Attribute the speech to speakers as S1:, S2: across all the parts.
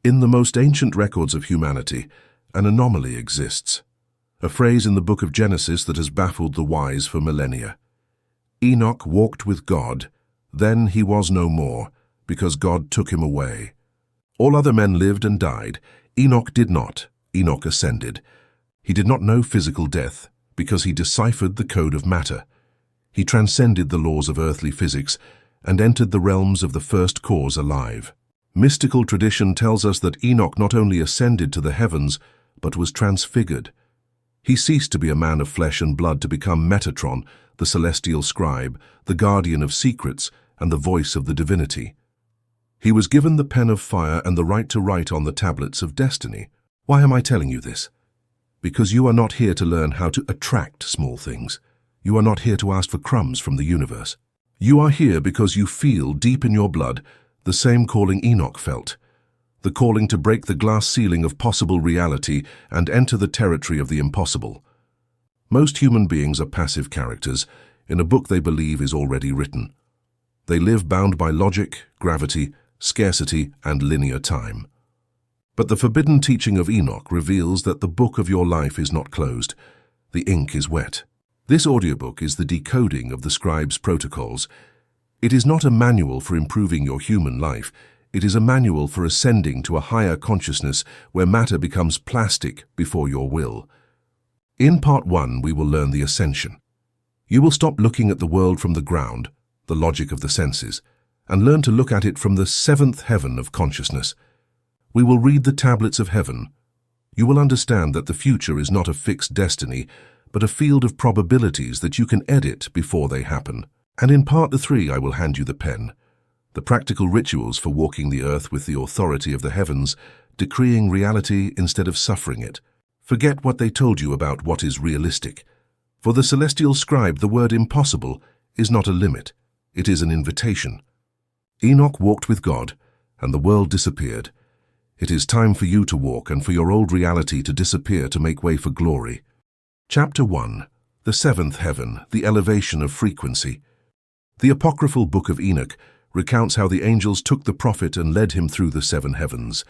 S1: In the most ancient records of humanity, an anomaly exists. A phrase in the book of Genesis that has baffled the wise for millennia. Enoch walked with God, then he was no more, because God took him away. All other men lived and died. Enoch did not. Enoch ascended. He did not know physical death, because he deciphered the code of matter. He transcended the laws of earthly physics and entered the realms of the first cause alive. Mystical tradition tells us that Enoch not only ascended to the heavens, but was transfigured. He ceased to be a man of flesh and blood to become Metatron, the celestial scribe, the guardian of secrets, and the voice of the divinity. He was given the pen of fire and the right to write on the tablets of destiny. Why am I telling you this? Because you are not here to learn how to attract small things. You are not here to ask for crumbs from the universe. You are here because you feel deep in your blood the same calling Enoch felt, the calling to break the glass ceiling of possible reality and enter the territory of the impossible. Most human beings are passive characters in a book they believe is already written. They live bound by logic, gravity, scarcity, and linear time. But the forbidden teaching of Enoch reveals that the book of your life is not closed. The ink is wet. This audiobook is the decoding of the scribe's protocols. It is not a manual for improving your human life. It is a manual for ascending to a higher consciousness where matter becomes plastic before your will. In part 1, we will learn the ascension. You will stop looking at the world from the ground, the logic of the senses, and learn to look at it from the seventh heaven of consciousness. We will read the tablets of heaven. You will understand that the future is not a fixed destiny, but a field of probabilities that you can edit before they happen. And in part 3, I will hand you the pen, the practical rituals for walking the earth with the authority of the heavens, decreeing reality instead of suffering it. Forget what they told you about what is realistic. For the celestial scribe, the word impossible is not a limit. It is an invitation. Enoch walked with God, and the world disappeared. It is time for you to walk and for your old reality to disappear to make way for glory. Chapter 1. The Seventh Heaven, the Elevation of Frequency. The apocryphal book of Enoch recounts how the angels took the prophet and led him through the 7 heavens.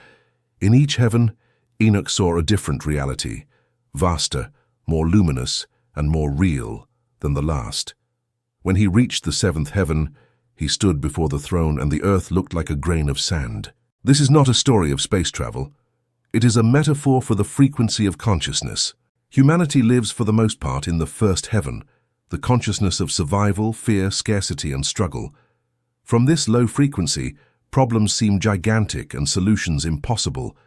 S1: In each heaven, Enoch saw a different reality, vaster, more luminous, and more real than the last. When he reached the 7th heaven, he stood before the throne and the earth looked like a grain of sand. This is not a story of space travel. It is a metaphor for the frequency of consciousness. Humanity lives for the most part in the 1st heaven, the consciousness of survival, fear, scarcity, and struggle. From this low frequency, problems seem gigantic and solutions impossible.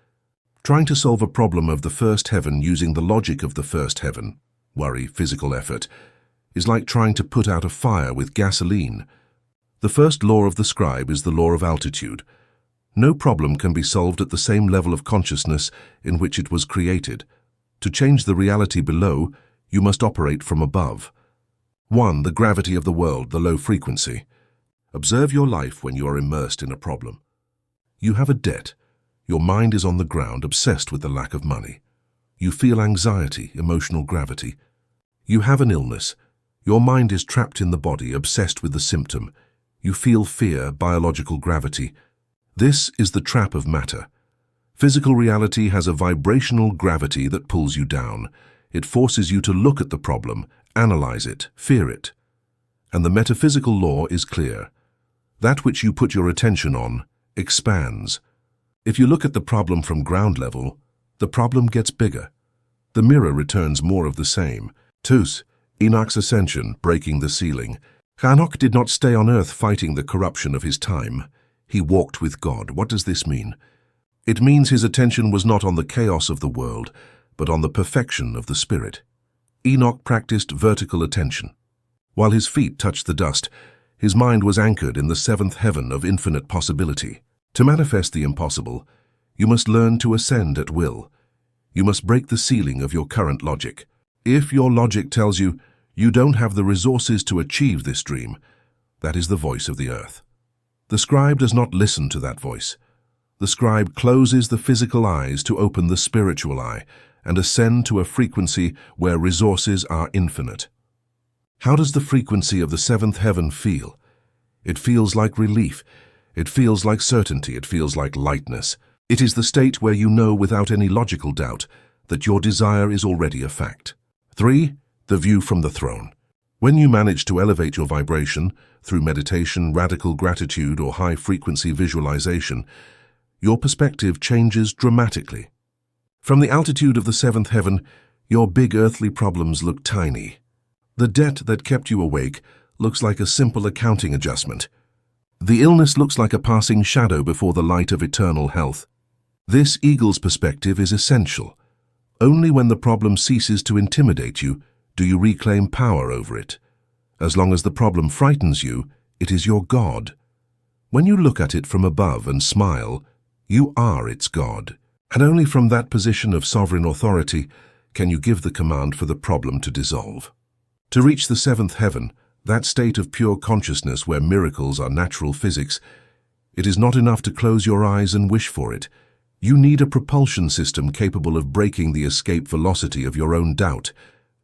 S1: Trying to solve a problem of the 1st heaven using the logic of the 1st heaven, worry, physical effort, is like trying to put out a fire with gasoline. The first law of the scribe is the law of altitude. No problem can be solved at the same level of consciousness in which it was created. To change the reality below, you must operate from above. 1. The gravity of the world, the low frequency. Observe your life when you are immersed in a problem. You have a debt. Your mind is on the ground, obsessed with the lack of money. You feel anxiety, emotional gravity. You have an illness. Your mind is trapped in the body, obsessed with the symptom. You feel fear, biological gravity. This is the trap of matter. Physical reality has a vibrational gravity that pulls you down. It forces you to look at the problem, analyze it, fear it. And the metaphysical law is clear. That which you put your attention on expands. If you look at the problem from ground level, the problem gets bigger. The mirror returns more of the same. 2. Enoch's ascension, breaking the ceiling. Enoch did not stay on earth fighting the corruption of his time. He walked with God. What does this mean? It means his attention was not on the chaos of the world, but on the perfection of the spirit. Enoch practiced vertical attention. While his feet touched the dust, his mind was anchored in the 7th heaven of infinite possibility. To manifest the impossible, you must learn to ascend at will. You must break the ceiling of your current logic. If your logic tells you you don't have the resources to achieve this dream, that is the voice of the earth. The scribe does not listen to that voice. The scribe closes the physical eyes to open the spiritual eye and ascend to a frequency where resources are infinite. How does the frequency of the 7th heaven feel? It feels like relief. It feels like certainty. It feels like lightness. It is the state where you know without any logical doubt that your desire is already a fact. 3. The view from the throne. When you manage to elevate your vibration through meditation, radical gratitude, or high-frequency visualization, your perspective changes dramatically. From the altitude of the seventh heaven, your big earthly problems look tiny. The debt that kept you awake looks like a simple accounting adjustment. The illness looks like a passing shadow before the light of eternal health. This eagle's perspective is essential. Only when the problem ceases to intimidate you do you reclaim power over it. As long as the problem frightens you, it is your God. When you look at it from above and smile, you are its God. And only from that position of sovereign authority can you give the command for the problem to dissolve. To reach the seventh heaven, that state of pure consciousness where miracles are natural physics, it is not enough to close your eyes and wish for it. You need a propulsion system capable of breaking the escape velocity of your own doubt.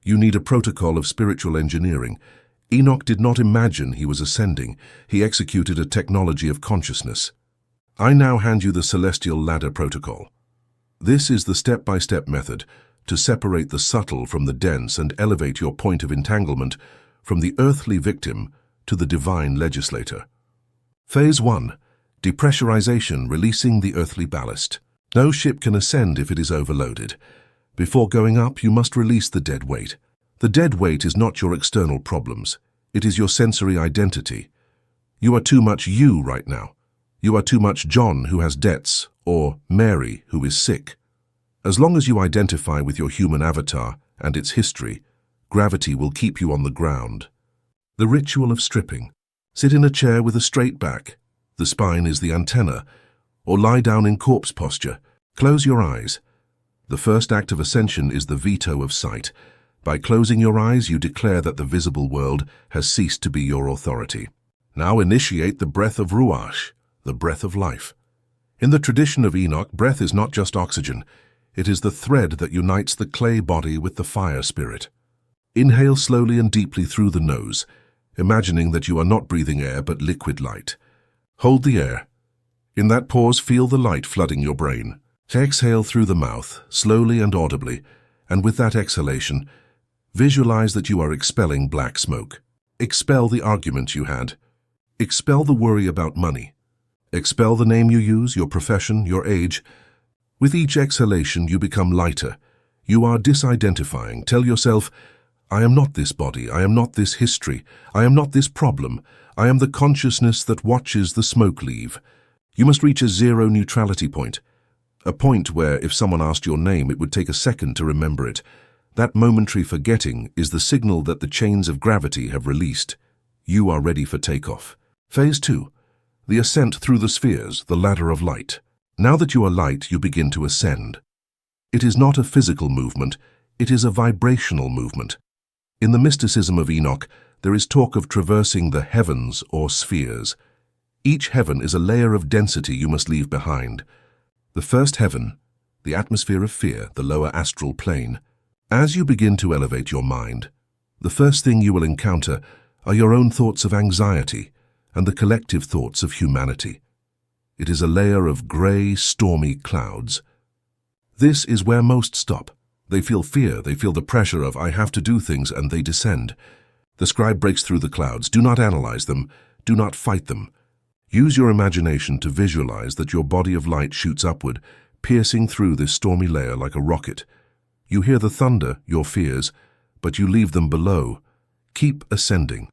S1: You need a protocol of spiritual engineering. Enoch did not imagine he was ascending. He executed a technology of consciousness. I now hand you the Celestial Ladder Protocol. This is the step-by-step method to separate the subtle from the dense and elevate your point of entanglement from the earthly victim to the divine legislator. Phase 1. Depressurization, releasing the earthly ballast. No ship can ascend if it is overloaded. Before going up, you must release the dead weight. The dead weight is not your external problems. It is your sensory identity. You are too much you right now. You are too much John who has debts, or Mary who is sick. As long as you identify with your human avatar and its history, gravity will keep you on the ground. The ritual of stripping. Sit in a chair with a straight back. The spine is the antenna. Or lie down in corpse posture. Close your eyes. The first act of ascension is the veto of sight. By closing your eyes, you declare that the visible world has ceased to be your authority. Now initiate the breath of Ruach, the breath of life. In the tradition of Enoch, breath is not just oxygen. It is the thread that unites the clay body with the fire spirit. Inhale slowly and deeply through the nose, imagining that you are not breathing air but liquid light. Hold the air. In that pause, feel the light flooding your brain. Exhale through the mouth, slowly and audibly, and with that exhalation, visualize that you are expelling black smoke. Expel the argument you had. Expel the worry about money. Expel the name you use, your profession, your age. With each exhalation, you become lighter. You are disidentifying. Tell yourself, I am not this body, I am not this history, I am not this problem, I am the consciousness that watches the smoke leave. You must reach a zero neutrality point. A point where, if someone asked your name, it would take a second to remember it. That momentary forgetting is the signal that the chains of gravity have released. You are ready for takeoff. Phase 2. The ascent through the spheres, the ladder of light. Now that you are light, you begin to ascend. It is not a physical movement, it is a vibrational movement. In the mysticism of Enoch, there is talk of traversing the heavens or spheres. Each heaven is a layer of density you must leave behind. The first heaven, the atmosphere of fear, the lower astral plane. As you begin to elevate your mind, the first thing you will encounter are your own thoughts of anxiety and the collective thoughts of humanity. It is a layer of grey, stormy clouds. This is where most stop. They feel fear, they feel the pressure of I have to do things, and they descend. The scribe breaks through the clouds. Do not analyze them. Do not fight them. Use your imagination to visualize that your body of light shoots upward, piercing through this stormy layer like a rocket. You hear the thunder, your fears, but you leave them below. Keep ascending.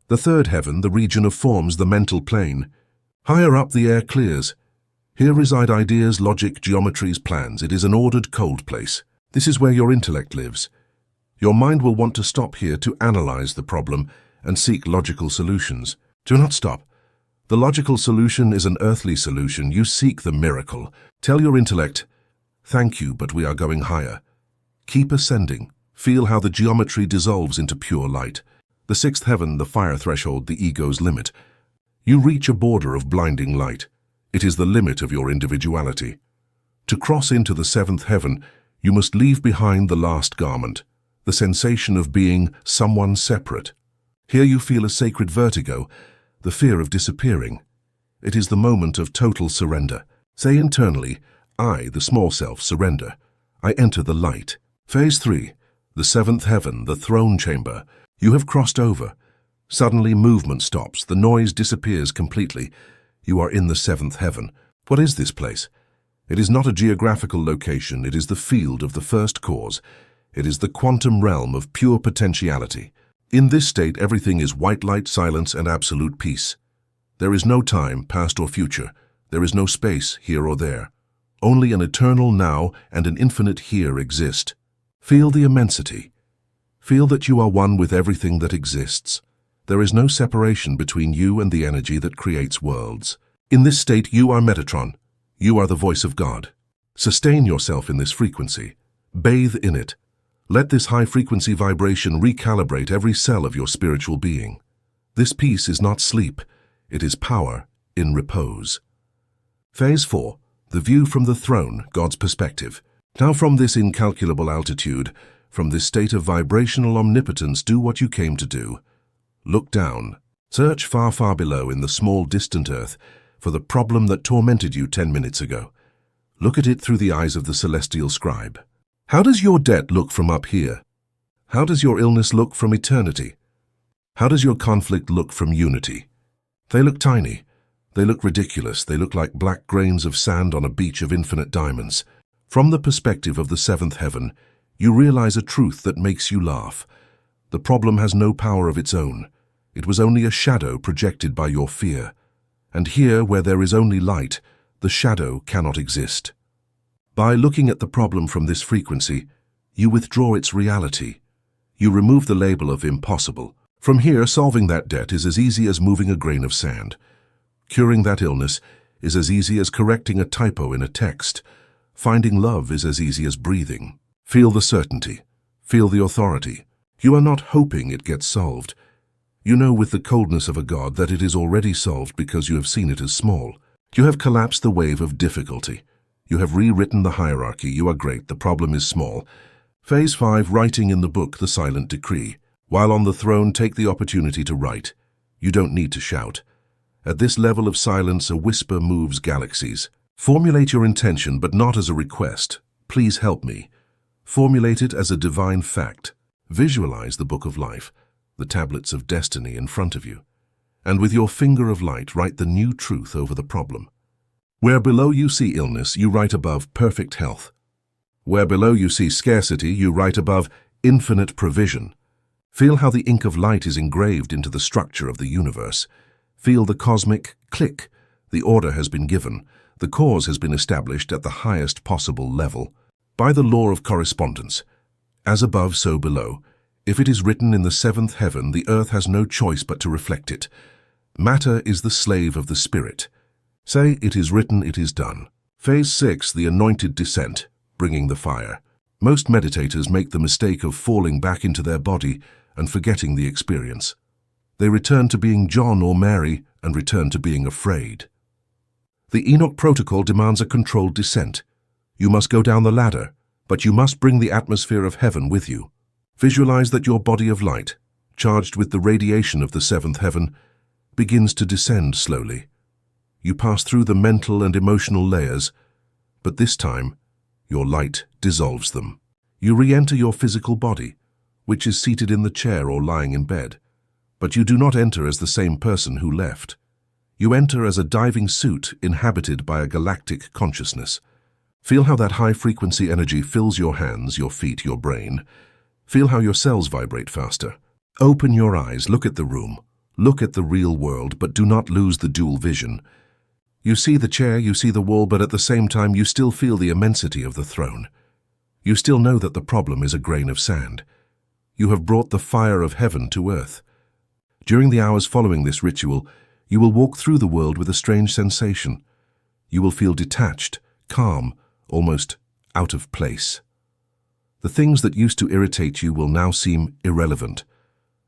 S1: The third heaven, the region of forms, the mental plane. Higher up, the air clears. Here reside ideas, logic, geometries, plans. It is an ordered, cold place. This is where your intellect lives. Your mind will want to stop here to analyze the problem and seek logical solutions. Do not stop. The logical solution is an earthly solution. You seek the miracle. Tell your intellect, thank you, but we are going higher. Keep ascending. Feel how the geometry dissolves into pure light. The sixth heaven, the fire threshold, the ego's limit. You reach a border of blinding light. It is the limit of your individuality. To cross into the seventh heaven, you must leave behind the last garment, the sensation of being someone separate. Here you feel a sacred vertigo, the fear of disappearing. It is the moment of total surrender. Say internally, I, the small self, surrender. I enter the light. Phase 3. The seventh heaven, the throne chamber. You have crossed over. Suddenly movement stops. The noise disappears completely. You are in the seventh heaven. What is this place? It is not a geographical location. It is the field of the first cause. It is the quantum realm of pure potentiality. In this state, everything is white light, silence, and absolute peace. There is no time, past or future. There is no space, here or there. Only an eternal now and an infinite here exist. Feel the immensity. Feel that you are one with everything that exists. There is no separation between you and the energy that creates worlds. In this state, you are Metatron. You are the voice of God. Sustain yourself in this frequency. Bathe in it. Let this high-frequency vibration recalibrate every cell of your spiritual being. This peace is not sleep. It is power in repose. Phase 4. The view from the throne, God's perspective. Now from this incalculable altitude, from this state of vibrational omnipotence, do what you came to do. Look down. Search far, far below in the small, distant earth for the problem that tormented you 10 minutes ago. Look at it through the eyes of the celestial scribe. How does your debt look from up here? How does your illness look from eternity? How does your conflict look from unity? They look tiny. They look ridiculous. They look like black grains of sand on a beach of infinite diamonds. From the perspective of the seventh heaven, you realize a truth that makes you laugh. The problem has no power of its own. It was only a shadow projected by your fear. And here, where there is only light, the shadow cannot exist. By looking at the problem from this frequency, you withdraw its reality. You remove the label of impossible. From here, solving that debt is as easy as moving a grain of sand. Curing that illness is as easy as correcting a typo in a text. Finding love is as easy as breathing. Feel the certainty. Feel the authority. You are not hoping it gets solved. You know with the coldness of a god that it is already solved because you have seen it as small. You have collapsed the wave of difficulty. You have rewritten the hierarchy. You are great. The problem is small. Phase 5, writing in the book, the silent decree. While on the throne, take the opportunity to write. You don't need to shout. At this level of silence, a whisper moves galaxies. Formulate your intention, but not as a request. Please help me. Formulate it as a divine fact. Visualize the book of life, the tablets of destiny in front of you. And with your finger of light, write the new truth over the problem. Where below you see illness, you write above perfect health. Where below you see scarcity, you write above infinite provision. Feel how the ink of light is engraved into the structure of the universe. Feel the cosmic click. The order has been given. The cause has been established at the highest possible level. By the law of correspondence. As above, so below. If it is written in the seventh heaven, the earth has no choice but to reflect it. Matter is the slave of the spirit. Say, it is written, it is done. Phase 6, the anointed descent, bringing the fire. Most meditators make the mistake of falling back into their body and forgetting the experience. They return to being John or Mary and return to being afraid. The Enoch protocol demands a controlled descent. You must go down the ladder, but you must bring the atmosphere of heaven with you. Visualize that your body of light, charged with the radiation of the seventh heaven, begins to descend slowly. You pass through the mental and emotional layers, but this time, your light dissolves them. You re-enter your physical body, which is seated in the chair or lying in bed, but you do not enter as the same person who left. You enter as a diving suit inhabited by a galactic consciousness. Feel how that high-frequency energy fills your hands, your feet, your brain. Feel how your cells vibrate faster. Open your eyes, look at the room, look at the real world, but do not lose the dual vision. You see the chair, you see the wall, but at the same time you still feel the immensity of the throne. You still know that the problem is a grain of sand. You have brought the fire of heaven to earth. During the hours following this ritual, you will walk through the world with a strange sensation. You will feel detached, calm, almost out of place. The things that used to irritate you will now seem irrelevant.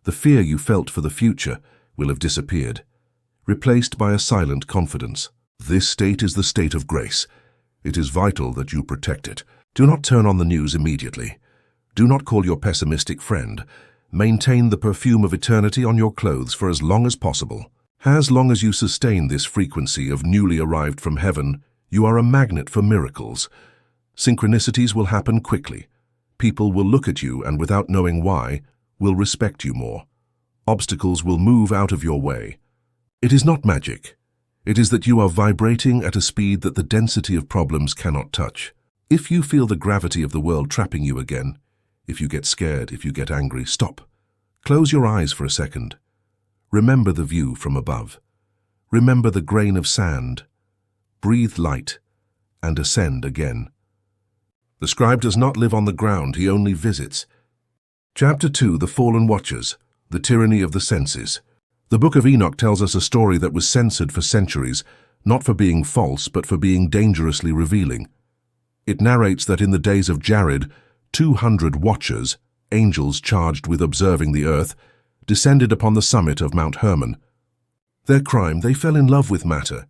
S1: The fear you felt for the future will have disappeared, replaced by a silent confidence. This state is the state of grace. It is vital that you protect it. Do not turn on the news immediately. Do not call your pessimistic friend. Maintain the perfume of eternity on your clothes for as long as possible. As long as you sustain this frequency of newly arrived from heaven, You are a magnet for miracles. Synchronicities will happen quickly. People will look at you and, without knowing why, will respect you more. Obstacles will move out of your way. It is not magic. It is that you are vibrating at a speed that the density of problems cannot touch. If you feel the gravity of the world trapping you again, if you get scared, if you get angry, stop. Close your eyes for a second. Remember the view from above. Remember the grain of sand. Breathe light and ascend again. The scribe does not live on the ground, he only visits. Chapter 2, The Fallen Watchers, The Tyranny of the Senses. The Book of Enoch tells us a story that was censored for centuries, not for being false, but for being dangerously revealing. It narrates that in the days of Jared, 200 watchers, angels charged with observing the earth, descended upon the summit of Mount Hermon. Their crime, they fell in love with matter.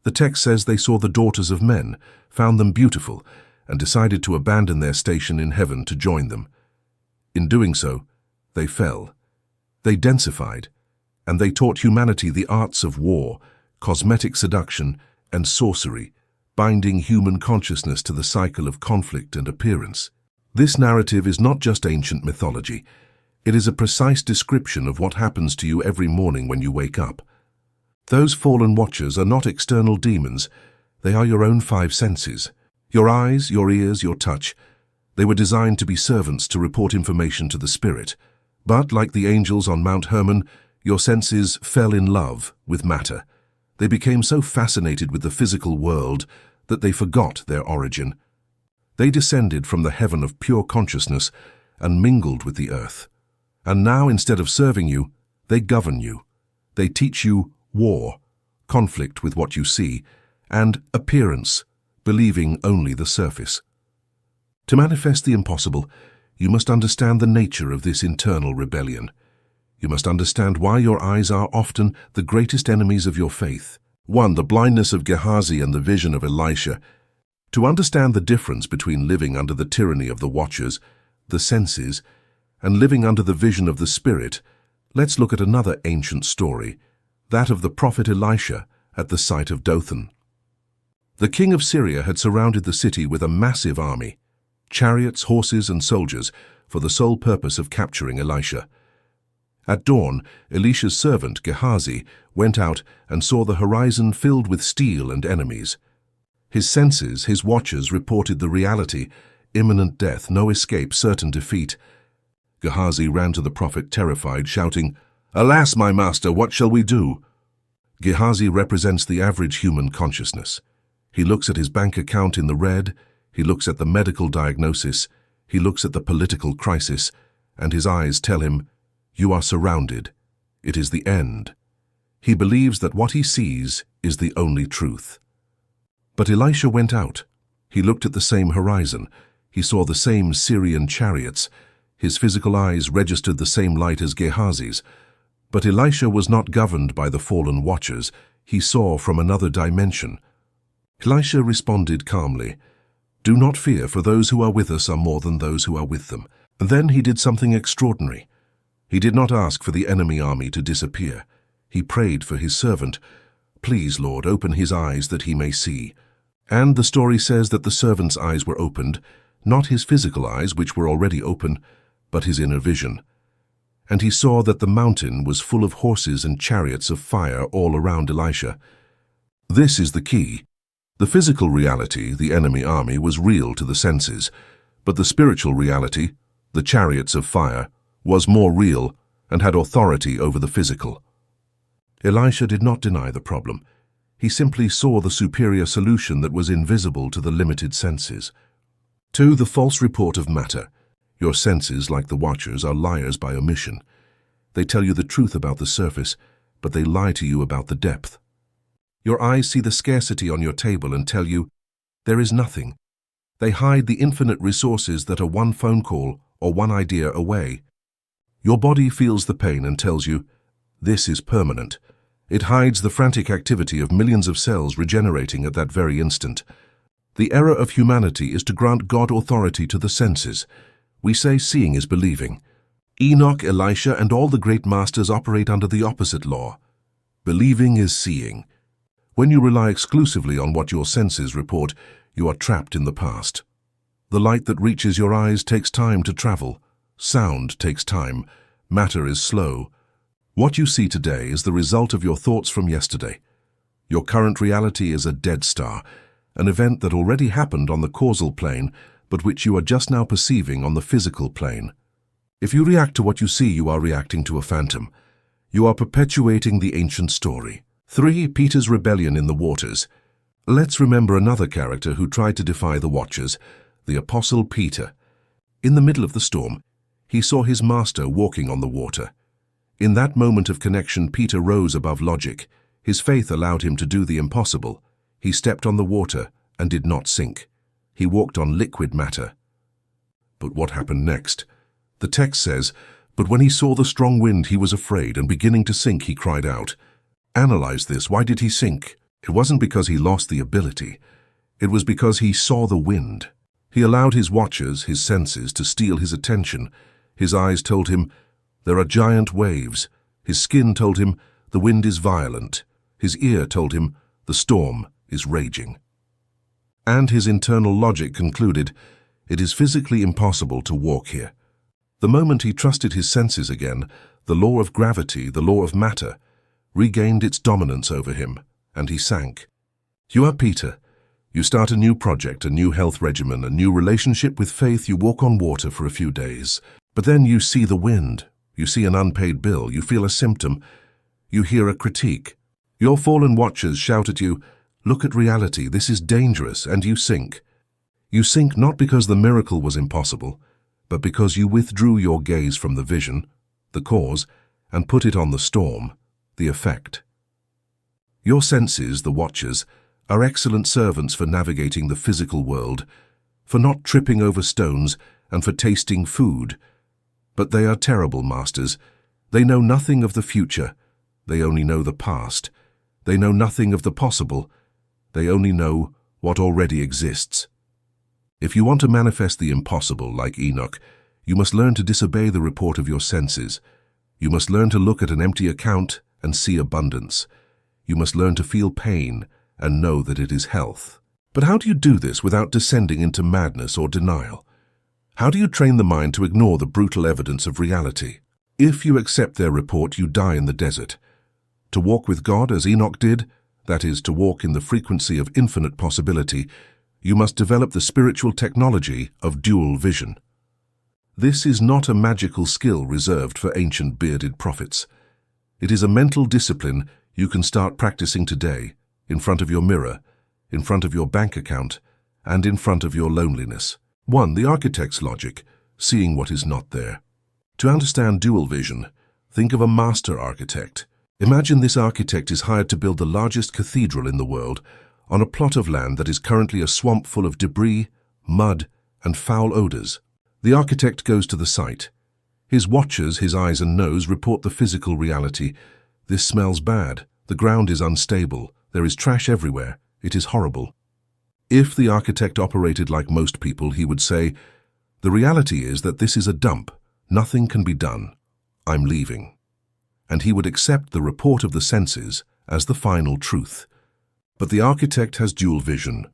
S1: The text says they saw the daughters of men, found them beautiful, and decided to abandon their station in heaven to join them. In doing so, they fell. They densified, and they taught humanity the arts of war, cosmetic seduction, and sorcery, binding human consciousness to the cycle of conflict and appearance. This narrative is not just ancient mythology. It is a precise description of what happens to you every morning when you wake up. Those fallen watchers are not external demons. They are your own five senses. Your eyes, your ears, your touch. They were designed to be servants to report information to the spirit. But, like the angels on Mount Hermon, your senses fell in love with matter. They became so fascinated with the physical world that they forgot their origin. They descended from the heaven of pure consciousness and mingled with the earth. And now, instead of serving you, they govern you. They teach you war, conflict with what you see, and appearance, believing only the surface. To manifest the impossible, you must understand the nature of this internal rebellion. You must understand why your eyes are often the greatest enemies of your faith. 1. The blindness of Gehazi and the vision of Elisha. To understand the difference between living under the tyranny of the watchers, the senses, and living under the vision of the Spirit, let's look at another ancient story, that of the prophet Elisha at the site of Dothan. The king of Syria had surrounded the city with a massive army, chariots, horses, and soldiers, for the sole purpose of capturing Elisha. At dawn, Elisha's servant, Gehazi, went out and saw the horizon filled with steel and enemies. His senses, his watchers, reported the reality: imminent death, no escape, certain defeat. Gehazi ran to the prophet terrified, shouting, "Alas, my master, what shall we do?" Gehazi represents the average human consciousness. He looks at his bank account in the red, he looks at the medical diagnosis, he looks at the political crisis, and his eyes tell him, "You are surrounded. It is the end." He believes that what he sees is the only truth. But Elisha went out. He looked at the same horizon. He saw the same Syrian chariots. His physical eyes registered the same light as Gehazi's. But Elisha was not governed by the fallen watchers. He saw from another dimension. Elisha responded calmly, "Do not fear, for those who are with us are more than those who are with them." And then he did something extraordinary. He did not ask for the enemy army to disappear. He prayed for his servant, "Please, Lord, open his eyes that he may see." And the story says that the servant's eyes were opened, not his physical eyes, which were already open, but his inner vision. And he saw that the mountain was full of horses and chariots of fire all around Elisha. This is the key. The physical reality, the enemy army, was real to the senses, but the spiritual reality, the chariots of fire, was more real and had authority over the physical. Elisha did not deny the problem. He simply saw the superior solution that was invisible to the limited senses. 2. The false report of matter. Your senses, like the watchers, are liars by omission. They tell you the truth about the surface, but they lie to you about the depth. Your eyes see the scarcity on your table and tell you, there is nothing. They hide the infinite resources that are one phone call or one idea away. Your body feels the pain and tells you, this is permanent. It hides the frantic activity of millions of cells regenerating at that very instant. The error of humanity is to grant God authority to the senses. We say seeing is believing. Enoch, Elisha, and all the great masters operate under the opposite law. Believing is seeing. When you rely exclusively on what your senses report, you are trapped in the past. The light that reaches your eyes takes time to travel. Sound takes time. Matter is slow. What you see today is the result of your thoughts from yesterday. Your current reality is a dead star, an event that already happened on the causal plane, but which you are just now perceiving on the physical plane. If you react to what you see, you are reacting to a phantom. You are perpetuating the ancient story. 3. Peter's rebellion in the waters. Let's remember another character who tried to defy the Watchers, the Apostle Peter. In the middle of the storm, he saw his master walking on the water. In that moment of connection, Peter rose above logic. His faith allowed him to do the impossible. He stepped on the water and did not sink. He walked on liquid matter. But what happened next? The text says, "But when he saw the strong wind, he was afraid, and beginning to sink, he cried out." Analyze this. Why did he sink? It wasn't because he lost the ability. It was because he saw the wind. He allowed his watchers, his senses, to steal his attention. His eyes told him, "There are giant waves." His skin told him, "The wind is violent." His ear told him, "The storm is raging." And his internal logic concluded, "It is physically impossible to walk here." The moment he trusted his senses again, the law of gravity, the law of matter, regained its dominance over him, and he sank. You are Peter. You start a new project, a new health regimen, a new relationship with faith. You walk on water for a few days. But then you see the wind. You see an unpaid bill. You feel a symptom. You hear a critique. Your fallen watchers shout at you, "Look at reality. This is dangerous," and you sink. You sink not because the miracle was impossible, but because you withdrew your gaze from the vision, the cause, and put it on the storm, the effect. Your senses, the watchers, are excellent servants for navigating the physical world, for not tripping over stones, and for tasting food. But they are terrible masters. They know nothing of the future. They only know the past. They know nothing of the possible. They only know what already exists. If you want to manifest the impossible like Enoch, you must learn to disobey the report of your senses. You must learn to look at an empty account and see abundance. You must learn to feel pain and know that it is health. But how do you do this without descending into madness or denial? How do you train the mind to ignore the brutal evidence of reality? If you accept their report, you die in the desert. To walk with God as Enoch did, that is, to walk in the frequency of infinite possibility, you must develop the spiritual technology of dual vision. This is not a magical skill reserved for ancient bearded prophets. It is a mental discipline you can start practicing today, in front of your mirror, in front of your bank account, and in front of your loneliness. 1. The architect's logic, seeing what is not there. To understand dual vision, think of a master architect. Imagine this architect is hired to build the largest cathedral in the world on a plot of land that is currently a swamp full of debris, mud, and foul odors. The architect goes to the site. His watchers, his eyes and nose, report the physical reality. This smells bad. The ground is unstable. There is trash everywhere. It is horrible. If the architect operated like most people, he would say, "The reality is that this is a dump. Nothing can be done. I'm leaving." And he would accept the report of the senses as the final truth. But the architect has dual vision.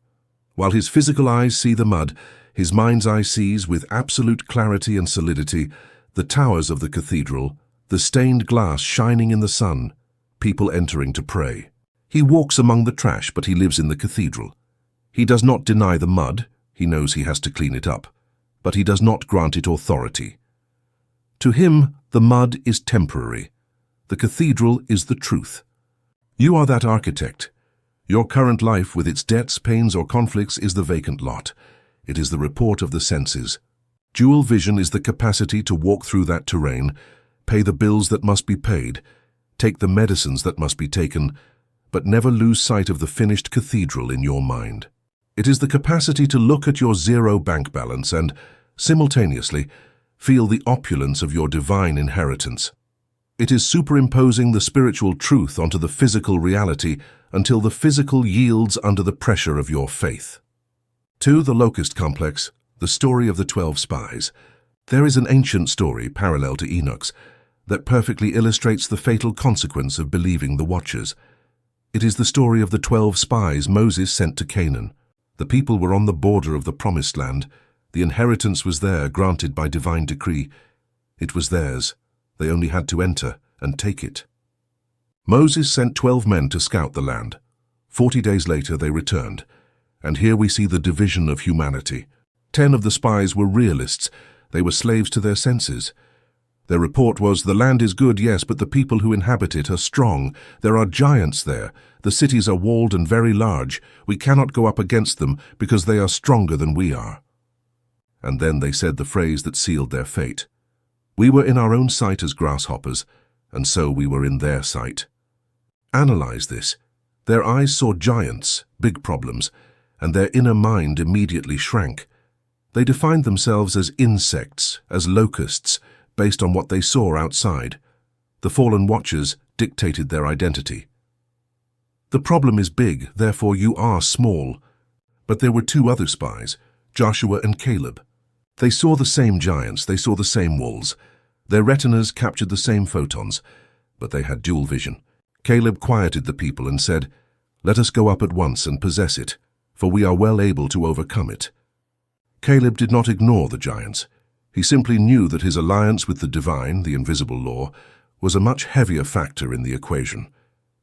S1: While his physical eyes see the mud, his mind's eye sees with absolute clarity and solidity the towers of the cathedral, the stained glass shining in the sun, people entering to pray. He walks among the trash, but he lives in the cathedral. He does not deny the mud. He knows he has to clean it up, but he does not grant it authority. To him, the mud is temporary. The cathedral is the truth. You are that architect. Your current life, with its debts, pains, or conflicts, is the vacant lot. It is the report of the senses. Dual vision is the capacity to walk through that terrain, pay the bills that must be paid, take the medicines that must be taken, but never lose sight of the finished cathedral in your mind. It is the capacity to look at your zero bank balance and, simultaneously, feel the opulence of your divine inheritance. It is superimposing the spiritual truth onto the physical reality until the physical yields under the pressure of your faith. 2. The Locust Complex, the story of the 12 spies. There is an ancient story, parallel to Enoch's, that perfectly illustrates the fatal consequence of believing the Watchers. It is the story of the 12 spies Moses sent to Canaan. The people were on the border of the Promised Land. The inheritance was there, granted by divine decree. It was theirs. They only had to enter and take it. Moses sent 12 men to scout the land. 40 days later they returned. And here we see the division of humanity. 10 of the spies were realists. They were slaves to their senses. Their report was, "The land is good, yes, but the people who inhabit it are strong. There are giants there. The cities are walled and very large. We cannot go up against them because they are stronger than we are." And then they said the phrase that sealed their fate. "We were in our own sight as grasshoppers, and so we were in their sight." Analyze this. Their eyes saw giants, big problems, and their inner mind immediately shrank. They defined themselves as insects, as locusts, based on what they saw outside. The fallen watchers dictated their identity. The problem is big, therefore you are small. But there were 2 other spies, Joshua and Caleb. They saw the same giants, they saw the same walls. Their retinas captured the same photons, but they had dual vision. Caleb quieted the people and said, "Let us go up at once and possess it, for we are well able to overcome it." Caleb did not ignore the giants. He simply knew that his alliance with the divine, the invisible law, was a much heavier factor in the equation.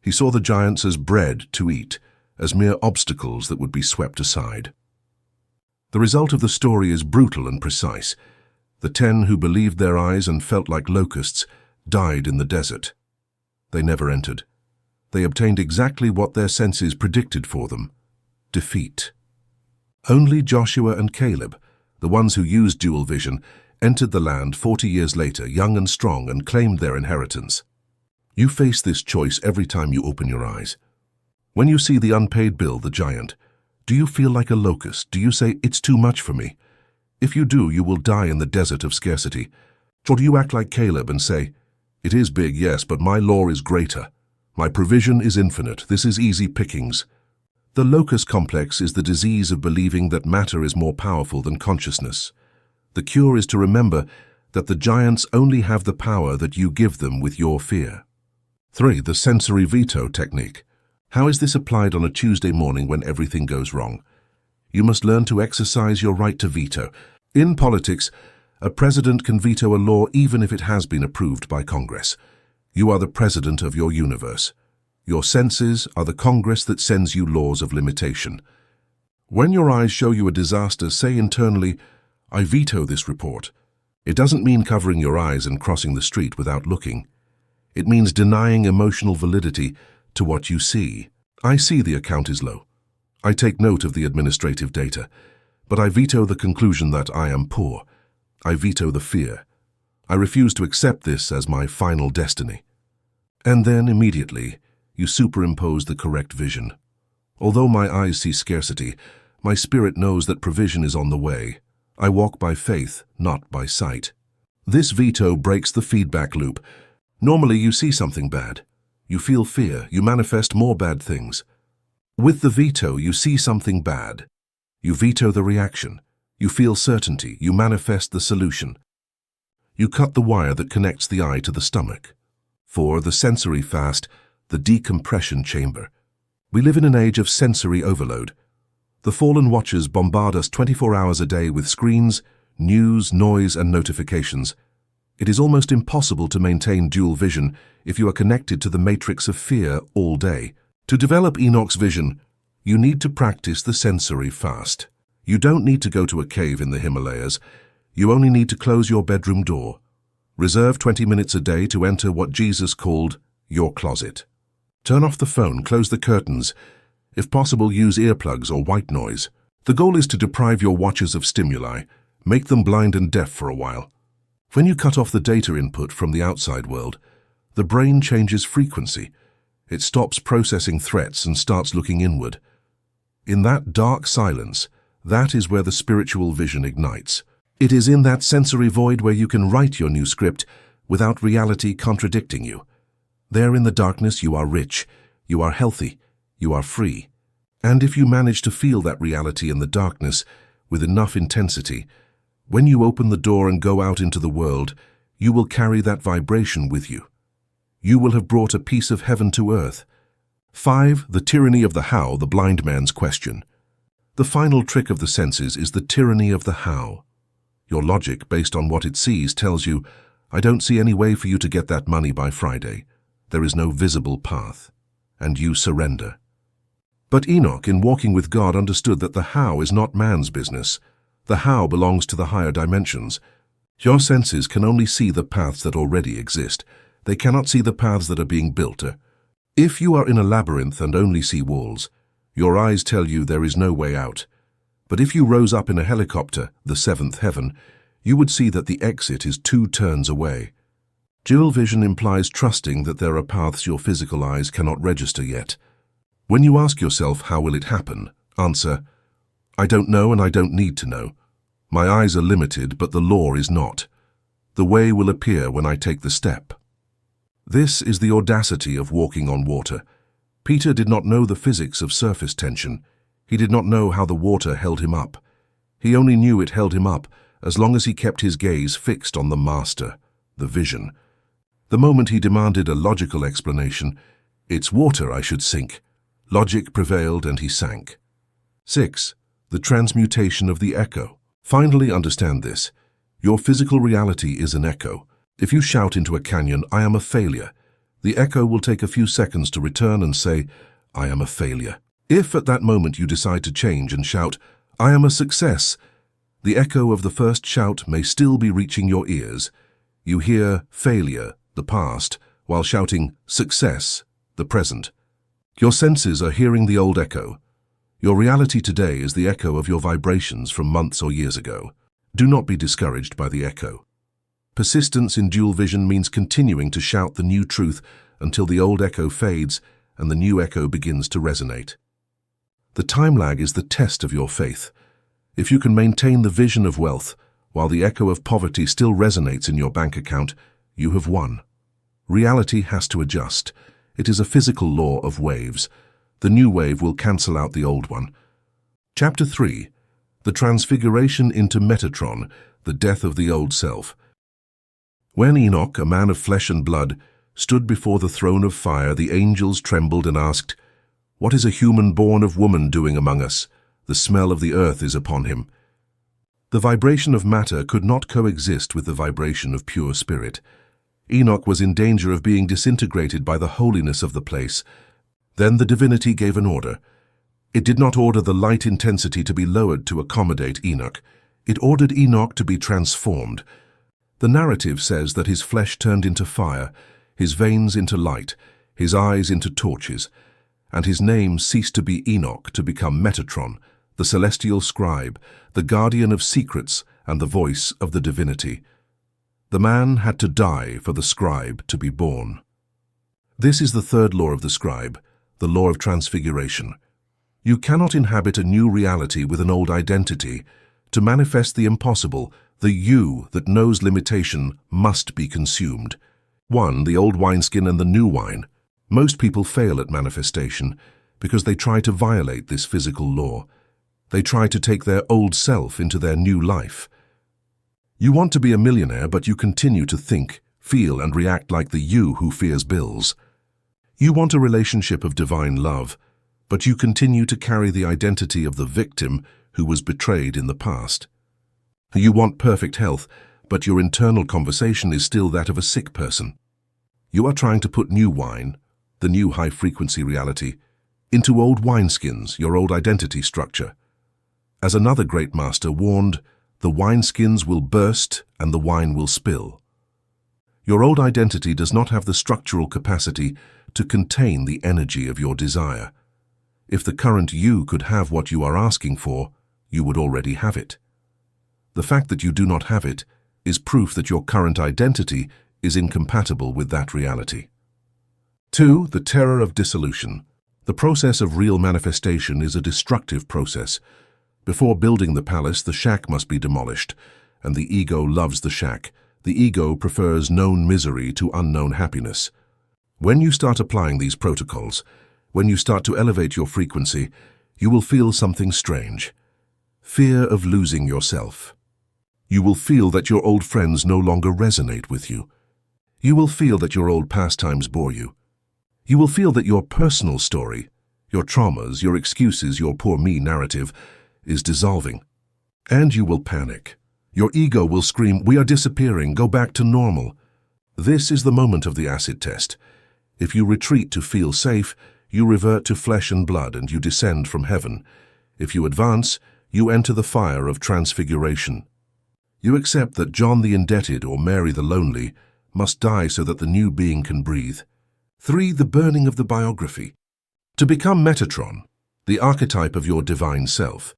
S1: He saw the giants as bread to eat, as mere obstacles that would be swept aside. The result of the story is brutal and precise. The 10 who believed their eyes and felt like locusts died in the desert. They never entered. They obtained exactly what their senses predicted for them: defeat. Only Joshua and Caleb, the ones who used dual vision, entered the land 40 years later, young and strong, and claimed their inheritance. You face this choice every time you open your eyes. When you see the unpaid bill, the giant, do you feel like a locust? Do you say, "It's too much for me"? If you do, you will die in the desert of scarcity. Or do you act like Caleb and say, "It is big, yes, but my law is greater. My provision is infinite. This is easy pickings"? The locust complex is the disease of believing that matter is more powerful than consciousness. The cure is to remember that the giants only have the power that you give them with your fear. 3. The sensory veto technique. How is this applied on a Tuesday morning when everything goes wrong? You must learn to exercise your right to veto. In politics, a president can veto a law even if it has been approved by Congress. You are the president of your universe. Your senses are the Congress that sends you laws of limitation. When your eyes show you a disaster, say internally, "I veto this report." It doesn't mean covering your eyes and crossing the street without looking. It means denying emotional validity to what you see. I see the account is low. I take note of the administrative data, but I veto the conclusion that I am poor. I veto the fear. I refuse to accept this as my final destiny. And then, immediately, you superimpose the correct vision. Although my eyes see scarcity, my spirit knows that provision is on the way. I walk by faith, not by sight. This veto breaks the feedback loop. Normally you see something bad. You feel fear. You manifest more bad things. With the veto, you see something bad. You veto the reaction. You feel certainty. You manifest the solution. You cut the wire that connects the eye to the stomach. 4. The sensory fast, the decompression chamber. We live in an age of sensory overload. The fallen watchers bombard us 24 hours a day with screens, news, noise, and notifications. It is almost impossible to maintain dual vision if you are connected to the matrix of fear all day. To develop Enoch's vision, you need to practice the sensory fast. You don't need to go to a cave in the Himalayas. You only need to close your bedroom door. Reserve 20 minutes a day to enter what Jesus called your closet. Turn off the phone, close the curtains. If possible, use earplugs or white noise. The goal is to deprive your watchers of stimuli, make them blind and deaf for a while. When you cut off the data input from the outside world, the brain changes frequency. It stops processing threats and starts looking inward. In that dark silence, that is where the spiritual vision ignites. It is in that sensory void where you can write your new script without reality contradicting you. There in the darkness you are rich, you are healthy, you are free. And if you manage to feel that reality in the darkness with enough intensity, when you open the door and go out into the world, you will carry that vibration with you. You will have brought a piece of heaven to earth. 5. The tyranny of the how, the blind man's question. The final trick of the senses is the tyranny of the how. Your logic, based on what it sees, tells you, I don't see any way for you to get that money by Friday. There is no visible path. And you surrender. But Enoch, in walking with God, understood that the how is not man's business. The how belongs to the higher dimensions. Your senses can only see the paths that already exist. They cannot see the paths that are being built. If you are in a labyrinth and only see walls, your eyes tell you there is no way out. But if you rose up in a helicopter, the seventh heaven, you would see that the exit is 2 turns away. Dual vision implies trusting that there are paths your physical eyes cannot register yet. When you ask yourself, how will it happen? Answer, I don't know and I don't need to know. My eyes are limited, but the law is not. The way will appear when I take the step. This is the audacity of walking on water. Peter did not know the physics of surface tension. He did not know how the water held him up. He only knew it held him up as long as he kept his gaze fixed on the master, the vision. The moment he demanded a logical explanation, it's water, I should sink. Logic prevailed and he sank. 6. The transmutation of the echo. Finally understand this. Your physical reality is an echo. If you shout into a canyon, I am a failure, the echo will take a few seconds to return and say, I am a failure. If at that moment you decide to change and shout, I am a success, the echo of the first shout may still be reaching your ears. You hear failure, the past, while shouting success, the present. Your senses are hearing the old echo. Your reality today is the echo of your vibrations from months or years ago. Do not be discouraged by the echo. Persistence in dual vision means continuing to shout the new truth until the old echo fades and the new echo begins to resonate. The time lag is the test of your faith. If you can maintain the vision of wealth while the echo of poverty still resonates in your bank account, you have won. Reality has to adjust. It is a physical law of waves. The new wave will cancel out the old one. Chapter 3. The Transfiguration into Metatron, the death of the old self. When Enoch, a man of flesh and blood, stood before the throne of fire, the angels trembled and asked, What is a human born of woman doing among us? The smell of the earth is upon him. The vibration of matter could not coexist with the vibration of pure spirit. Enoch was in danger of being disintegrated by the holiness of the place. Then the divinity gave an order. It did not order the light intensity to be lowered to accommodate Enoch. It ordered Enoch to be transformed. The narrative says that his flesh turned into fire, his veins into light, his eyes into torches, and his name ceased to be Enoch to become Metatron, the celestial scribe, the guardian of secrets and the voice of the divinity. The man had to die for the scribe to be born. This is the third law of the scribe, the law of transfiguration. You cannot inhabit a new reality with an old identity. To manifest the impossible, the you that knows limitation must be consumed. 1. The old wineskin and the new wine. Most people fail at manifestation because they try to violate this physical law. They try to take their old self into their new life. You want to be a millionaire, but you continue to think, feel, and react like the you who fears bills. You want a relationship of divine love, but you continue to carry the identity of the victim who was betrayed in the past. You want perfect health, but your internal conversation is still that of a sick person. You are trying to put new wine, the new high-frequency reality, into old wineskins, your old identity structure. As another great master warned, the wineskins will burst and the wine will spill. Your old identity does not have the structural capacity to contain the energy of your desire. If the current you could have what you are asking for, you would already have it. The fact that you do not have it is proof that your current identity is incompatible with that reality. 2. The terror of dissolution. The process of real manifestation is a destructive process. Before building the palace, the shack must be demolished, and the ego loves the shack. The ego prefers known misery to unknown happiness. When you start applying these protocols, when you start to elevate your frequency, you will feel something strange. Fear of losing yourself. You will feel that your old friends no longer resonate with you. You will feel that your old pastimes bore you. You will feel that your personal story, your traumas, your excuses, your poor me narrative is dissolving. And you will panic. Your ego will scream, "We are disappearing, go back to normal." This is the moment of the acid test. If you retreat to feel safe, you revert to flesh and blood and you descend from heaven. If you advance, you enter the fire of transfiguration. You accept that John the Indebted or Mary the Lonely must die so that the new being can breathe. 3. The burning of the biography. To become Metatron, the archetype of your divine self,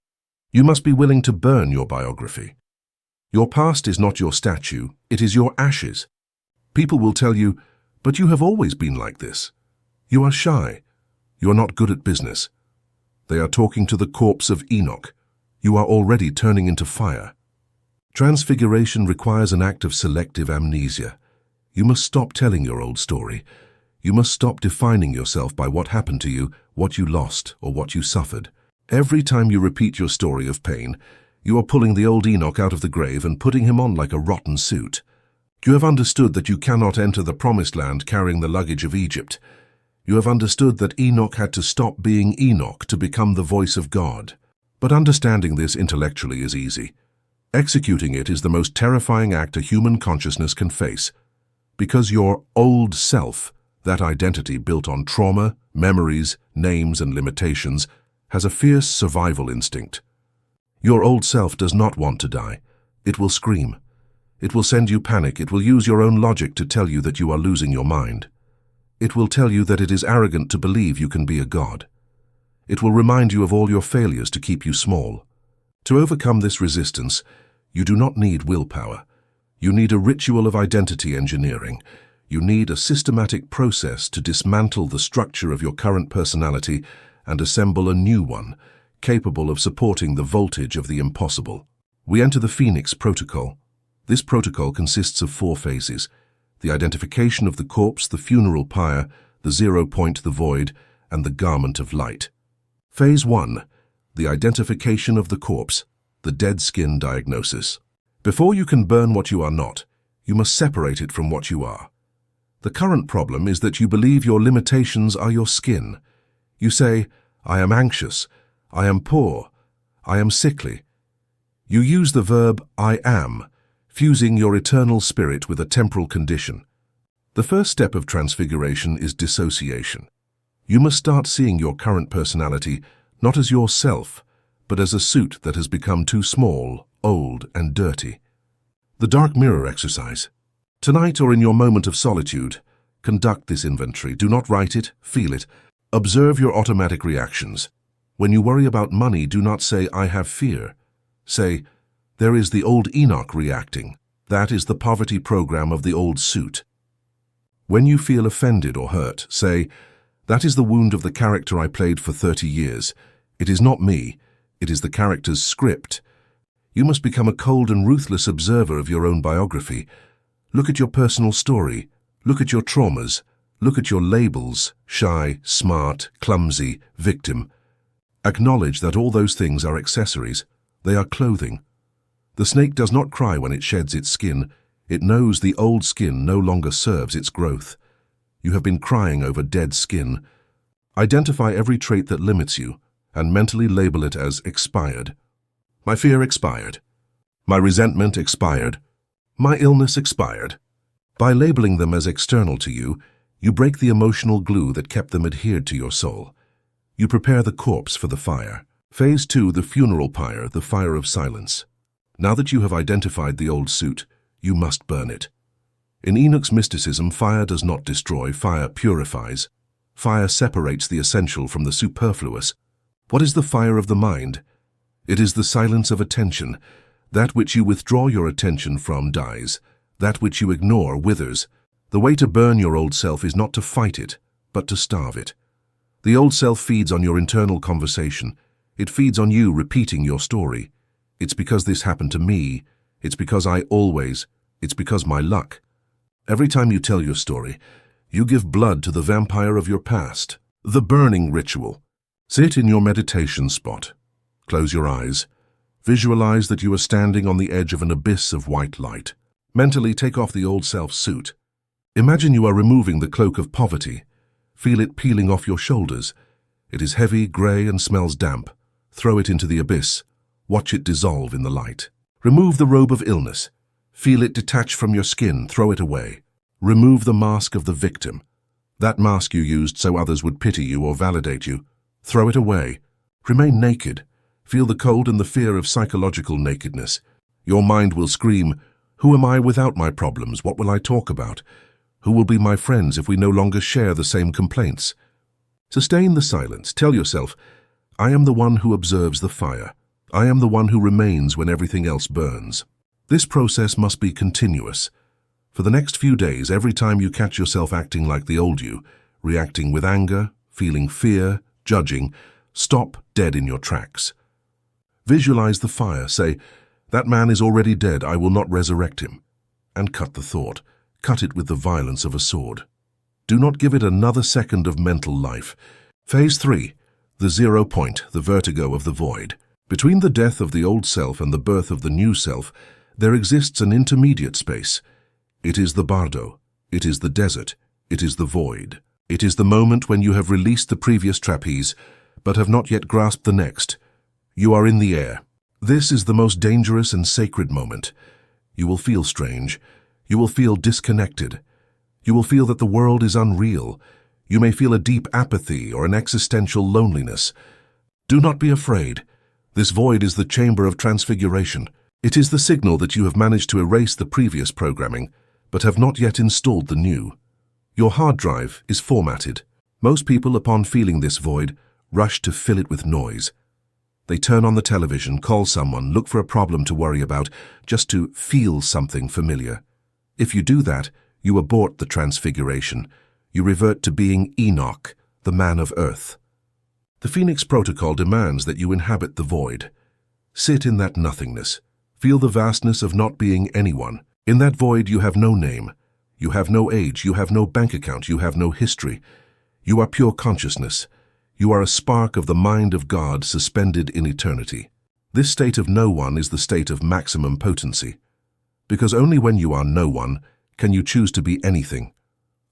S1: you must be willing to burn your biography. Your past is not your statue, it is your ashes. People will tell you, "But you have always been like this. You are shy. You are not good at business." They are talking to the corpse of Enoch. You are already turning into fire. Transfiguration requires an act of selective amnesia. You must stop telling your old story. You must stop defining yourself by what happened to you, what you lost, or what you suffered. Every time you repeat your story of pain, you are pulling the old Enoch out of the grave and putting him on like a rotten suit. You have understood that you cannot enter the promised land carrying the luggage of Egypt. You have understood that Enoch had to stop being Enoch to become the voice of God. But understanding this intellectually is easy. Executing it is the most terrifying act a human consciousness can face. Because your old self, that identity built on trauma, memories, names, and limitations, has a fierce survival instinct. Your old self does not want to die. It will scream. It will send you panic. It will use your own logic to tell you that you are losing your mind. It will tell you that it is arrogant to believe you can be a god. It will remind you of all your failures to keep you small. To overcome this resistance, you do not need willpower. You need a ritual of identity engineering. You need a systematic process to dismantle the structure of your current personality and assemble a new one, capable of supporting the voltage of the impossible. We enter the Phoenix Protocol. This protocol consists of 4 phases: the identification of the corpse, the funeral pyre, the 0 point, the void, and the garment of light. Phase 1. The identification of the corpse, the dead skin diagnosis. Before you can burn what you are not, you must separate it from what you are. The current problem is that you believe your limitations are your skin. You say, "I am anxious, I am poor, I am sickly." You use the verb "I am," fusing your eternal spirit with a temporal condition. The first step of transfiguration is dissociation. You must start seeing your current personality not as yourself, but as a suit that has become too small, old, and dirty. The dark mirror exercise. Tonight or in your moment of solitude, conduct this inventory. Do not write it, feel it. Observe your automatic reactions. When you worry about money, do not say, "I have fear." Say, "There is the old Enoch reacting. That is the poverty program of the old suit." When you feel offended or hurt, say, "That is the wound of the character I played for 30 years. It is not me. It is the character's script." You must become a cold and ruthless observer of your own biography. Look at your personal story. Look at your traumas. Look at your labels: shy, smart, clumsy, victim. Acknowledge that all those things are accessories. They are clothing. The snake does not cry when it sheds its skin. It knows the old skin no longer serves its growth. You have been crying over dead skin. Identify every trait that limits you and mentally label it as expired. My fear expired. My resentment expired. My illness expired. By labeling them as external to you, you break the emotional glue that kept them adhered to your soul. You prepare the corpse for the fire. Phase 2, the funeral pyre, the fire of silence. Now that you have identified the old suit, you must burn it. In Enoch's mysticism, fire does not destroy, fire purifies. Fire separates the essential from the superfluous. What is the fire of the mind? It is the silence of attention. That which you withdraw your attention from dies. That which you ignore withers. The way to burn your old self is not to fight it, but to starve it. The old self feeds on your internal conversation. It feeds on you repeating your story. It's because this happened to me. It's because I always. It's because my luck. Every time you tell your story, you give blood to the vampire of your past. The burning ritual. Sit in your meditation spot. Close your eyes. Visualize that you are standing on the edge of an abyss of white light. Mentally take off the old self suit. Imagine you are removing the cloak of poverty. Feel it peeling off your shoulders. It is heavy, grey, and smells damp. Throw it into the abyss. Watch it dissolve in the light. Remove the robe of illness. Feel it detach from your skin. Throw it away. Remove the mask of the victim. That mask you used so others would pity you or validate you. Throw it away. Remain naked. Feel the cold and the fear of psychological nakedness. Your mind will scream, "Who am I without my problems? What will I talk about? Who will be my friends if we no longer share the same complaints?" Sustain the silence. Tell yourself, "I am the one who observes the fire. I am the one who remains when everything else burns." This process must be continuous. For the next few days, every time you catch yourself acting like the old you, reacting with anger, feeling fear, judging, stop dead in your tracks. Visualize the fire. Say, "That man is already dead. I will not resurrect him." And cut the thought. Cut it with the violence of a sword. Do not give it another second of mental life. Phase 3. The 0 point, the vertigo of the void. Between the death of the old self and the birth of the new self, there exists an intermediate space. It is the bardo. It is the desert. It is the void. It is the moment when you have released the previous trapeze, but have not yet grasped the next. You are in the air. This is the most dangerous and sacred moment. You will feel strange. You will feel disconnected. You will feel that the world is unreal. You may feel a deep apathy or an existential loneliness. Do not be afraid. This void is the chamber of transfiguration. It is the signal that you have managed to erase the previous programming, but have not yet installed the new. Your hard drive is formatted. Most people, upon feeling this void, rush to fill it with noise. They turn on the television, call someone, look for a problem to worry about, just to feel something familiar. If you do that, you abort the transfiguration. You revert to being Enoch, the man of earth. The Phoenix Protocol demands that you inhabit the void. Sit in that nothingness. Feel the vastness of not being anyone. In that void you have no name. You have no age. You have no bank account. You have no history. You are pure consciousness. You are a spark of the mind of God suspended in eternity. This state of no one is the state of maximum potency. Because only when you are no one can you choose to be anything.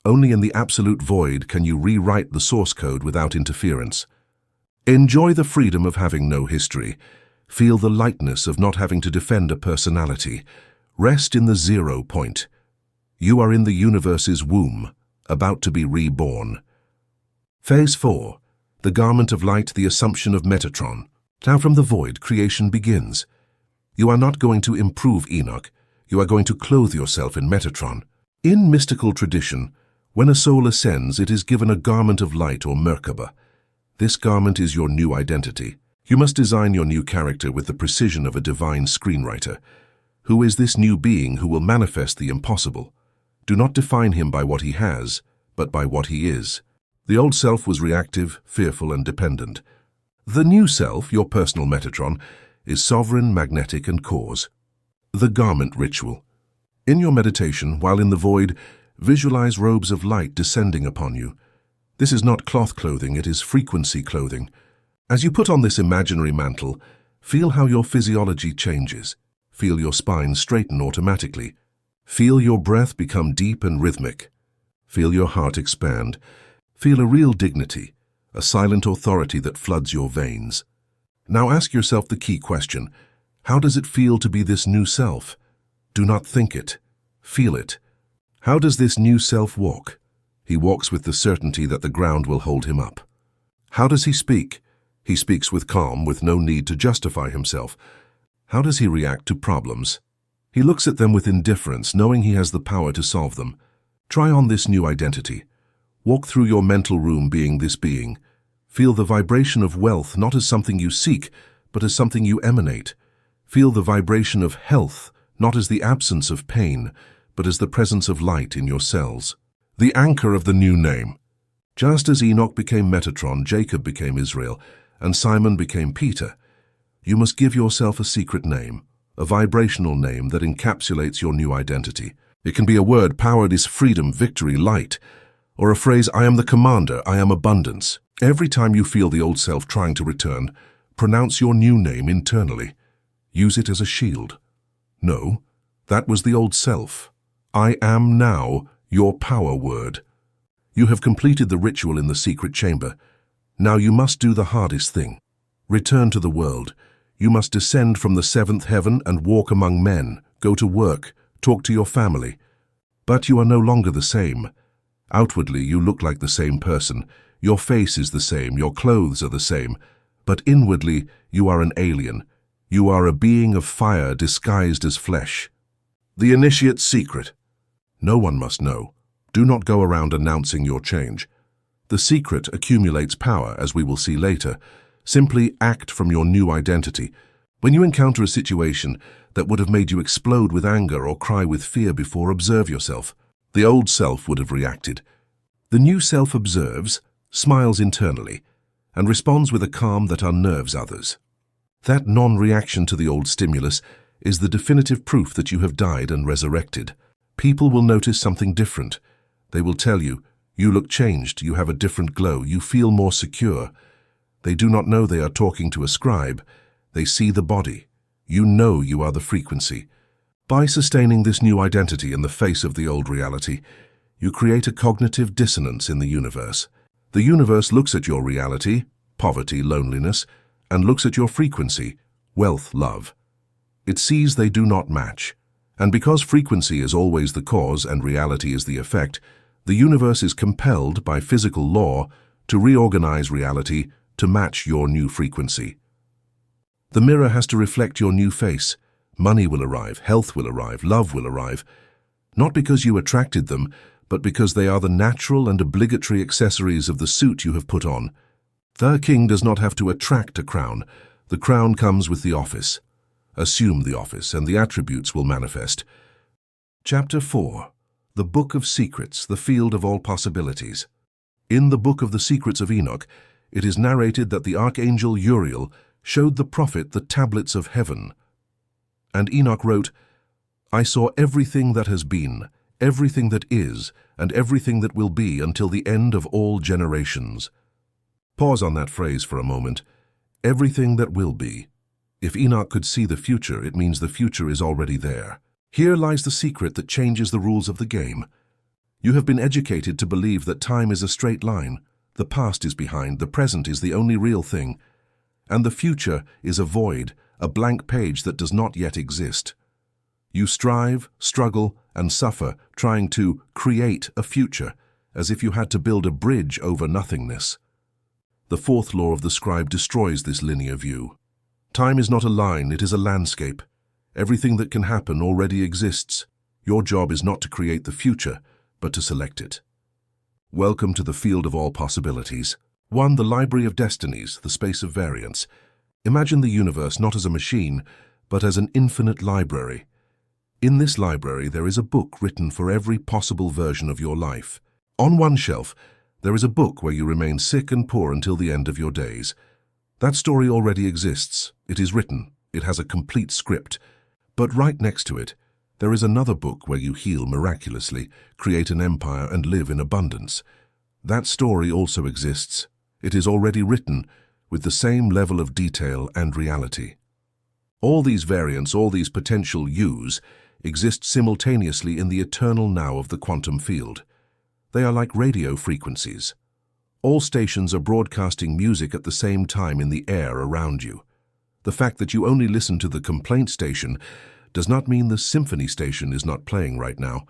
S1: Only in the absolute void can you rewrite the source code without interference. Enjoy the freedom of having no history. Feel the lightness of not having to defend a personality. Rest in the 0 point. You are in the universe's womb, about to be reborn. Phase 4. The garment of light, the assumption of Metatron. Now from the void, creation begins. You are not going to improve Enoch. You are going to clothe yourself in Metatron. In mystical tradition, when a soul ascends, it is given a garment of light or Merkaba. This garment is your new identity. You must design your new character with the precision of a divine screenwriter. Who is this new being who will manifest the impossible? Do not define him by what he has, but by what he is. The old self was reactive, fearful, and dependent. The new self, your personal Metatron, is sovereign, magnetic, and cause. The garment ritual. In your meditation, while in the void, visualize robes of light descending upon you. This is not cloth clothing, it is frequency clothing. As you put on this imaginary mantle, feel how your physiology changes. Feel your spine straighten automatically. Feel your breath become deep and rhythmic. Feel your heart expand. Feel a real dignity, a silent authority that floods your veins. Now ask yourself the key question. How does it feel to be this new self? Do not think it. Feel it. How does this new self walk? He walks with the certainty that the ground will hold him up. How does he speak? He speaks with calm, with no need to justify himself. How does he react to problems? He looks at them with indifference, knowing he has the power to solve them. Try on this new identity. Walk through your mental room being this being. Feel the vibration of wealth not as something you seek, but as something you emanate. Feel the vibration of health, not as the absence of pain, but as the presence of light in your cells. The anchor of the new name. Just as Enoch became Metatron, Jacob became Israel, and Simon became Peter, you must give yourself a secret name, a vibrational name that encapsulates your new identity. It can be a word, power is freedom, victory, light, or a phrase, I am the commander, I am abundance. Every time you feel the old self trying to return, pronounce your new name internally. Use it as a shield. No, that was the old self. I am now your power word. You have completed the ritual in the secret chamber. Now you must do the hardest thing. Return to the world. You must descend from the seventh heaven and walk among men, go to work, talk to your family. But you are no longer the same. Outwardly, you look like the same person. Your face is the same, your clothes are the same. But inwardly, you are an alien. You are a being of fire disguised as flesh. The initiate's secret. No one must know. Do not go around announcing your change. The secret accumulates power, as we will see later. Simply act from your new identity. When you encounter a situation that would have made you explode with anger or cry with fear before, observe yourself. The old self would have reacted. The new self observes, smiles internally, and responds with a calm that unnerves others. That non-reaction to the old stimulus is the definitive proof that you have died and resurrected. People will notice something different. They will tell you, you look changed, you have a different glow, you feel more secure. They do not know they are talking to a scribe. They see the body. You know you are the frequency. By sustaining this new identity in the face of the old reality, you create a cognitive dissonance in the universe. The universe looks at your reality, poverty, loneliness, and looks at your frequency, wealth, love. It sees they do not match. And because frequency is always the cause and reality is the effect, the universe is compelled by physical law to reorganize reality to match your new frequency. The mirror has to reflect your new face. Money will arrive, health will arrive, love will arrive. Not because you attracted them, but because they are the natural and obligatory accessories of the suit you have put on. The king does not have to attract a crown. The crown comes with the office. Assume the office, and the attributes will manifest. Chapter 4. The Book of Secrets, the Field of All Possibilities. In the Book of the Secrets of Enoch, it is narrated that the archangel Uriel showed the prophet the tablets of heaven. And Enoch wrote, I saw everything that has been, everything that is, and everything that will be until the end of all generations. Pause on that phrase for a moment. Everything that will be. If Enoch could see the future, it means the future is already there. Here lies the secret that changes the rules of the game. You have been educated to believe that time is a straight line. The past is behind, the present is the only real thing, and the future is a void, a blank page that does not yet exist. You strive, struggle, and suffer trying to create a future, as if you had to build a bridge over nothingness. The fourth law of the scribe destroys this linear view. Time is not a line, it is a landscape. Everything that can happen already exists. Your job is not to create the future, but to select it. Welcome to the field of all possibilities. 1. The library of destinies, the space of variance. Imagine the universe not as a machine, but as an infinite library. In this library, there is a book written for every possible version of your life. On one shelf, there is a book where you remain sick and poor until the end of your days. That story already exists. It is written. It has a complete script. But right next to it, there is another book where you heal miraculously, create an empire, and live in abundance. That story also exists. It is already written, with the same level of detail and reality. All these variants, all these potential yous, exist simultaneously in the eternal now of the quantum field. They are like radio frequencies. All stations are broadcasting music at the same time in the air around you. The fact that you only listen to the complaint station does not mean the symphony station is not playing right now.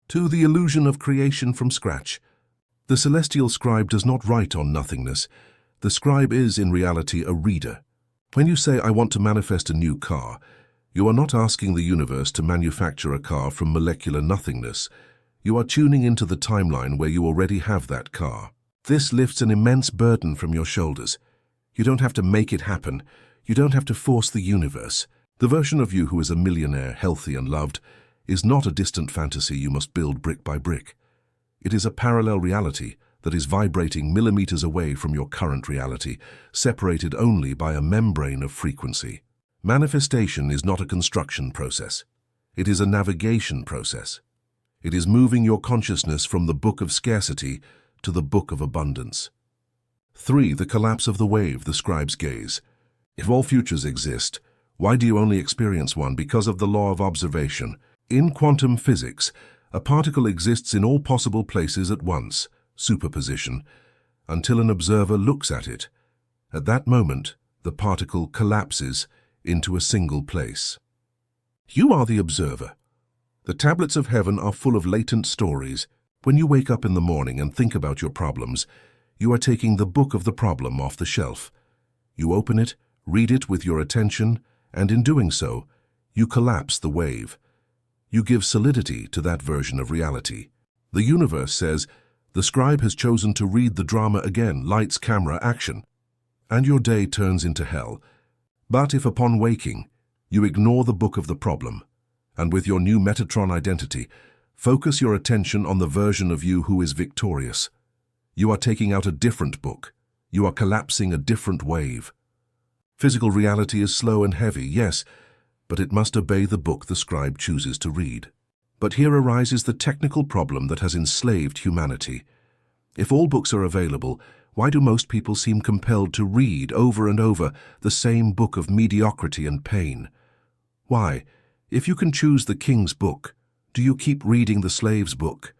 S1: To the illusion of creation from scratch. The celestial scribe does not write on nothingness. The scribe is, in reality, a reader. When you say, I want to manifest a new car, you are not asking the universe to manufacture a car from molecular nothingness. You are tuning into the timeline where you already have that car. This lifts an immense burden from your shoulders. You don't have to make it happen. You don't have to force the universe. The version of you who is a millionaire, healthy and loved, is not a distant fantasy you must build brick by brick. It is a parallel reality that is vibrating millimeters away from your current reality, separated only by a membrane of frequency. Manifestation is not a construction process. It is a navigation process. It is moving your consciousness from the book of scarcity to the book of abundance. 3. The collapse of the wave, the scribe's gaze. If all futures exist, why do you only experience one? Because of the law of observation. In quantum physics, a particle exists in all possible places at once, superposition, until an observer looks at it. At that moment, the particle collapses into a single place. You are the observer. The tablets of heaven are full of latent stories. When you wake up in the morning and think about your problems, you are taking the book of the problem off the shelf. You open it, read it with your attention, and in doing so, you collapse the wave. You give solidity to that version of reality. The universe says, the scribe has chosen to read the drama again, lights, camera, action. And your day turns into hell. But if upon waking, you ignore the book of the problem, and with your new Metatron identity, focus your attention on the version of you who is victorious, you are taking out a different book. You are collapsing a different wave. Physical reality is slow and heavy, yes, but it must obey the book the scribe chooses to read. But here arises the technical problem that has enslaved humanity. If all books are available, why do most people seem compelled to read over and over the same book of mediocrity and pain? Why, if you can choose the king's book, do you keep reading the slave's book?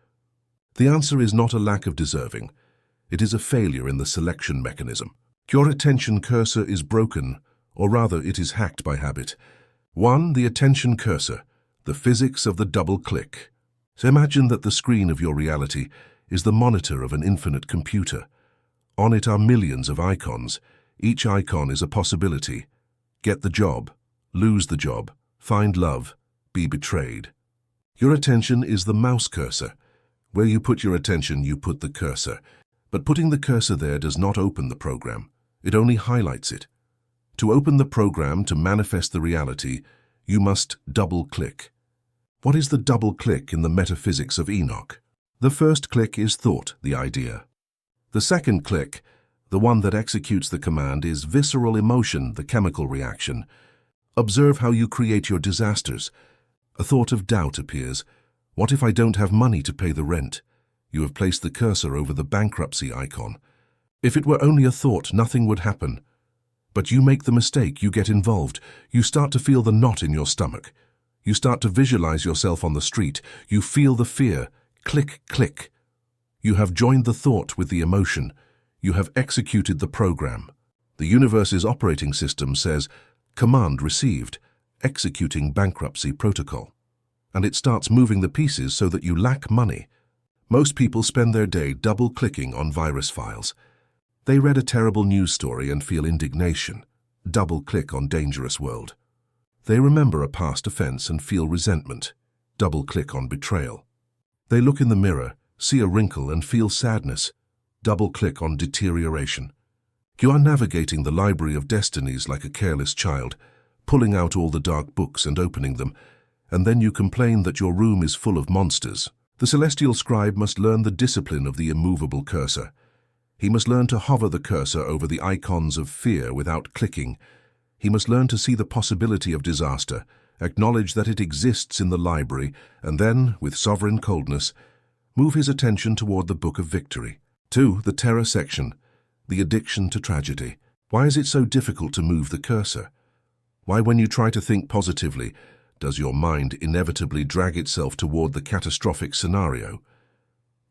S1: The answer is not a lack of deserving. It is a failure in the selection mechanism. Your attention cursor is broken, or rather it is hacked by habit. 1. The attention cursor, the physics of the double click. So imagine that the screen of your reality is the monitor of an infinite computer. On it are millions of icons. Each icon is a possibility. Get the job, lose the job, find love, be betrayed. Your attention is the mouse cursor. Where you put your attention, you put the cursor. But putting the cursor there does not open the program. It only highlights it. To open the program, to manifest the reality, you must double-click. What is the double-click in the metaphysics of Enoch? The first click is thought, the idea. The second click, the one that executes the command, is visceral emotion, the chemical reaction. Observe how you create your disasters. A thought of doubt appears. What if I don't have money to pay the rent? You have placed the cursor over the bankruptcy icon. If it were only a thought, nothing would happen. But you make the mistake, you get involved. You start to feel the knot in your stomach. You start to visualize yourself on the street. You feel the fear. Click, click. You have joined the thought with the emotion. You have executed the program. The universe's operating system says, command received, executing bankruptcy protocol. And it starts moving the pieces so that you lack money. Most people spend their day double-clicking on virus files. They read a terrible news story and feel indignation. Double-click on dangerous world. They remember a past offense and feel resentment. Double-click on betrayal. They look in the mirror, see a wrinkle and feel sadness. Double-click on deterioration. You are navigating the library of destinies like a careless child, pulling out all the dark books and opening them, and then you complain that your room is full of monsters. The celestial scribe must learn the discipline of the immovable cursor. He must learn to hover the cursor over the icons of fear without clicking. He must learn to see the possibility of disaster, acknowledge that it exists in the library, and then, with sovereign coldness, move his attention toward the book of victory. 2. The terror section, the addiction to tragedy. Why is it so difficult to move the cursor? Why, when you try to think positively, does your mind inevitably drag itself toward the catastrophic scenario?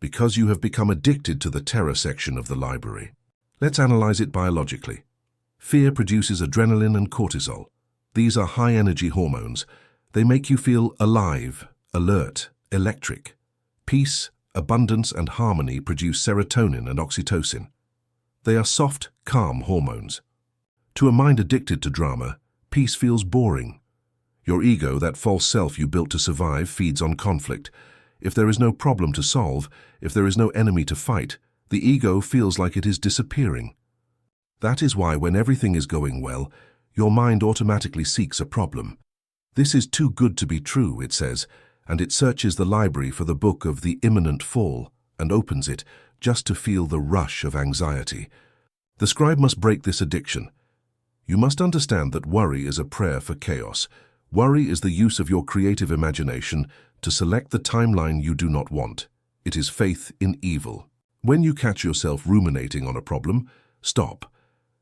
S1: Because you have become addicted to the terror section of the library. Let's analyze it biologically. Fear produces adrenaline and cortisol. These are high-energy hormones. They make you feel alive, alert, electric. Peace, abundance, and harmony produce serotonin and oxytocin. They are soft, calm hormones. To a mind addicted to drama, peace feels boring. Your ego, that false self you built to survive, feeds on conflict. If there is no problem to solve, if there is no enemy to fight, the ego feels like it is disappearing. That is why when everything is going well, your mind automatically seeks a problem. This is too good to be true, it says, and it searches the library for the book of the imminent fall and opens it just to feel the rush of anxiety. The scribe must break this addiction. You must understand that worry is a prayer for chaos. Worry is the use of your creative imagination to select the timeline you do not want. It is faith in evil. When you catch yourself ruminating on a problem, stop.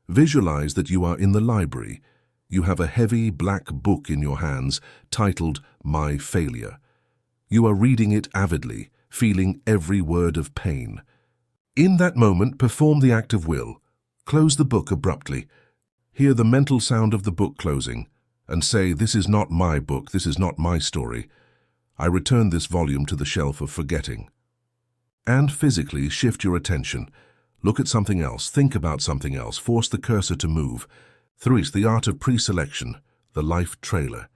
S1: Visualize that you are in the library. You have a heavy black book in your hands titled My Failure. You are reading it avidly, feeling every word of pain. In that moment, perform the act of will. Close the book abruptly. Hear the mental sound of the book closing, and say, "This is not my book, this is not my story. I return this volume to the shelf of forgetting." And physically shift your attention. Look at something else, think about something else, force the cursor to move. 3. The art of pre-selection, the life trailer.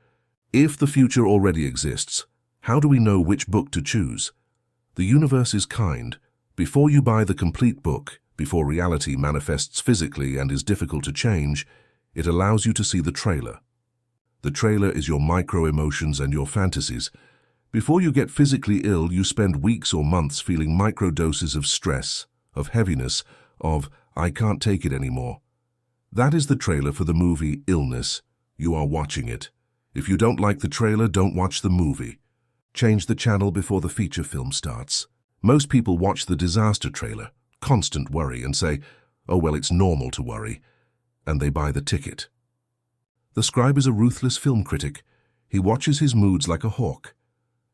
S1: If the future already exists, how do we know which book to choose? The universe is kind. Before you buy the complete book, before reality manifests physically and is difficult to change, it allows you to see the trailer. The trailer is your micro-emotions and your fantasies. Before you get physically ill, you spend weeks or months feeling microdoses of stress, of heaviness, of "I can't take it anymore." That is the trailer for the movie Illness. You are watching it. If you don't like the trailer, don't watch the movie. Change the channel before the feature film starts. Most people watch the disaster trailer, constant worry, and say, "Oh well, it's normal to worry," and they buy the ticket. The scribe is a ruthless film critic. He watches his moods like a hawk.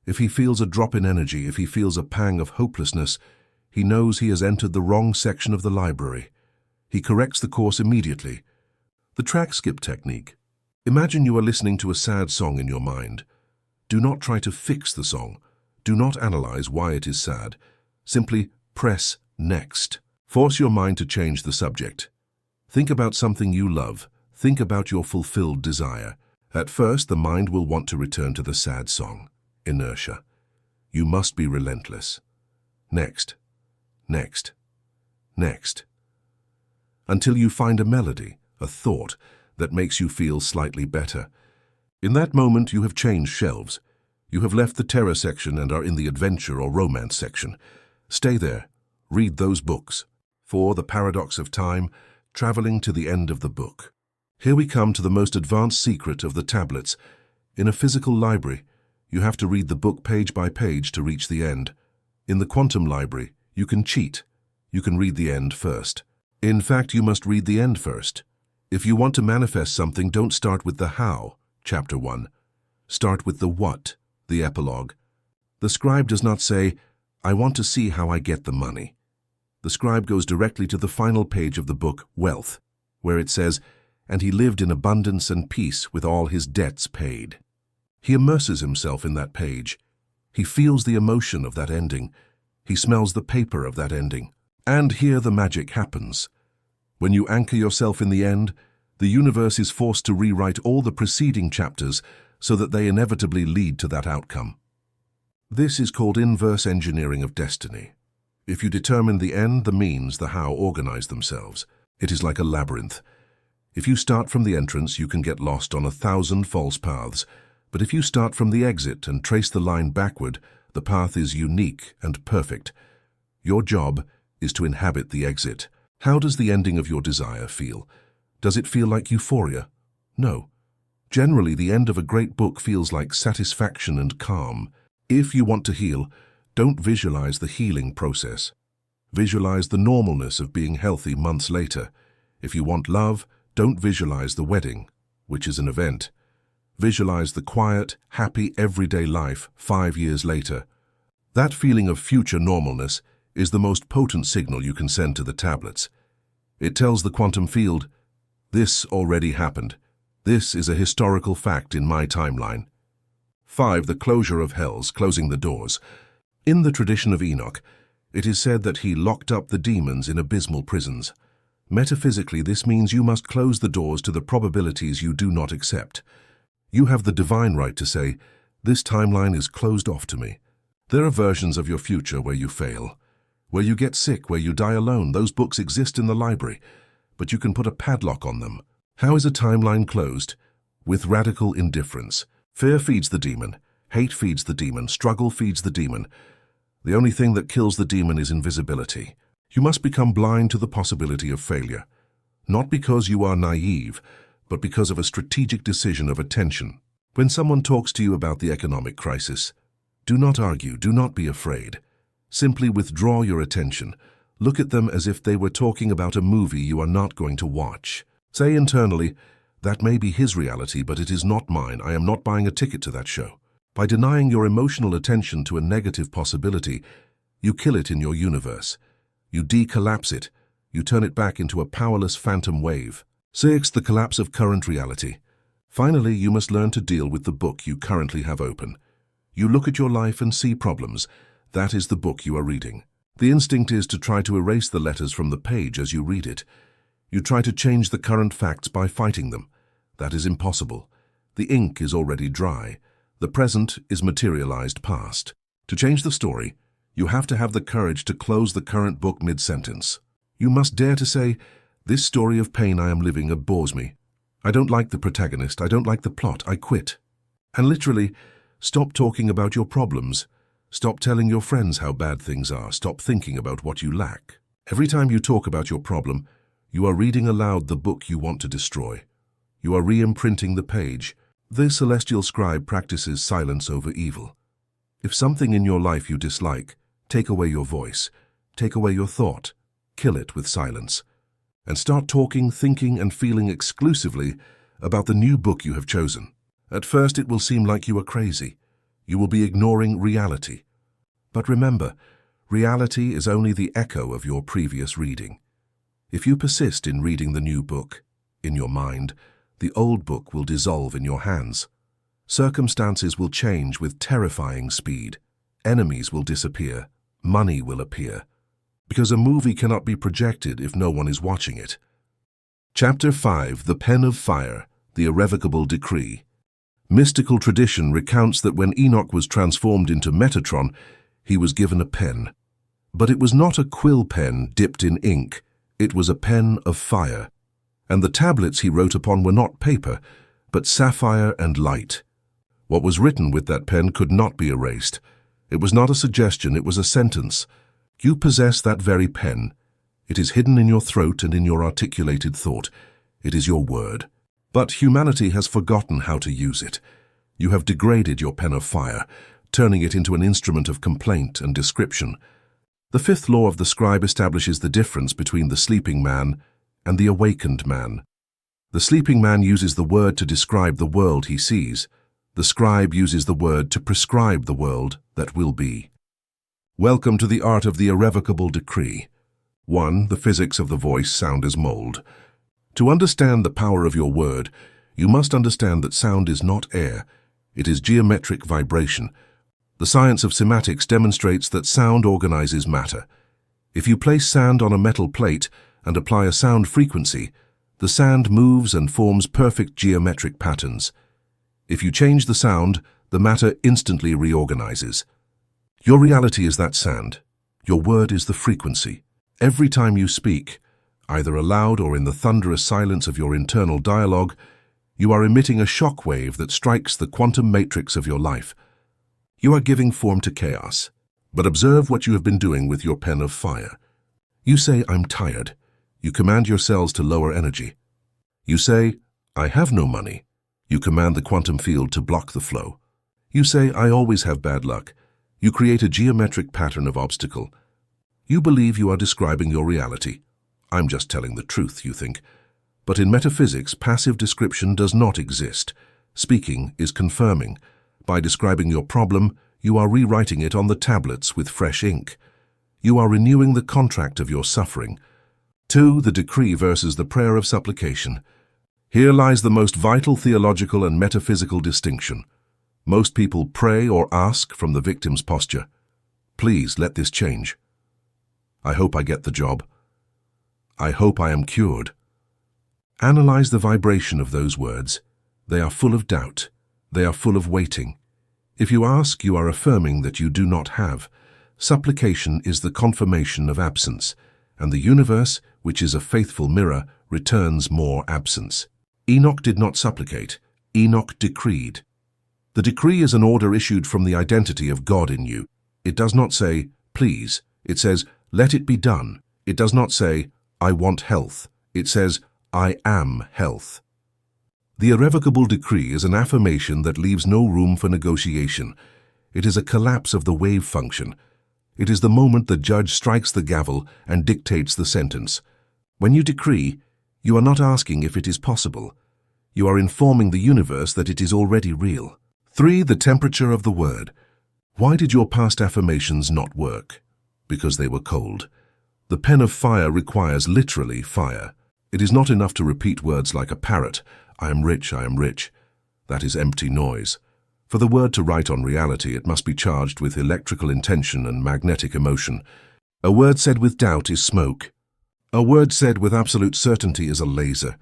S1: If he feels a drop in energy, if he feels a pang of hopelessness, he knows he has entered the wrong section of the library. He corrects the course immediately. The track skip technique. Imagine you are listening to a sad song in your mind. Do not try to fix the song. Do not analyze why it is sad. Simply press next. Force your mind to change the subject. Think about something you love. Think about your fulfilled desire. At first, the mind will want to return to the sad song. Inertia. You must be relentless. Next. Next. Next. Until you find a melody, a thought, that makes you feel slightly better. In that moment, you have changed shelves. You have left the terror section and are in the adventure or romance section. Stay there. Read those books. 4. The paradox of time, traveling to the end of the book. Here we come to the most advanced secret of the tablets. In a physical library, you have to read the book page by page to reach the end. In the quantum library, you can cheat. You can read the end first. In fact, you must read the end first. If you want to manifest something, don't start with the how, chapter 1. Start with the what, the epilogue. The scribe does not say, "I want to see how I get the money." The scribe goes directly to the final page of the book, Wealth, where it says, "And he lived in abundance and peace with all his debts paid." He immerses himself in that page. He feels the emotion of that ending. He smells the paper of that ending. And here the magic happens. When you anchor yourself in the end, the universe is forced to rewrite all the preceding chapters so that they inevitably lead to that outcome. This is called inverse engineering of destiny. If you determine the end, the means, the how organize themselves. It is like a labyrinth. If you start from the entrance, you can get lost on 1,000 false paths. But if you start from the exit and trace the line backward, the path is unique and perfect. Your job is to inhabit the exit. How does the ending of your desire feel? Does it feel like euphoria? No. Generally, the end of a great book feels like satisfaction and calm. If you want to heal, don't visualize the healing process. Visualize the normalness of being healthy months later. If you want love, don't visualize the wedding, which is an event. Visualize the quiet, happy, everyday life 5 years later. That feeling of future normalness is the most potent signal you can send to the tablets. It tells the quantum field, "This already happened. This is a historical fact in my timeline." 5. The closure of hells, closing the doors. In the tradition of Enoch, it is said that he locked up the demons in abysmal prisons. Metaphysically, this means you must close the doors to the probabilities you do not accept. You have the divine right to say, "This timeline is closed off to me." There are versions of your future where you fail, where you get sick, where you die alone. Those books exist in the library, but you can put a padlock on them. How is a timeline closed? With radical indifference. Fear feeds the demon. Hate feeds the demon. Struggle feeds the demon. The only thing that kills the demon is invisibility. You must become blind to the possibility of failure, not because you are naive, but because of a strategic decision of attention. When someone talks to you about the economic crisis, do not argue, do not be afraid. Simply withdraw your attention. Look at them as if they were talking about a movie you are not going to watch. Say internally, "That may be his reality, but it is not mine. I am not buying a ticket to that show." By denying your emotional attention to a negative possibility, you kill it in your universe. You decollapse it. You turn it back into a powerless phantom wave. 6. The collapse of current reality. Finally, you must learn to deal with the book you currently have open. You look at your life and see problems. That is the book you are reading. The instinct is to try to erase the letters from the page as you read it. You try to change the current facts by fighting them. That is impossible. The ink is already dry. The present is materialized past. To change the story, you have to have the courage to close the current book mid-sentence. You must dare to say, "This story of pain I am living bores me. I don't like the protagonist, I don't like the plot, I quit." And literally, stop talking about your problems. Stop telling your friends how bad things are. Stop thinking about what you lack. Every time you talk about your problem, you are reading aloud the book you want to destroy. You are re-imprinting the page. The celestial scribe practices silence over evil. If something in your life you dislike, take away your voice, take away your thought, kill it with silence, and start talking, thinking, and feeling exclusively about the new book you have chosen. At first it will seem like you are crazy. You will be ignoring reality. But remember, reality is only the echo of your previous reading. If you persist in reading the new book, in your mind, the old book will dissolve in your hands. Circumstances will change with terrifying speed. Enemies will disappear. Money will appear. Because a movie cannot be projected if no one is watching it. Chapter 5. The Pen of Fire, the Irrevocable Decree. Mystical tradition recounts that when Enoch was transformed into Metatron, he was given a pen. But it was not a quill pen dipped in ink. It was a pen of fire. And the tablets he wrote upon were not paper, but sapphire and light. What was written with that pen could not be erased. It was not a suggestion, it was a sentence. You possess that very pen. It is hidden in your throat and in your articulated thought. It is your word. But humanity has forgotten how to use it. You have degraded your pen of fire, turning it into an instrument of complaint and description. The fifth law of the scribe establishes the difference between the sleeping man and the awakened man. The sleeping man uses the word to describe the world he sees. The scribe uses the word to prescribe the world that will be. Welcome to the art of the irrevocable decree. 1. The physics of the voice, sound as mold. To understand the power of your word, you must understand that sound is not air. It is geometric vibration. The science of cymatics demonstrates that sound organizes matter. If you place sand on a metal plate and apply a sound frequency, the sand moves and forms perfect geometric patterns. If you change the sound, the matter instantly reorganizes. Your reality is that sand. Your word is the frequency. Every time you speak, either aloud or in the thunderous silence of your internal dialogue, you are emitting a shock wave that strikes the quantum matrix of your life. You are giving form to chaos. But observe what you have been doing with your pen of fire. You say, "I'm tired." You command your cells to lower energy. You say, "I have no money." You command the quantum field to block the flow. You say, "I always have bad luck." You create a geometric pattern of obstacle. You believe you are describing your reality. "I'm just telling the truth," you think. But in metaphysics, passive description does not exist. Speaking is confirming. By describing your problem, you are rewriting it on the tablets with fresh ink. You are renewing the contract of your suffering. 2. The decree versus the prayer of supplication. Here lies the most vital theological and metaphysical distinction. Most people pray or ask from the victim's posture. "Please let this change." "I hope I get the job." "I hope I am cured." Analyze the vibration of those words. They are full of doubt. They are full of waiting. If you ask, you are affirming that you do not have. Supplication is the confirmation of absence, and the universe, which is a faithful mirror, returns more absence. Enoch did not supplicate. Enoch decreed. The decree is an order issued from the identity of God in you. It does not say, "Please." It says, "Let it be done." It does not say, "I want health." It says, "I am health." The irrevocable decree is an affirmation that leaves no room for negotiation. It is a collapse of the wave function. It is the moment the judge strikes the gavel and dictates the sentence. When you decree, you are not asking if it is possible. You are informing the universe that it is already real. 3. The temperature of the word. Why did your past affirmations not work? Because they were cold. The pen of fire requires literally fire. It is not enough to repeat words like a parrot, I am rich, I am rich. That is empty noise. For the word to write on reality, it must be charged with electrical intention and magnetic emotion. A word said with doubt is smoke. A word said with absolute certainty is a laser.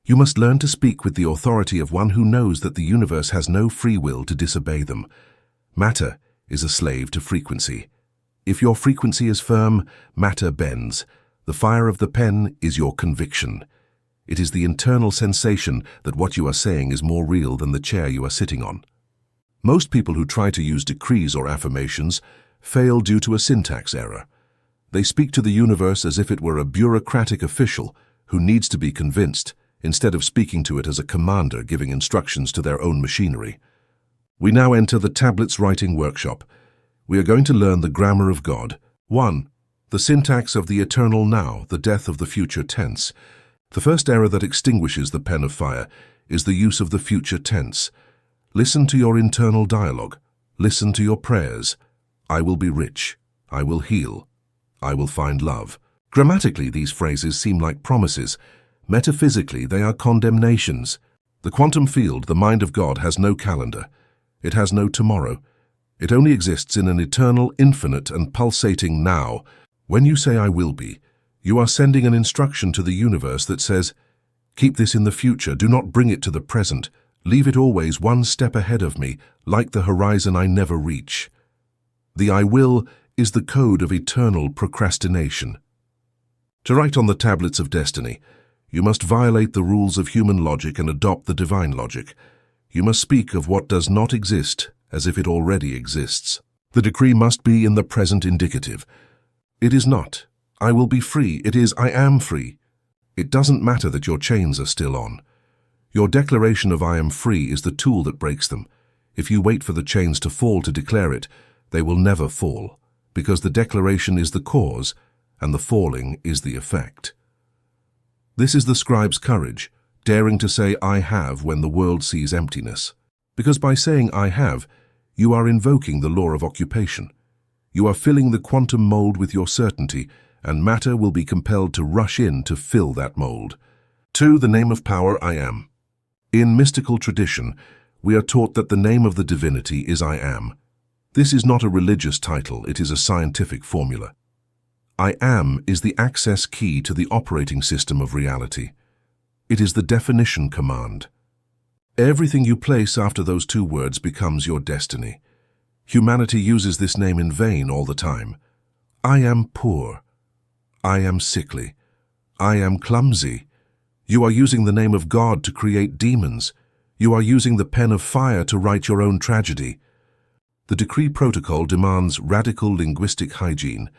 S1: You must learn to speak with the authority of one who knows that the universe has no free will to disobey them. Matter is a slave to frequency. If your frequency is firm, matter bends. The fire of the pen is your conviction. It is the internal sensation that what you are saying is more real than the chair you are sitting on. Most people who try to use decrees or affirmations fail due to a syntax error. They speak to the universe as if it were a bureaucratic official who needs to be convinced, instead of speaking to it as a commander giving instructions to their own machinery. We now enter the tablets writing workshop. We are going to learn the grammar of God. 1. The syntax of the eternal now, the death of the future tense. The first error that extinguishes the pen of fire is the use of the future tense. Listen to your internal dialogue. Listen to your prayers. I will be rich. I will heal. I will find love. Grammatically, these phrases seem like promises. Metaphysically, they are condemnations. The quantum field, the mind of God, has no calendar. It has no tomorrow. It only exists in an eternal, infinite, and pulsating now. When you say I will be, you are sending an instruction to the universe that says, keep this in the future, do not bring it to the present. Leave it always one step ahead of me, like the horizon I never reach. The I will is the code of eternal procrastination. To write on the tablets of destiny, you must violate the rules of human logic and adopt the divine logic. You must speak of what does not exist as if it already exists. The decree must be in the present indicative. It is not, I will be free. It is, I am free. It doesn't matter that your chains are still on. Your declaration of I am free is the tool that breaks them. If you wait for the chains to fall to declare it, they will never fall, because the declaration is the cause and the falling is the effect. This is the scribe's courage, daring to say I have when the world sees emptiness. Because by saying I have, you are invoking the law of occupation. You are filling the quantum mold with your certainty, and matter will be compelled to rush in to fill that mold. 2. The name of power, I am. In mystical tradition, we are taught that the name of the divinity is I am. This is not a religious title, it is a scientific formula. I am is the access key to the operating system of reality. It is the definition command. Everything you place after those two words becomes your destiny. Humanity uses this name in vain all the time. I am poor. I am sickly. I am clumsy. You are using the name of God to create demons. You are using the pen of fire to write your own tragedy. The decree protocol demands radical linguistic hygiene.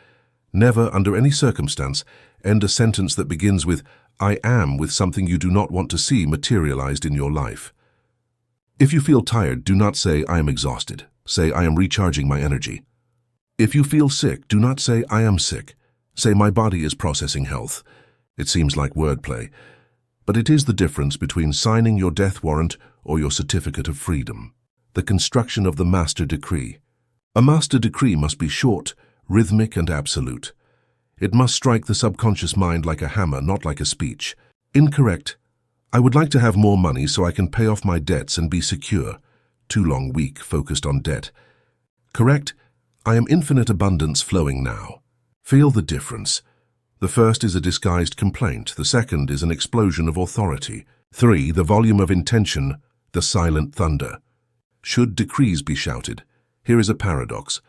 S1: Never, under any circumstance, end a sentence that begins with I am with something you do not want to see materialized in your life. If you feel tired, do not say I am exhausted. Say I am recharging my energy. If you feel sick, do not say I am sick. Say my body is processing health. It seems like wordplay, but it is the difference between signing your death warrant or your certificate of freedom. The construction of the master decree. A master decree must be short, rhythmic, and absolute. It must strike the subconscious mind like a hammer, not like a speech. Incorrect. I would like to have more money so I can pay off my debts and be secure. Too long week, focused on debt. Correct. I am infinite abundance flowing now. Feel the difference. The first is a disguised complaint. The second is an explosion of authority. 3. The volume of intention, the silent thunder. Should decrees be shouted? Here is a paradox.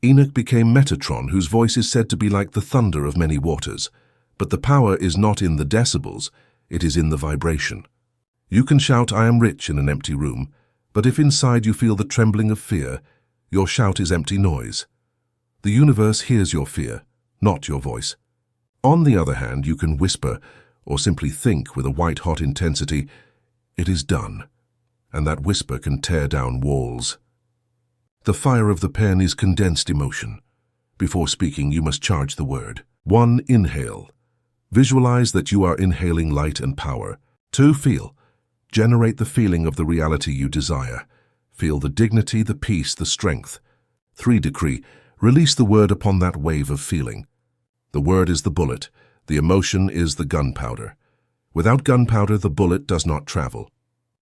S1: Enoch became Metatron, whose voice is said to be like the thunder of many waters. But the power is not in the decibels, it is in the vibration. You can shout, I am rich, in an empty room, but if inside you feel the trembling of fear, your shout is empty noise. The universe hears your fear, not your voice. On the other hand, you can whisper, or simply think with a white-hot intensity, it is done, and that whisper can tear down walls. The fire of the pen is condensed emotion. Before speaking, you must charge the word. 1. Inhale. Visualize that you are inhaling light and power. 2. Feel. Generate the feeling of the reality you desire. Feel the dignity, the peace, the strength. 3. Decree. Release the word upon that wave of feeling. The word is the bullet. The emotion is the gunpowder. Without gunpowder, the bullet does not travel.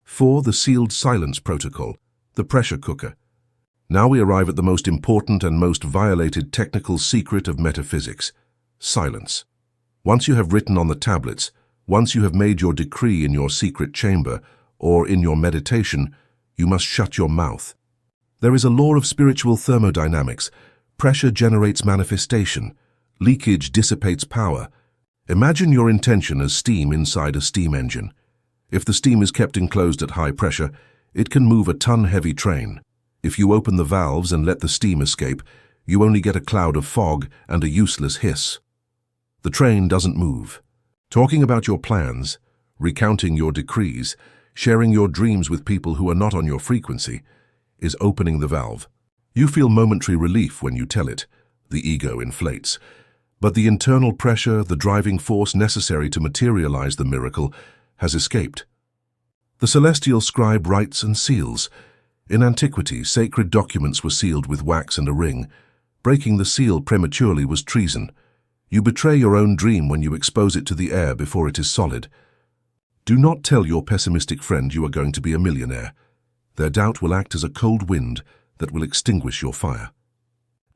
S1: 4. The sealed silence protocol, the pressure cooker. Now we arrive at the most important and most violated technical secret of metaphysics: silence. Once you have written on the tablets, once you have made your decree in your secret chamber or in your meditation, you must shut your mouth. There is a law of spiritual thermodynamics. Pressure generates manifestation. Leakage dissipates power. Imagine your intention as steam inside a steam engine. If the steam is kept enclosed at high pressure, it can move a ton-heavy train. If you open the valves and let the steam escape, you only get a cloud of fog and a useless hiss. The train doesn't move. Talking about your plans, recounting your decrees, sharing your dreams with people who are not on your frequency, is opening the valve. You feel momentary relief when you tell it. The ego inflates. But the internal pressure, the driving force necessary to materialize the miracle, has escaped. The celestial scribe writes and seals. In antiquity, sacred documents were sealed with wax and a ring. Breaking the seal prematurely was treason. You betray your own dream when you expose it to the air before it is solid. Do not tell your pessimistic friend you are going to be a millionaire. Their doubt will act as a cold wind that will extinguish your fire.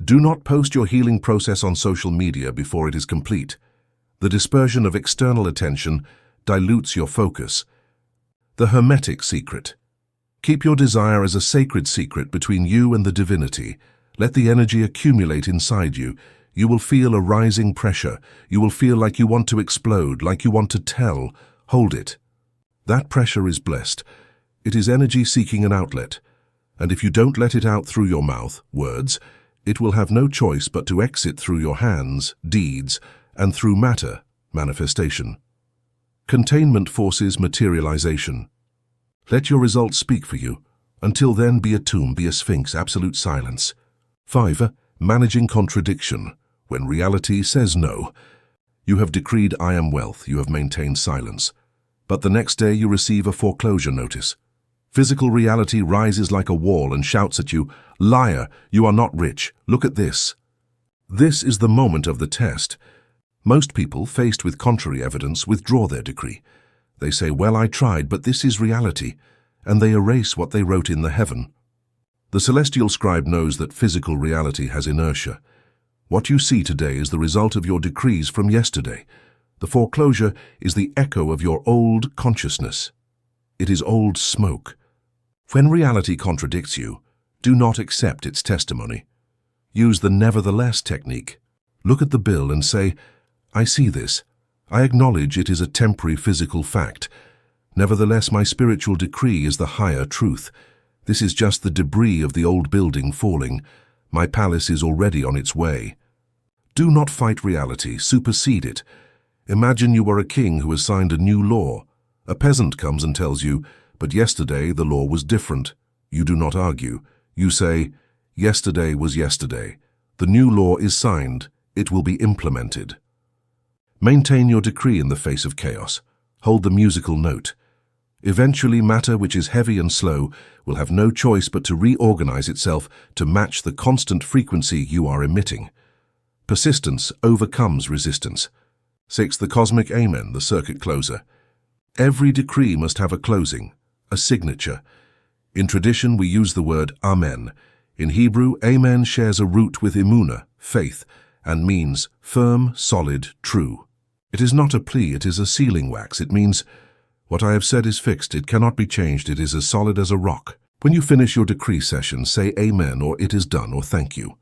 S1: Do not post your healing process on social media before it is complete. The dispersion of external attention dilutes your focus. The hermetic secret. Keep your desire as a sacred secret between you and the divinity. Let the energy accumulate inside you. You will feel a rising pressure. You will feel like you want to explode, like you want to tell. Hold it. That pressure is blessed. It is energy seeking an outlet. And if you don't let it out through your mouth, words, it will have no choice but to exit through your hands, deeds, and through matter, manifestation. Containment forces materialization. Let your results speak for you. Until then, be a tomb, be a sphinx, absolute silence. 5. Managing contradiction. When reality says no. You have decreed, "I am wealth." You have maintained silence. But the next day you receive a foreclosure notice. Physical reality rises like a wall and shouts at you, "Liar, you are not rich. Look at this." This is the moment of the test. Most people, faced with contrary evidence, withdraw their decree. They say, "Well, I tried, but this is reality," and they erase what they wrote in the heaven. The celestial scribe knows that physical reality has inertia. What you see today is the result of your decrees from yesterday. The foreclosure is the echo of your old consciousness. It is old smoke. When reality contradicts you, do not accept its testimony. Use the nevertheless technique. Look at the bill and say, "I see this. I acknowledge it is a temporary physical fact. Nevertheless, my spiritual decree is the higher truth. This is just the debris of the old building falling. My palace is already on its way." Do not fight reality, supersede it. Imagine you are a king who has signed a new law. A peasant comes and tells you, "But yesterday the law was different." You do not argue. You say, "Yesterday was yesterday. The new law is signed. It will be implemented." Maintain your decree in the face of chaos. Hold the musical note. Eventually, matter which is heavy and slow will have no choice but to reorganize itself to match the constant frequency you are emitting. Persistence overcomes resistance. 6. The cosmic amen, the circuit closer. Every decree must have a closing, a signature. In tradition, we use the word amen. In Hebrew, amen shares a root with emunah, faith, and means firm, solid, true. It is not a plea, it is a sealing wax. It means, what I have said is fixed, it cannot be changed, it is as solid as a rock. When you finish your decree session, say amen or it is done or thank you.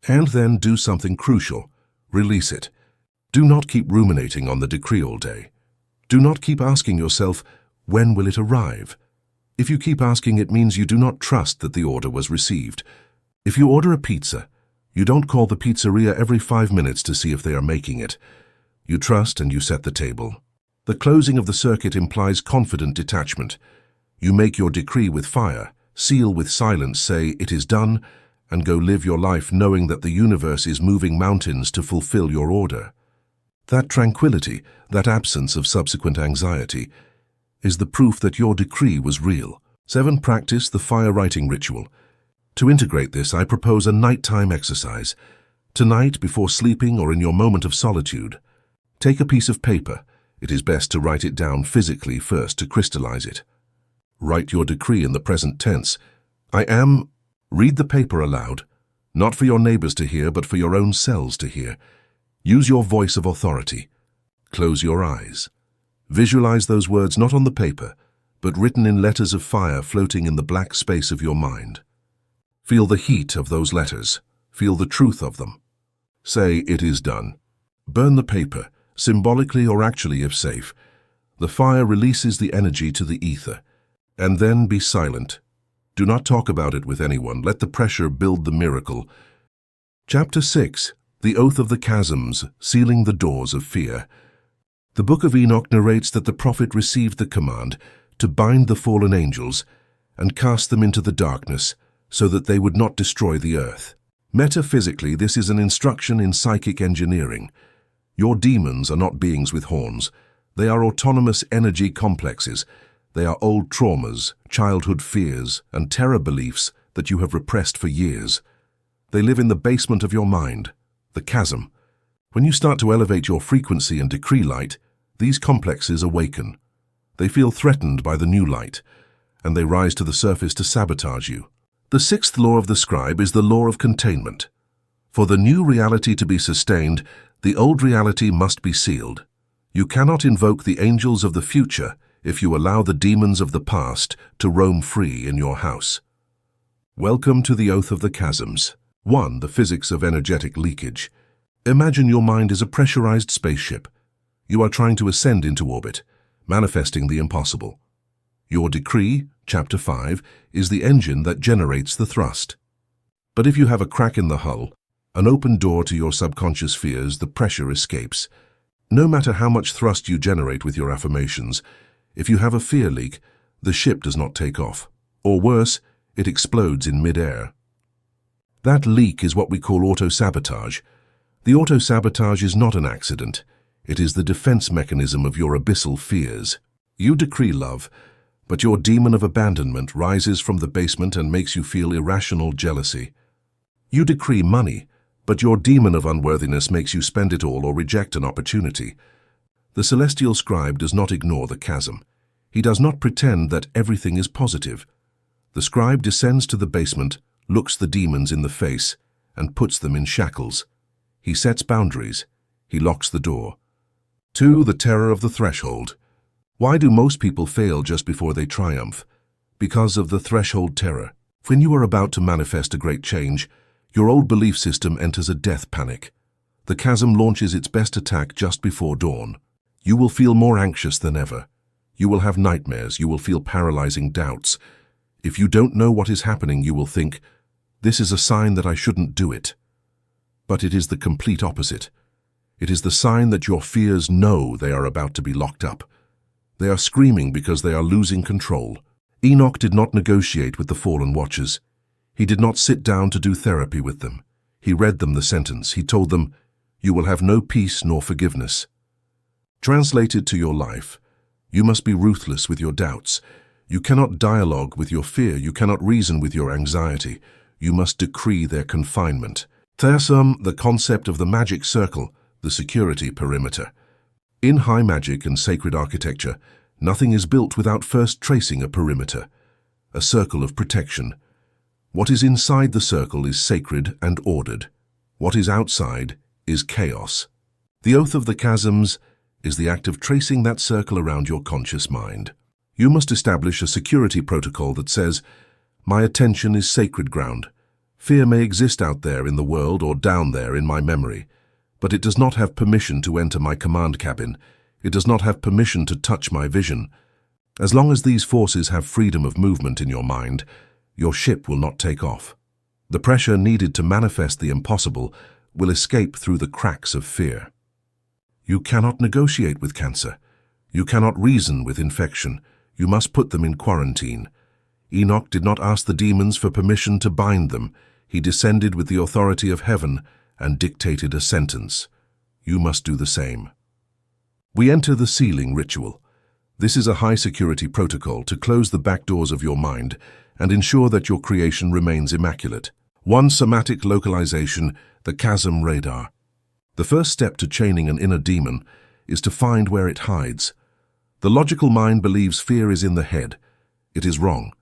S1: And then do something crucial. Release it. Do not keep ruminating on the decree all day. Do not keep asking yourself, when will it arrive? If you keep asking, it means you do not trust that the order was received. If you order a pizza, you don't call the pizzeria every 5 minutes to see if they are making it. You trust and you set the table. The closing of the circuit implies confident detachment. You make your decree with fire, seal with silence, say, "It is done," and go live your life knowing that the universe is moving mountains to fulfill your order. That tranquility, that absence of subsequent anxiety, is the proof that your decree was real. 7. Practice the fire writing ritual. To integrate this, I propose a nighttime exercise. Tonight, before sleeping or in your moment of solitude, take a piece of paper. It is best to write it down physically first to crystallize it. Write your decree in the present tense. I am. Read the paper aloud, not for your neighbors to hear, but for your own selves to hear. Use your voice of authority. Close your eyes. Visualize those words not on the paper, but written in letters of fire floating in the black space of your mind. Feel the heat of those letters. Feel the truth of them. Say, it is done. Burn the paper, symbolically or actually if safe. The fire releases the energy to the ether. And then be silent. Do not talk about it with anyone. Let the pressure build the miracle. Chapter 6. The Oath of the Chasms, Sealing the Doors of Fear. The Book of Enoch narrates that the prophet received the command to bind the fallen angels and cast them into the darkness so that they would not destroy the earth. Metaphysically, this is an instruction in psychic engineering. Your demons are not beings with horns. They are autonomous energy complexes. They are old traumas, childhood fears, and terror beliefs that you have repressed for years. They live in the basement of your mind, the chasm. When you start to elevate your frequency and decree light, these complexes awaken. They feel threatened by the new light, and they rise to the surface to sabotage you. The sixth law of the scribe is the law of containment. For the new reality to be sustained, the old reality must be sealed. You cannot invoke the angels of the future if you allow the demons of the past to roam free in your house. Welcome to the Oath of the Chasms. 1. The physics of energetic leakage. Imagine your mind is a pressurized spaceship. You are trying to ascend into orbit, manifesting the impossible. Your decree, Chapter 5, is the engine that generates the thrust. But if you have a crack in the hull, an open door to your subconscious fears, the pressure escapes. No matter how much thrust you generate with your affirmations, if you have a fear leak, the ship does not take off. Or worse, it explodes in mid-air. That leak is what we call auto-sabotage. The auto-sabotage is not an accident. It is the defense mechanism of your abyssal fears. You decree love, but your demon of abandonment rises from the basement and makes you feel irrational jealousy. You decree money, but your demon of unworthiness makes you spend it all or reject an opportunity. The celestial scribe does not ignore the chasm. He does not pretend that everything is positive. The scribe descends to the basement, looks the demons in the face, and puts them in shackles. He sets boundaries. He locks the door. 2. The terror of the threshold. Why do most people fail just before they triumph? Because of the threshold terror. When you are about to manifest a great change, your old belief system enters a death panic. The chasm launches its best attack just before dawn. You will feel more anxious than ever. You will have nightmares. You will feel paralyzing doubts. If you don't know what is happening, you will think, this is a sign that I shouldn't do it. But it is the complete opposite. It is the sign that your fears know they are about to be locked up. They are screaming because they are losing control. Enoch did not negotiate with the fallen watchers. He did not sit down to do therapy with them. He read them the sentence. He told them, you will have no peace nor forgiveness. Translated to your life, you must be ruthless with your doubts. You cannot dialogue with your fear. You cannot reason with your anxiety. You must decree their confinement. Thersum, the concept of the magic circle, the security perimeter. In high magic and sacred architecture, nothing is built without first tracing a perimeter, a circle of protection. What is inside the circle is sacred and ordered. What is outside is chaos. The Oath of the Chasms is the act of tracing that circle around your conscious mind. You must establish a security protocol that says, my attention is sacred ground. Fear may exist out there in the world or down there in my memory, but it does not have permission to enter my command cabin. It does not have permission to touch my vision. As long as these forces have freedom of movement in your mind, your ship will not take off. The pressure needed to manifest the impossible will escape through the cracks of fear. You cannot negotiate with cancer. You cannot reason with infection. You must put them in quarantine. Enoch did not ask the demons for permission to bind them. He descended with the authority of heaven and dictated a sentence. You must do the same. We enter the sealing ritual. This is a high-security protocol to close the back doors of your mind and ensure that your creation remains immaculate. 1. Somatic localization, the chasm radar. The first step to chaining an inner demon is to find where it hides. The logical mind believes fear is in the head. It is wrong.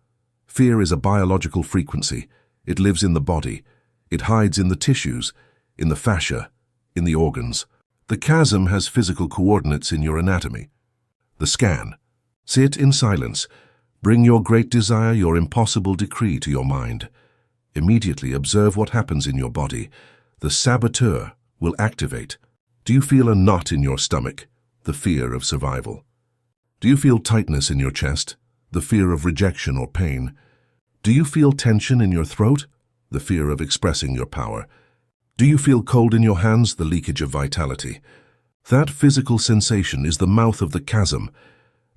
S1: Fear is a biological frequency. It lives in the body. It hides in the tissues, in the fascia, in the organs. The chasm has physical coordinates in your anatomy. The scan. Sit in silence. Bring your great desire, your impossible decree to your mind. Immediately observe what happens in your body. The saboteur will activate. Do you feel a knot in your stomach? The fear of survival. Do you feel tightness in your chest? The fear of rejection or pain. Do you feel tension in your throat? The fear of expressing your power. Do you feel cold in your hands? The leakage of vitality. That physical sensation is the mouth of the chasm.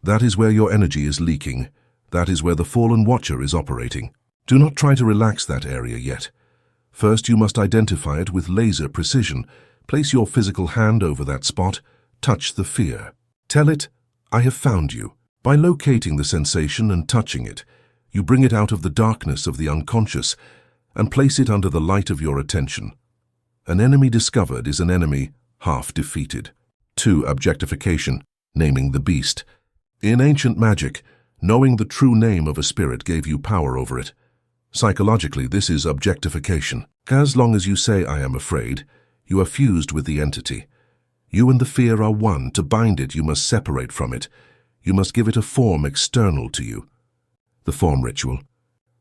S1: That is where your energy is leaking. That is where the fallen watcher is operating. Do not try to relax that area yet. First, you must identify it with laser precision. Place your physical hand over that spot. Touch the fear. Tell it, I have found you. By locating the sensation and touching it, you bring it out of the darkness of the unconscious and place it under the light of your attention. An enemy discovered is an enemy half defeated. 2. Objectification, naming the beast. In ancient magic, knowing the true name of a spirit gave you power over it. Psychologically, this is objectification. As long as you say, I am afraid, you are fused with the entity. You and the fear are one. To bind it, you must separate from it. You must give it a form external to you. The form ritual.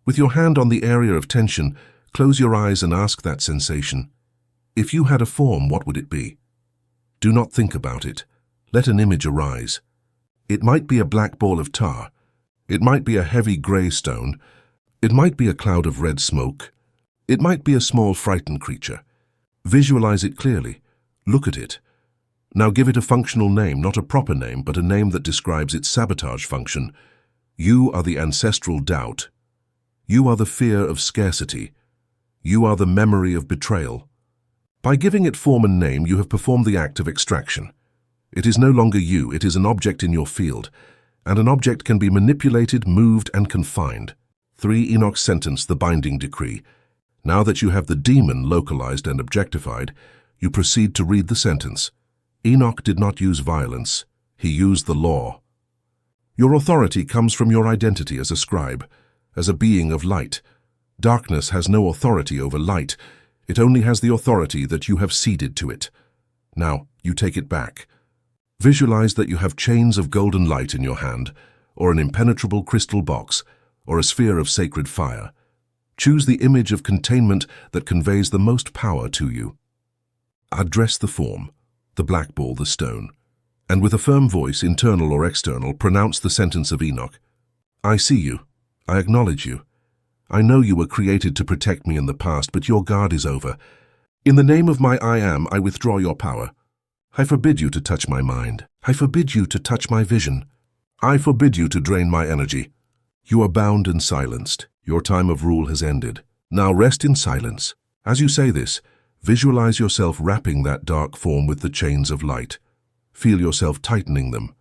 S1: With your hand on the area of tension, close your eyes and ask that sensation. If you had a form, what would it be? Do not think about it. Let an image arise. It might be a black ball of tar. It might be a heavy gray stone. It might be a cloud of red smoke. It might be a small frightened creature. Visualize it clearly. Look at it. Now give it a functional name, not a proper name, but a name that describes its sabotage function. You are the ancestral doubt. You are the fear of scarcity. You are the memory of betrayal. By giving it form and name, you have performed the act of extraction. It is no longer you, it is an object in your field, and an object can be manipulated, moved, and confined. 3. Enoch's sentence, the binding decree. Now that you have the demon localized and objectified, you proceed to read the sentence. Enoch did not use violence, he used the law. Your authority comes from your identity as a scribe, as a being of light. Darkness has no authority over light, it only has the authority that you have ceded to it. Now, you take it back. Visualize that you have chains of golden light in your hand, or an impenetrable crystal box, or a sphere of sacred fire. Choose the image of containment that conveys the most power to you. Address the form, the black ball, the stone, and with a firm voice, internal or external, pronounce the sentence of Enoch. I see you. I acknowledge you. I know you were created to protect me in the past, but your guard is over. In the name of my I am, I withdraw your power. I forbid you to touch my mind. I forbid you to touch my vision. I forbid you to drain my energy. You are bound and silenced. Your time of rule has ended. Now rest in silence. As you say this, visualize yourself wrapping that dark form with the chains of light. Feel yourself tightening them.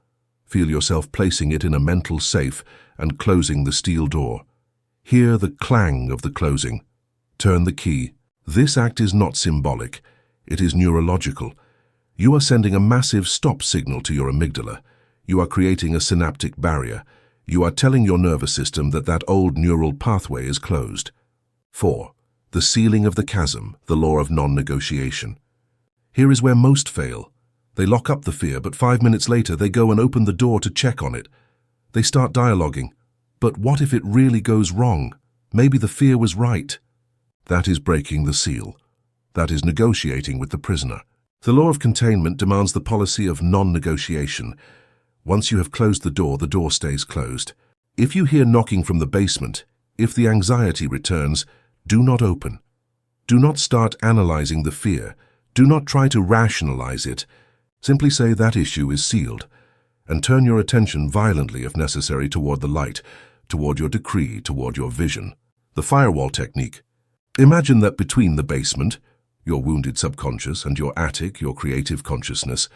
S1: Feel yourself placing it in a mental safe and closing the steel door. Hear the clang of the closing. Turn the key. This act is not symbolic. It is neurological. You are sending a massive stop signal to your amygdala. You are creating a synaptic barrier. You are telling your nervous system that that old neural pathway is closed. 4. The sealing of the chasm, the law of non-negotiation. Here is where most fail. They lock up the fear, but 5 minutes later they go and open the door to check on it. They start dialoguing. But what if it really goes wrong? Maybe the fear was right. That is breaking the seal. That is negotiating with the prisoner. The law of containment demands the policy of non-negotiation. Once you have closed the door stays closed. If you hear knocking from the basement, if the anxiety returns, do not open. Do not start analyzing the fear. Do not try to rationalize it. Simply say that issue is sealed, and turn your attention violently if necessary toward the light, toward your decree, toward your vision. The firewall technique. Imagine that between the basement, your wounded subconscious, and your attic, your creative consciousness,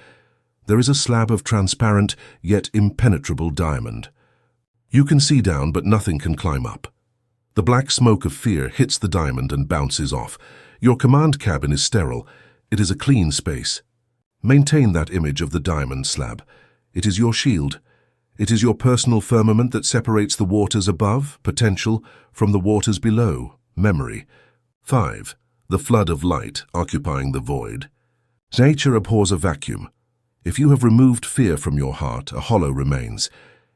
S1: there is a slab of transparent yet impenetrable diamond. You can see down, but nothing can climb up. The black smoke of fear hits the diamond and bounces off. Your command cabin is sterile. It is a clean space. Maintain that image of the diamond slab. It is your shield. It is your personal firmament that separates the waters above, potential, from the waters below, memory. 5. The flood of light occupying the void. Nature abhors a vacuum. If you have removed fear from your heart, a hollow remains.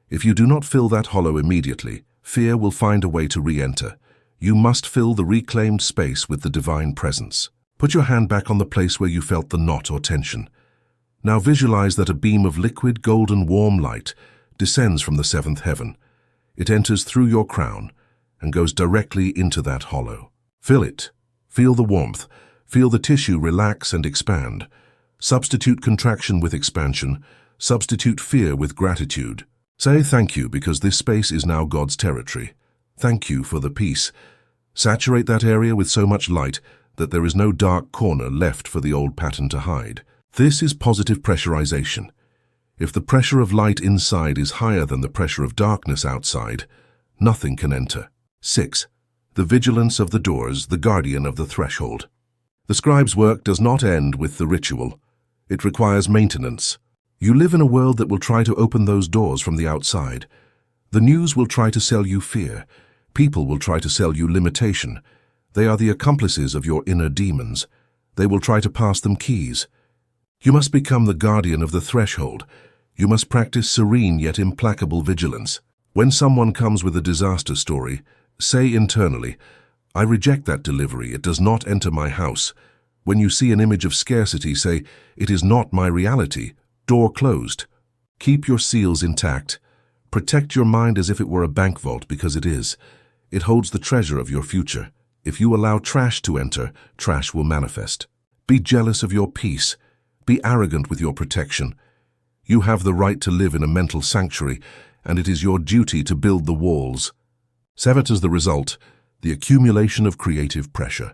S1: If you do not fill that hollow immediately, fear will find a way to re-enter. You must fill the reclaimed space with the divine presence. Put your hand back on the place where you felt the knot or tension. Now visualize that a beam of liquid, golden, warm light descends from the seventh heaven. It enters through your crown and goes directly into that hollow. Fill it. Feel the warmth. Feel the tissue relax and expand. Substitute contraction with expansion. Substitute fear with gratitude. Say thank you because this space is now God's territory. Thank you for the peace. Saturate that area with so much light that there is no dark corner left for the old pattern to hide. This is positive pressurization. If the pressure of light inside is higher than the pressure of darkness outside, nothing can enter. 6. The vigilance of the doors, the guardian of the threshold. The scribe's work does not end with the ritual. It requires maintenance. You live in a world that will try to open those doors from the outside. The news will try to sell you fear. People will try to sell you limitation. They are the accomplices of your inner demons. They will try to pass them keys. You must become the guardian of the threshold. You must practice serene yet implacable vigilance. When someone comes with a disaster story, say internally, I reject that delivery, it does not enter my house. When you see an image of scarcity, say, it is not my reality. Door closed. Keep your seals intact. Protect your mind as if it were a bank vault because it is. It holds the treasure of your future. If you allow trash to enter, trash will manifest. Be jealous of your peace. Be arrogant with your protection. You have the right to live in a mental sanctuary, and it is your duty to build the walls. 7 as the result, the accumulation of creative pressure.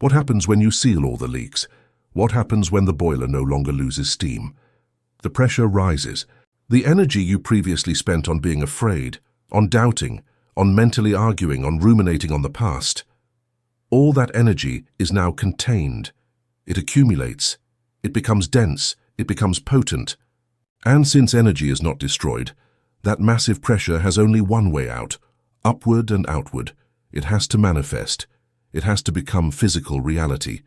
S1: What happens when you seal all the leaks? What happens when the boiler no longer loses steam? The pressure rises. The energy you previously spent on being afraid, on doubting, on mentally arguing, on ruminating on the past, all that energy is now contained. It accumulates. It becomes dense. It becomes potent. And since energy is not destroyed, that massive pressure has only one way out, upward and outward. It has to manifest. It has to become physical reality.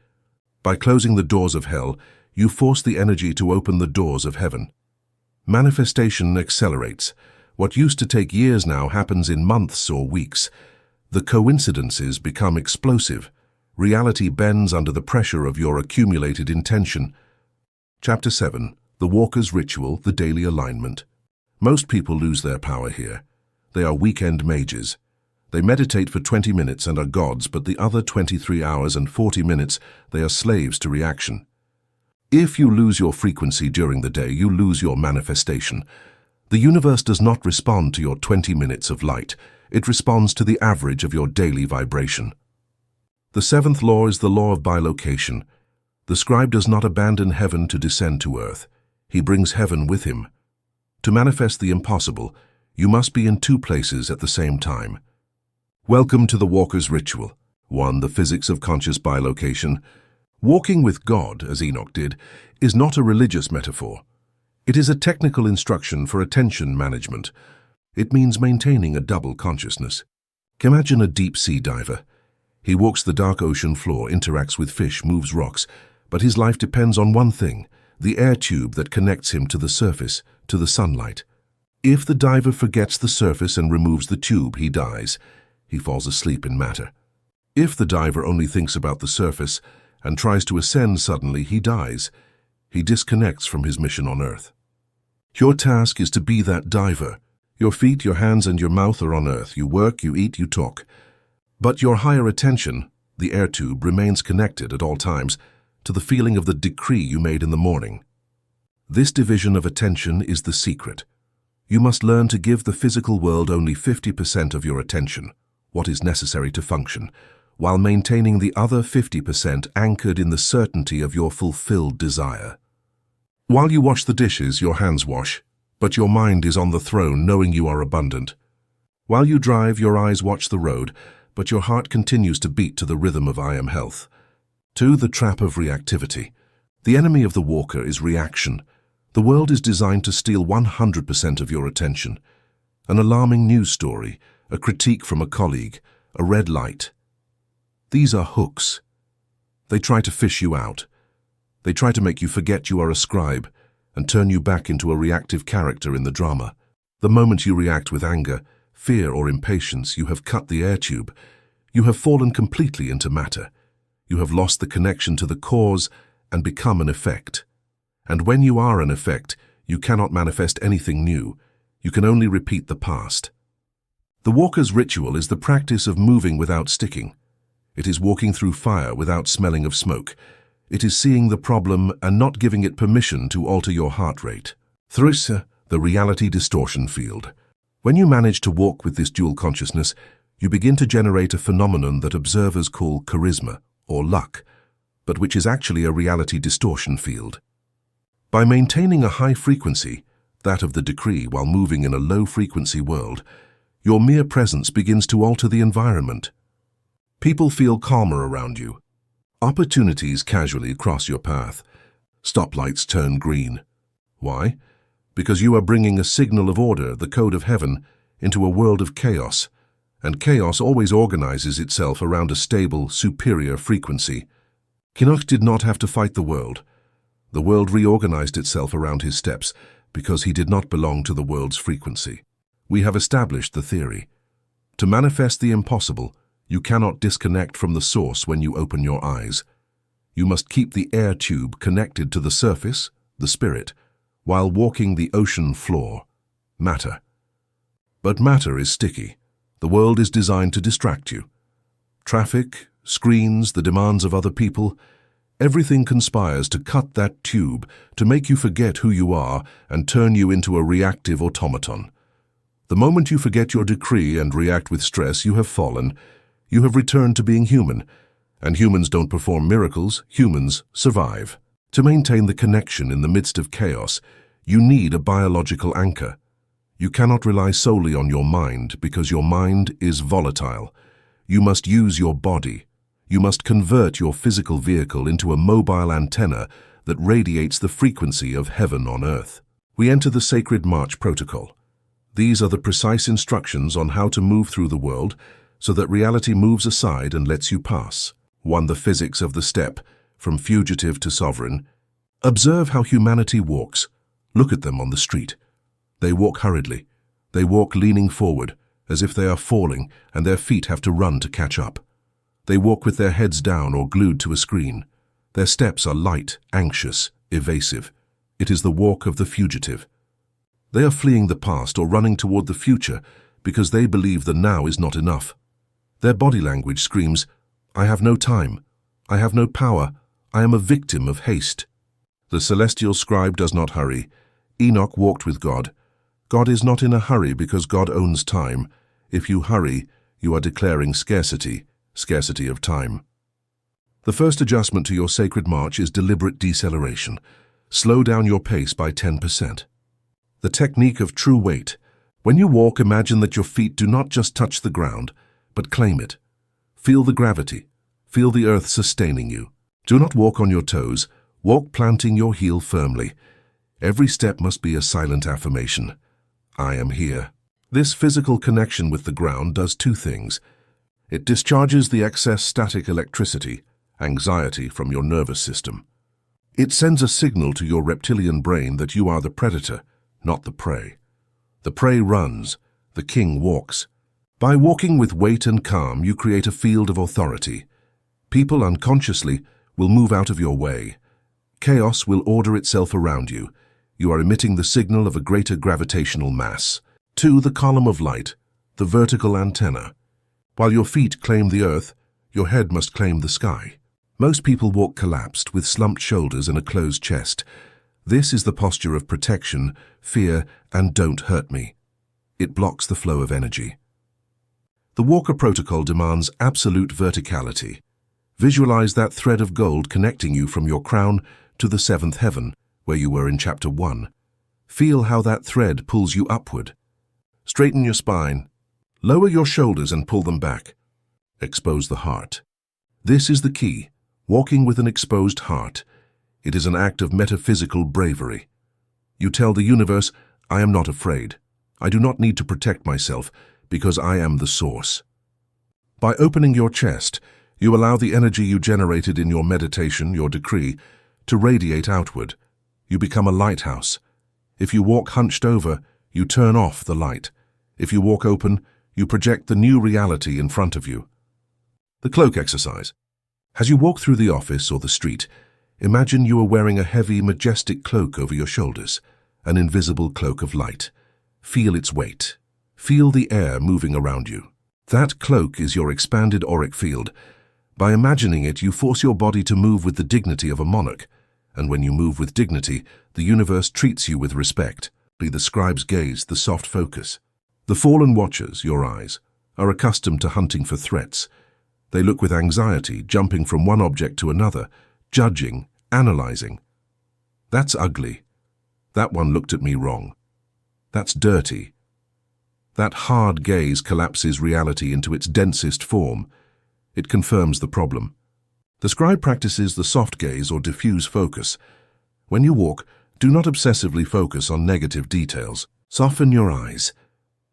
S1: By closing the doors of hell, you force the energy to open the doors of heaven. Manifestation accelerates. What used to take years now happens in months or weeks. The coincidences become explosive. Reality bends under the pressure of your accumulated intention. Chapter 7. The Walker's Ritual, the Daily Alignment. Most people lose their power here. They are weekend mages. They meditate for 20 minutes and are gods, but the other 23 hours and 40 minutes, they are slaves to reaction. If you lose your frequency during the day, you lose your manifestation. The universe does not respond to your 20 minutes of light. It responds to the average of your daily vibration. The 7th law is the law of bilocation. The scribe does not abandon heaven to descend to earth. He brings heaven with him. To manifest the impossible, you must be in 2 places at the same time. Welcome to the Walker's Ritual. 1. The physics of conscious bilocation. Walking with God, as Enoch did, is not a religious metaphor. It is a technical instruction for attention management. It means maintaining a double consciousness. Imagine a deep-sea diver. He walks the dark ocean floor, interacts with fish, moves rocks, but his life depends on one thing, the air tube that connects him to the surface, to the sunlight. If the diver forgets the surface and removes the tube, he dies. He falls asleep in matter. If the diver only thinks about the surface and tries to ascend suddenly, he dies. He disconnects from his mission on earth. Your task is to be that diver. Your feet, your hands, and your mouth are on earth. You work, you eat, you talk. But your higher attention, the air tube, remains connected at all times to the feeling of the decree you made in the morning. This division of attention is the secret. You must learn to give the physical world only 50% of your attention, what is necessary to function, while maintaining the other 50% anchored in the certainty of your fulfilled desire. While you wash the dishes, your hands wash, but your mind is on the throne knowing you are abundant. While you drive, your eyes watch the road, but your heart continues to beat to the rhythm of I am health. 2. The trap of reactivity. The enemy of the walker is reaction. The world is designed to steal 100% of your attention. An alarming news story, a critique from a colleague, a red light. These are hooks. They try to fish you out. They try to make you forget you are a scribe and turn you back into a reactive character in the drama. The moment you react with anger, fear, or impatience, you have cut the air tube. You have fallen completely into matter. You have lost the connection to the cause and become an effect. And when you are an effect, you cannot manifest anything new. You can only repeat the past. The walker's ritual is the practice of moving without sticking. It is walking through fire without smelling of smoke. It is seeing the problem and not giving it permission to alter your heart rate. 3. The reality distortion field. When you manage to walk with this dual consciousness, you begin to generate a phenomenon that observers call charisma or luck, but which is actually a reality distortion field. By maintaining a high frequency, that of the decree, while moving in a low-frequency world, your mere presence begins to alter the environment. People feel calmer around you. Opportunities casually cross your path. Stoplights turn green. Why? Because you are bringing a signal of order, the code of heaven, into a world of chaos, and chaos always organizes itself around a stable, superior frequency. Enoch did not have to fight the world. The world reorganized itself around his steps because he did not belong to the world's frequency. We have established the theory. To manifest the impossible, you cannot disconnect from the source when you open your eyes. You must keep the air tube connected to the surface, the spirit, while walking the ocean floor, matter. But matter is sticky. The world is designed to distract you. Traffic, screens, the demands of other people, everything conspires to cut that tube, to make you forget who you are and turn you into a reactive automaton. The moment you forget your decree and react with stress, you have fallen. You have returned to being human. And humans don't perform miracles, humans survive. To maintain the connection in the midst of chaos, you need a biological anchor. You cannot rely solely on your mind because your mind is volatile. You must use your body. You must convert your physical vehicle into a mobile antenna that radiates the frequency of heaven on earth. We enter the Sacred March Protocol. These are the precise instructions on how to move through the world so that reality moves aside and lets you pass. 1. The physics of the step, from fugitive to sovereign. Observe how humanity walks. Look at them on the street. They walk hurriedly. They walk leaning forward, as if they are falling and their feet have to run to catch up. They walk with their heads down or glued to a screen. Their steps are light, anxious, evasive. It is the walk of the fugitive. They are fleeing the past or running toward the future because they believe the now is not enough. Their body language screams, I have no time. I have no power. I am a victim of haste. The celestial scribe does not hurry. Enoch walked with God. God is not in a hurry because God owns time. If you hurry, you are declaring scarcity of time. The first adjustment to your sacred march is deliberate deceleration. Slow down your pace by 10%. The technique of true weight. When you walk, imagine that your feet do not just touch the ground, but claim it. Feel the gravity. Feel the earth sustaining you. Do not walk on your toes. Walk planting your heel firmly. Every step must be a silent affirmation. I am here. This physical connection with the ground does two things. It discharges the excess static electricity, anxiety from your nervous system. It sends a signal to your reptilian brain that you are the predator, not the prey. The prey runs, the king walks. By walking with weight and calm, you create a field of authority. People unconsciously will move out of your way. Chaos will order itself around you. You are emitting the signal of a greater gravitational mass. 2. The column of light, the vertical antenna. While your feet claim the earth, your head must claim the sky. Most people walk collapsed with slumped shoulders and a closed chest. This is the posture of protection, fear, and don't hurt me. It blocks the flow of energy. The Walker Protocol demands absolute verticality. Visualize that thread of gold connecting you from your crown to the seventh heaven, where you were in Chapter 1. Feel how that thread pulls you upward. Straighten your spine. Lower your shoulders and pull them back. Expose the heart. This is the key. Walking with an exposed heart. It is an act of metaphysical bravery. You tell the universe, I am not afraid. I do not need to protect myself because I am the source. By opening your chest, you allow the energy you generated in your meditation, your decree, to radiate outward. You become a lighthouse. If you walk hunched over, you turn off the light. If you walk open, you project the new reality in front of you. The cloak exercise. As you walk through the office or the street, imagine you are wearing a heavy, majestic cloak over your shoulders, an invisible cloak of light. Feel its weight. Feel the air moving around you. That cloak is your expanded auric field. By imagining it, you force your body to move with the dignity of a monarch. And when you move with dignity, the universe treats you with respect. Be the scribe's gaze, the soft focus. The fallen watchers, your eyes, are accustomed to hunting for threats. They look with anxiety, jumping from one object to another, judging, analyzing. That's ugly. That one looked at me wrong. That's dirty. That hard gaze collapses reality into its densest form. It confirms the problem. The scribe practices the soft gaze or diffuse focus. When you walk, do not obsessively focus on negative details. Soften your eyes.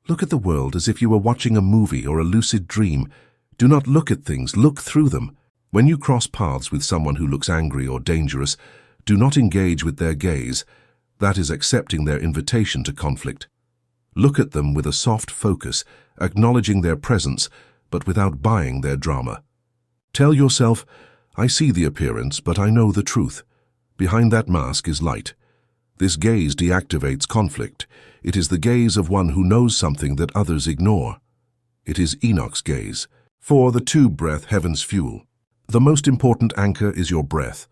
S1: Look at the world as if you were watching a movie or a lucid dream. Do not look at things, look through them. When you cross paths with someone who looks angry or dangerous, do not engage with their gaze. That is accepting their invitation to conflict. Look at them with a soft focus, acknowledging their presence, but without buying their drama. Tell yourself, I see the appearance, but I know the truth. Behind that mask is light. This gaze deactivates conflict. It is the gaze of one who knows something that others ignore. It is Enoch's gaze. For the tube breath, heaven's fuel. The most important anchor is your breath.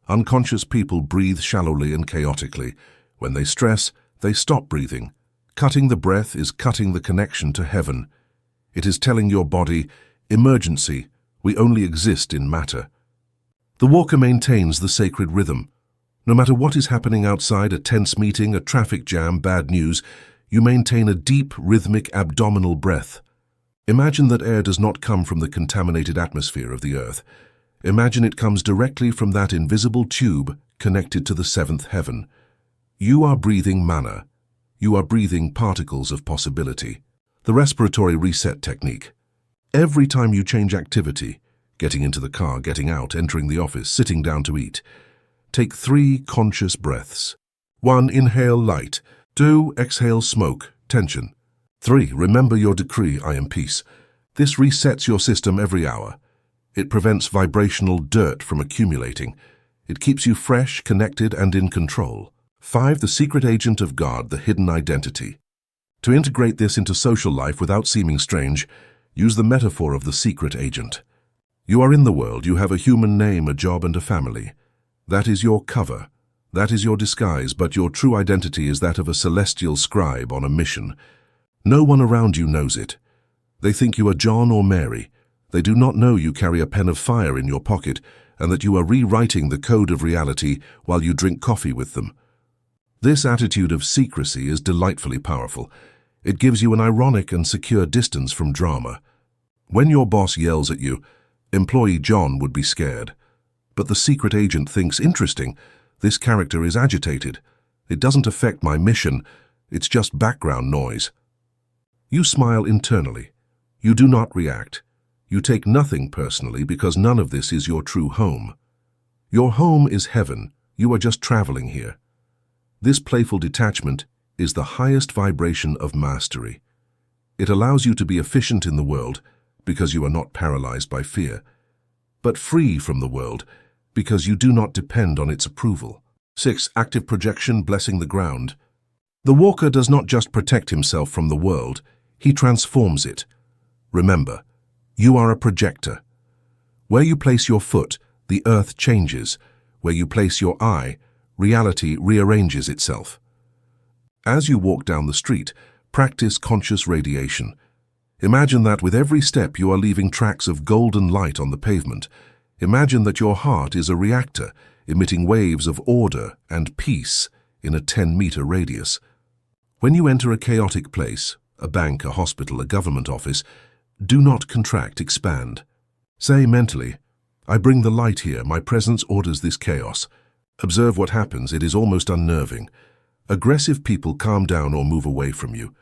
S1: Unconscious people breathe shallowly and chaotically. When they stress, they stop breathing. Cutting the breath is cutting the connection to heaven. It is telling your body, emergency, we only exist in matter. The walker maintains the sacred rhythm. No matter what is happening outside, a tense meeting, a traffic jam, bad news, you maintain a deep, rhythmic abdominal breath. Imagine that air does not come from the contaminated atmosphere of the earth. Imagine it comes directly from that invisible tube connected to the seventh heaven. You are breathing manna. You are breathing particles of possibility. The respiratory reset technique. Every time you change activity, getting into the car, getting out, entering the office, sitting down to eat, take 3 conscious breaths. 1. Inhale light. 2. Exhale smoke, tension. 3. Remember your decree, I am peace. This resets your system every hour. It prevents vibrational dirt from accumulating. It keeps you fresh, connected, and in control. 5. The secret agent of God, the hidden identity. To integrate this into social life without seeming strange, use the metaphor of the secret agent. You are in the world, you have a human name, a job, and a family. That is your cover. That is your disguise, but your true identity is that of a celestial scribe on a mission. No one around you knows it. They think you are John or Mary. They do not know you carry a pen of fire in your pocket and that you are rewriting the code of reality while you drink coffee with them. This attitude of secrecy is delightfully powerful. It gives you an ironic and secure distance from drama. When your boss yells at you, employee John would be scared. But the secret agent thinks, interesting, this character is agitated. It doesn't affect my mission, it's just background noise. You smile internally. You do not react. You take nothing personally because none of this is your true home. Your home is heaven. You are just traveling here. This playful detachment is the highest vibration of mastery. It allows you to be efficient in the world because you are not paralyzed by fear, but free from the world because you do not depend on its approval. 6. Active projection, blessing the ground. The walker does not just protect himself from the world, he transforms it. Remember, you are a projector. Where you place your foot, the earth changes. Where you place your eye, reality rearranges itself. As you walk down the street, practice conscious radiation. Imagine that with every step you are leaving tracks of golden light on the pavement. Imagine that your heart is a reactor, emitting waves of order and peace in a 10-meter radius. When you enter a chaotic place, a bank, a hospital, a government office, Do not contract, expand. Say mentally, I bring the light here, my presence orders this chaos. Observe what happens, it is almost unnerving. Aggressive people calm down or move away from you.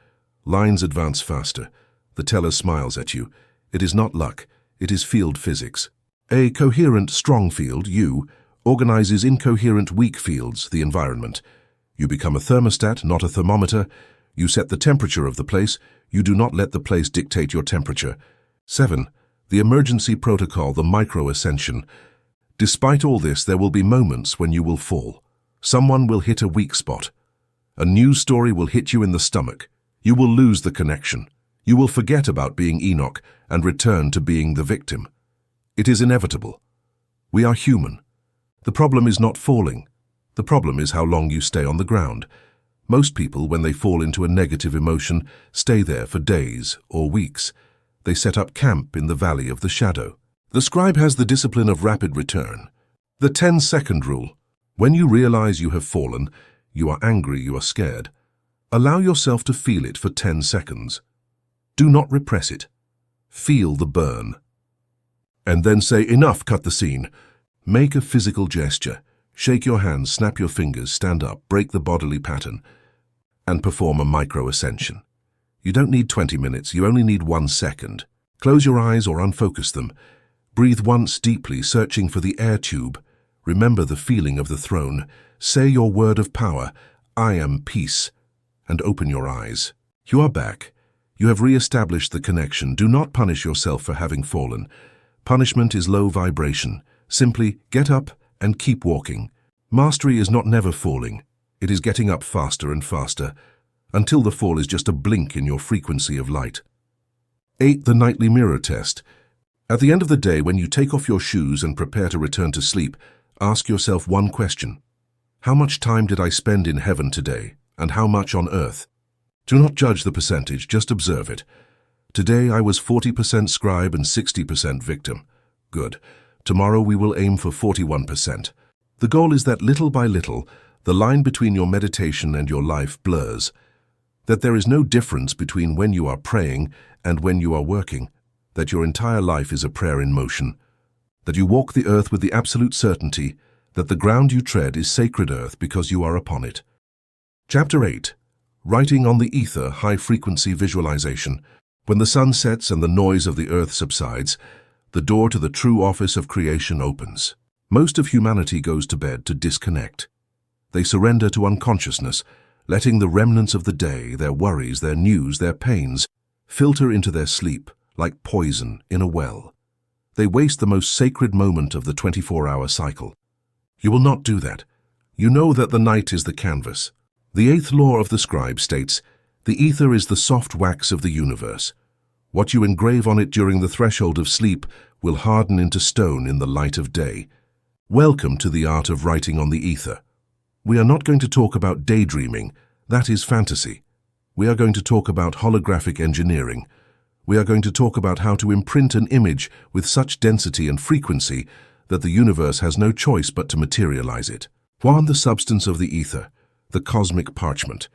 S1: Lines advance faster. The teller smiles at you. It is not luck, it is field physics. A coherent, strong field, you, organizes incoherent, weak fields, the environment. You become a thermostat, not a thermometer. You set the temperature of the place. You do not let the place dictate your temperature. 7. The emergency protocol, the micro-ascension. Despite all this, there will be moments when you will fall. Someone will hit a weak spot. A news story will hit you in the stomach. You will lose the connection. You will forget about being Enoch and return to being the victim. It is inevitable. We are human. The problem is not falling. The problem is how long you stay on the ground. Most people, when they fall into a negative emotion, stay there for days or weeks. They set up camp in the valley of the shadow. The scribe has the discipline of rapid return. The 10-second rule. When you realize you have fallen, you are angry, you are scared. Allow yourself to feel it for 10 seconds. Do not repress it. Feel the burn. And then say, enough, cut the scene. Make a physical gesture. Shake your hands, snap your fingers, stand up, break the bodily pattern, and perform a micro-ascension. You don't need 20 minutes, you only need 1 second. Close your eyes or unfocus them. Breathe once deeply, searching for the air tube. Remember the feeling of the throne. Say your word of power, I am peace, and open your eyes. You are back. You have re-established the connection. Do not punish yourself for having fallen. Punishment is low vibration. Simply get up and keep walking. Mastery is not never falling. It is getting up faster and faster, until the fall is just a blink in your frequency of light. 8. The nightly mirror test. At the end of the day, when you take off your shoes and prepare to return to sleep, ask yourself one question. How much time did I spend in heaven today, and how much on earth? Do not judge the percentage, just observe it. Today I was 40% scribe and 60% victim. Good. Tomorrow we will aim for 41%. The goal is that little by little, the line between your meditation and your life blurs. That there is no difference between when you are praying and when you are working. That your entire life is a prayer in motion. That you walk the earth with the absolute certainty that the ground you tread is sacred earth because you are upon it. Chapter 8. Writing on the ether, high-frequency visualization. When the sun sets and the noise of the earth subsides, the door to the true office of creation opens. Most of humanity goes to bed to disconnect. They surrender to unconsciousness, letting the remnants of the day, their worries, their news, their pains, filter into their sleep like poison in a well. They waste the most sacred moment of the 24-hour cycle. You will not do that. You know that the night is the canvas. The 8th law of the scribe states, the ether is the soft wax of the universe. What you engrave on it during the threshold of sleep will harden into stone in the light of day. Welcome to the art of writing on the ether. We are not going to talk about daydreaming. That is fantasy. We are going to talk about holographic engineering. We are going to talk about how to imprint an image with such density and frequency that the universe has no choice but to materialize it. One, the substance of the ether, the cosmic parchment.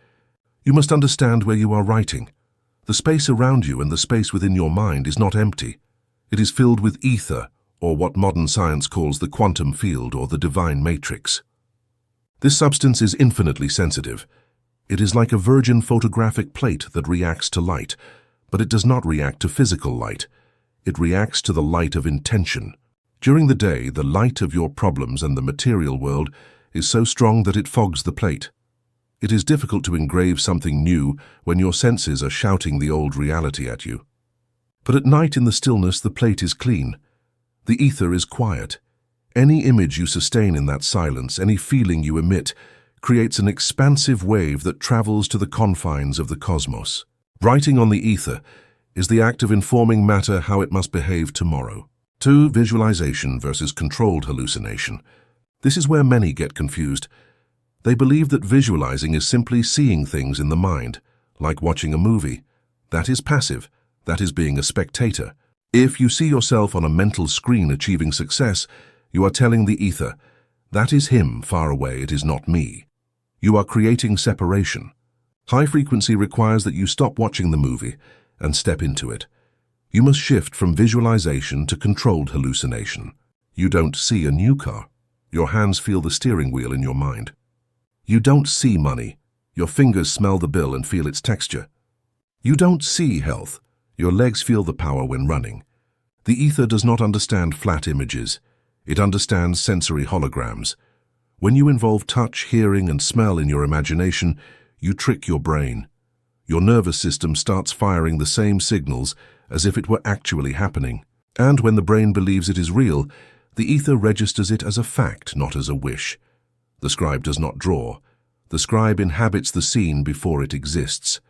S1: You must understand where you are writing. The space around you and the space within your mind is not empty. It is filled with ether, or what modern science calls the quantum field or the divine matrix. This substance is infinitely sensitive. It is like a virgin photographic plate that reacts to light, but it does not react to physical light. It reacts to the light of intention. During the day, the light of your problems and the material world is so strong that it fogs the plate. It is difficult to engrave something new when your senses are shouting the old reality at you. But at night in the stillness, the plate is clean. The ether is quiet. Any image you sustain in that silence, any feeling you emit, creates an expansive wave that travels to the confines of the cosmos. Writing on the ether is the act of informing matter how it must behave tomorrow. 2. Visualization versus controlled hallucination. This is where many get confused. They believe that visualizing is simply seeing things in the mind, like watching a movie. That is passive. That is being a spectator. If you see yourself on a mental screen achieving success, you are telling the ether, that is him far away, it is not me. You are creating separation. High frequency requires that you stop watching the movie and step into it. You must shift from visualization to controlled hallucination. You don't see a new car. Your hands feel the steering wheel in your mind. You don't see money. Your fingers smell the bill and feel its texture. You don't see health. Your legs feel the power when running. The ether does not understand flat images. It understands sensory holograms. When you involve touch, hearing, and smell in your imagination, you trick your brain. Your nervous system starts firing the same signals as if it were actually happening. And when the brain believes it is real, the ether registers it as a fact, not as a wish. The scribe does not draw. The scribe inhabits the scene before it exists.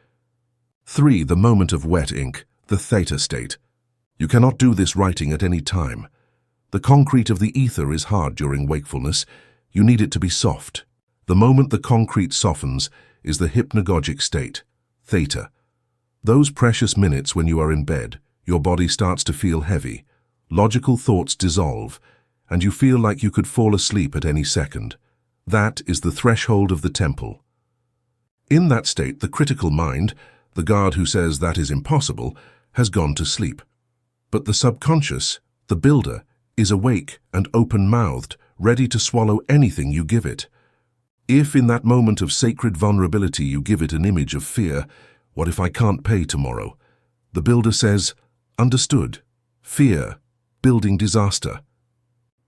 S1: 3. The moment of wet ink, the theta state. You cannot do this writing at any time. The concrete of the ether is hard during wakefulness. You need it to be soft. The moment the concrete softens is the hypnagogic state, theta. Those precious minutes when you are in bed, your body starts to feel heavy. Logical thoughts dissolve, and you feel like you could fall asleep at any second. That is the threshold of the temple. In that state, the critical mind, the guard who says that is impossible, has gone to sleep. But the subconscious, the builder, is awake and open-mouthed, ready to swallow anything you give it. If in that moment of sacred vulnerability you give it an image of fear, what if I can't pay tomorrow? The builder says, understood, fear, building disaster.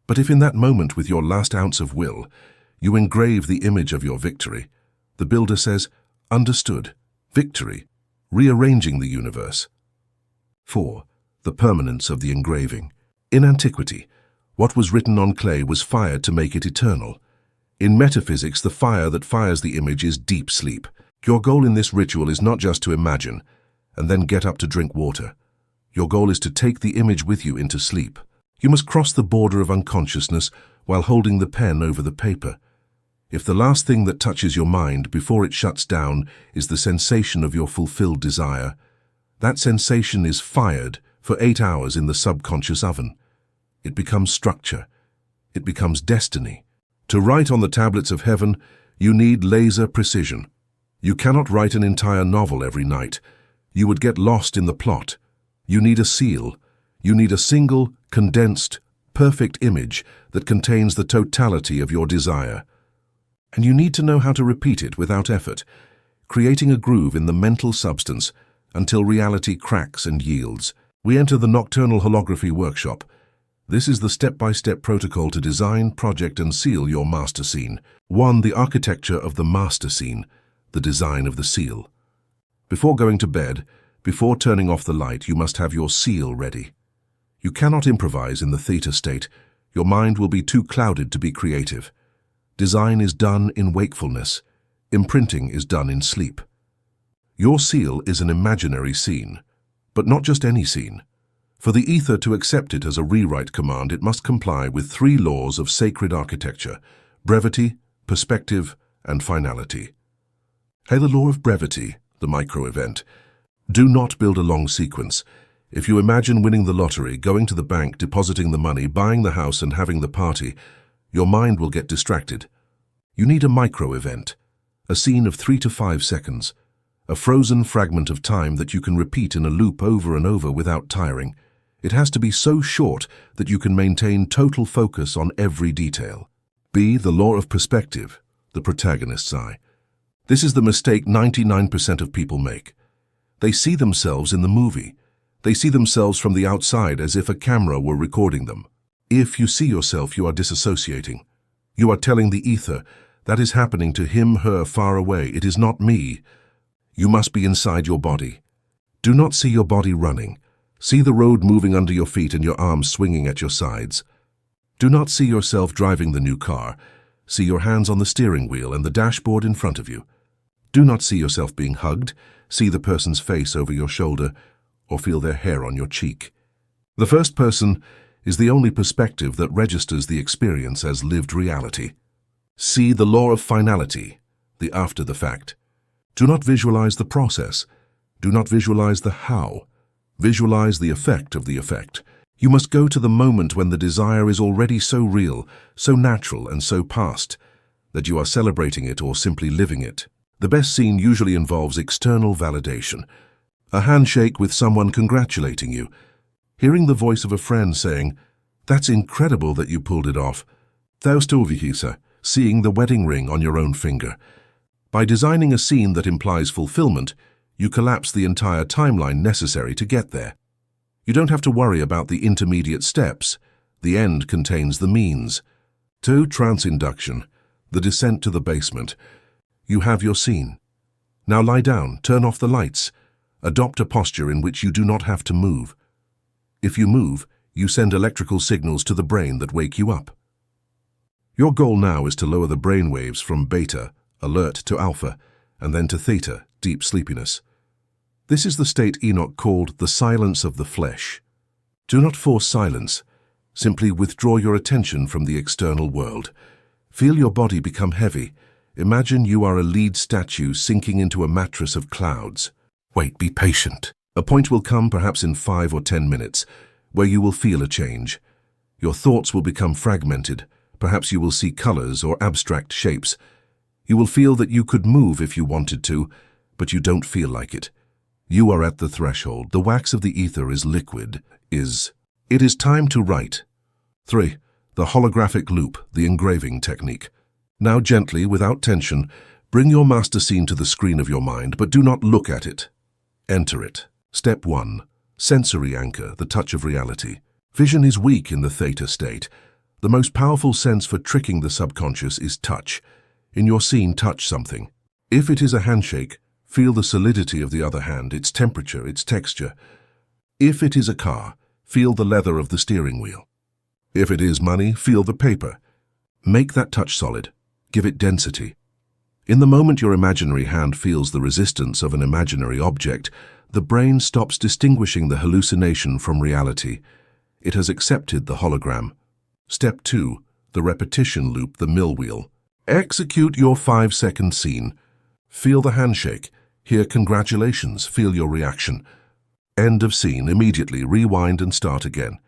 S1: But if in that moment with your last ounce of will, you engrave the image of your victory, the builder says, understood, victory, rearranging the universe. 4. The permanence of the engraving. In antiquity, what was written on clay was fired to make it eternal. In metaphysics, the fire that fires the image is deep sleep. Your goal in this ritual is not just to imagine and then get up to drink water. Your goal is to take the image with you into sleep. You must cross the border of unconsciousness while holding the pen over the paper. If the last thing that touches your mind before it shuts down is the sensation of your fulfilled desire, that sensation is fired for 8 hours in the subconscious oven. It becomes structure. It becomes destiny. To write on the tablets of heaven, you need laser precision. You cannot write an entire novel every night. You would get lost in the plot. You need a seal. You need a single, condensed, perfect image that contains the totality of your desire. And you need to know how to repeat it without effort, creating a groove in the mental substance until reality cracks and yields. We enter the Nocturnal Holography Workshop. This is the step-by-step protocol to design, project, and seal your master scene. 1. The architecture of the master scene, the design of the seal. Before going to bed, before turning off the light, you must have your seal ready. You cannot improvise in the theta state. Your mind will be too clouded to be creative. Design is done in wakefulness. Imprinting is done in sleep. Your seal is an imaginary scene, but not just any scene. For the ether to accept it as a rewrite command, it must comply with 3 laws of sacred architecture: brevity, perspective, and finality. Hey, the law of brevity, the micro-event. Do not build a long sequence. If you imagine winning the lottery, going to the bank, depositing the money, buying the house, and having the party, your mind will get distracted. You need a micro-event, a scene of 3 to 5 seconds, a frozen fragment of time that you can repeat in a loop over and over without tiring. It has to be so short that you can maintain total focus on every detail. B. The law of perspective, the protagonist's eye. This is the mistake 99% of people make. They see themselves in the movie. They see themselves from the outside as if a camera were recording them. If you see yourself, you are disassociating. You are telling the ether, that is happening to him, her, far away. It is not me. You must be inside your body. Do not see your body running. See the road moving under your feet and your arms swinging at your sides. Do not see yourself driving the new car. See your hands on the steering wheel and the dashboard in front of you. Do not see yourself being hugged. See the person's face over your shoulder or feel their hair on your cheek. The first person is the only perspective that registers the experience as lived reality. See the law of finality, the after the fact. Do not visualize the process. Do not visualize the how. Visualize the effect of the effect. You must go to the moment when the desire is already so real, so natural, and so past that you are celebrating it or simply living it. The best scene usually involves external validation. A handshake with someone congratulating you. Hearing the voice of a friend saying, "That's incredible that you pulled it off." Taustovihisa, seeing the wedding ring on your own finger. By designing a scene that implies fulfillment, you collapse the entire timeline necessary to get there. You don't have to worry about the intermediate steps. The end contains the means. 2. Transinduction, the descent to the basement. You have your scene. Now lie down, turn off the lights. Adopt a posture in which you do not have to move. If you move, you send electrical signals to the brain that wake you up. Your goal now is to lower the brain waves from beta, alert, to alpha, and then to theta, deep sleepiness. This is the state Enoch called the silence of the flesh. Do not force silence. Simply withdraw your attention from the external world. Feel your body become heavy. Imagine you are a lead statue sinking into a mattress of clouds. Wait, be patient. A point will come, perhaps in 5 or 10 minutes, where you will feel a change. Your thoughts will become fragmented. Perhaps you will see colors or abstract shapes. You will feel that you could move if you wanted to, but you don't feel like it. You are at the threshold. The wax of the ether is liquid. It is time to write. 3. The holographic loop, the engraving technique. Now gently, without tension, bring your master scene to the screen of your mind, but do not look at it. Enter it. Step 1. Sensory anchor, the touch of reality. Vision is weak in the theta state. The most powerful sense for tricking the subconscious is touch. In your scene, touch something. If it is a handshake, feel the solidity of the other hand, its temperature, its texture. If it is a car, feel the leather of the steering wheel. If it is money, feel the paper. Make that touch solid. Give it density. In the moment your imaginary hand feels the resistance of an imaginary object, the brain stops distinguishing the hallucination from reality. It has accepted the hologram. Step 2. The repetition loop, the mill wheel. Execute your 5-second scene. Feel the handshake. Hear congratulations. Feel your reaction. End of scene. Immediately rewind and start again.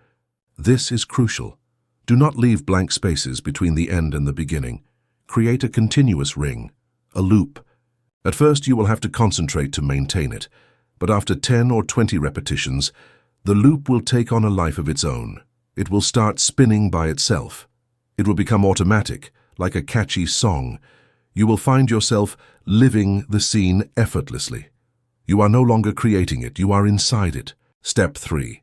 S1: This is crucial. Do not leave blank spaces between the end and the beginning. Create a continuous ring, a loop. At first you will have to concentrate to maintain it, but after 10 or 20 repetitions, the loop will take on a life of its own. It will start spinning by itself. It will become automatic, like a catchy song. You will find yourself living the scene effortlessly. You are no longer creating it, you are inside it. Step 3.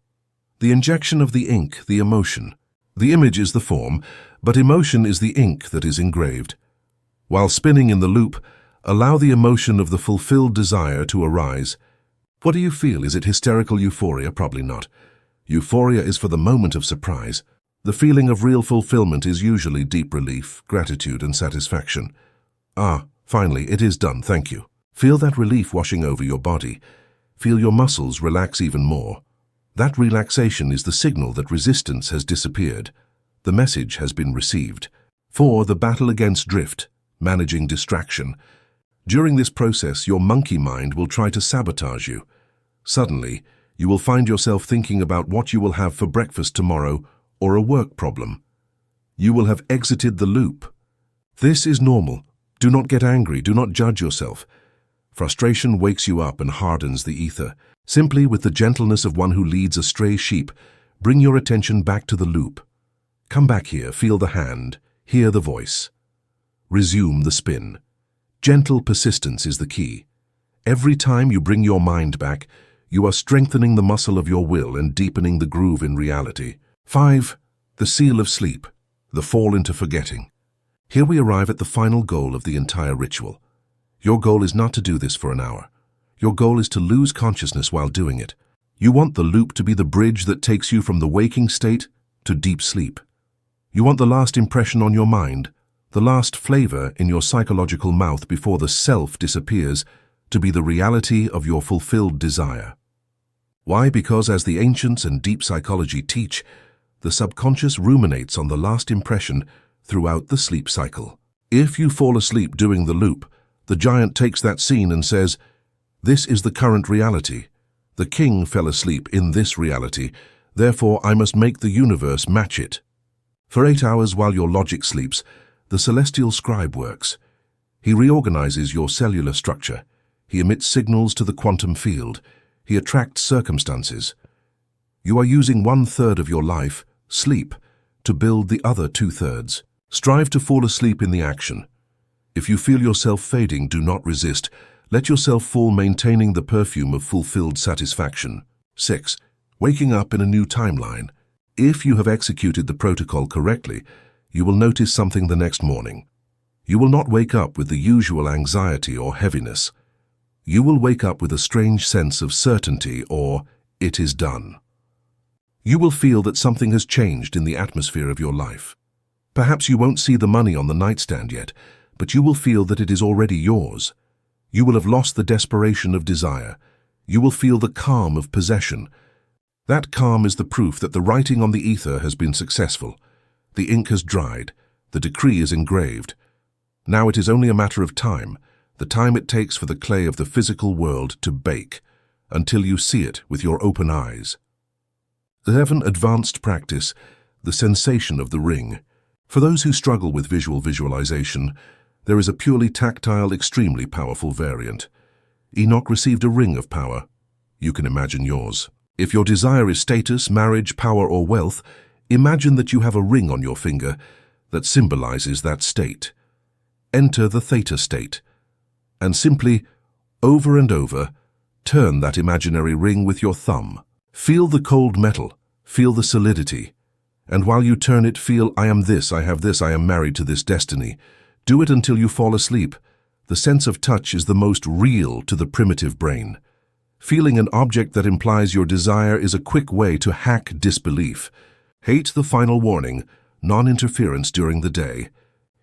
S1: The injection of the ink, the emotion. The image is the form, but emotion is the ink that is engraved. While spinning in the loop, allow the emotion of the fulfilled desire to arise. What do you feel? Is it hysterical euphoria? Probably not. Euphoria is for the moment of surprise. The feeling of real fulfillment is usually deep relief, gratitude, and satisfaction. Finally, it is done, thank you. Feel that relief washing over your body. Feel your muscles relax even more. That relaxation is the signal that resistance has disappeared. The message has been received. 4. The battle against drift, managing distraction. During this process, your monkey mind will try to sabotage you. Suddenly, you will find yourself thinking about what you will have for breakfast tomorrow or a work problem. You will have exited the loop. This is normal. Do not get angry. Do not judge yourself. Frustration wakes you up and hardens the ether. Simply, with the gentleness of one who leads a stray sheep, bring your attention back to the loop. Come back here, feel the hand, hear the voice. Resume the spin. Gentle persistence is the key. Every time you bring your mind back, you are strengthening the muscle of your will and deepening the groove in reality. 5. The seal of sleep, the fall into forgetting. Here we arrive at the final goal of the entire ritual. Your goal is not to do this for an hour. Your goal is to lose consciousness while doing it. You want the loop to be the bridge that takes you from the waking state to deep sleep. You want the last impression on your mind, the last flavor in your psychological mouth before the self disappears, to be the reality of your fulfilled desire. Why? Because as the ancients and deep psychology teach, the subconscious ruminates on the last impression throughout the sleep cycle. If you fall asleep doing the loop, the giant takes that scene and says, "This is the current reality. The king fell asleep in this reality, therefore I must make the universe match it." For 8 hours while your logic sleeps, the celestial scribe works. He reorganizes your cellular structure. He emits signals to the quantum field. He attracts circumstances. You are using 1/3 of your life, sleep, to build the other 2/3. Strive to fall asleep in the action. If you feel yourself fading, do not resist. Let yourself fall, maintaining the perfume of fulfilled satisfaction. 6. Waking up in a new timeline. If you have executed the protocol correctly, you will notice something the next morning. You will not wake up with the usual anxiety or heaviness. You will wake up with a strange sense of certainty, or it is done. You will feel that something has changed in the atmosphere of your life. Perhaps you won't see the money on the nightstand yet, but you will feel that it is already yours. You will have lost the desperation of desire. You will feel the calm of possession. That calm is the proof that the writing on the ether has been successful. The ink has dried. The decree is engraved. Now it is only a matter of time, the time it takes for the clay of the physical world to bake, until you see it with your open eyes. 7. Advanced practice, the sensation of the ring. For those who struggle with visualization, there is a purely tactile, extremely powerful variant. Enoch received a ring of power. You can imagine yours. If your desire is status, marriage, power, or wealth, imagine that you have a ring on your finger that symbolizes that state. Enter the theta state, and simply, over and over, turn that imaginary ring with your thumb. Feel the cold metal, feel the solidity, and while you turn it, feel, I am this, I have this, I am married to this destiny. Do it until you fall asleep. The sense of touch is the most real to the primitive brain. Feeling an object that implies your desire is a quick way to hack disbelief. Hate the final warning, non-interference during the day.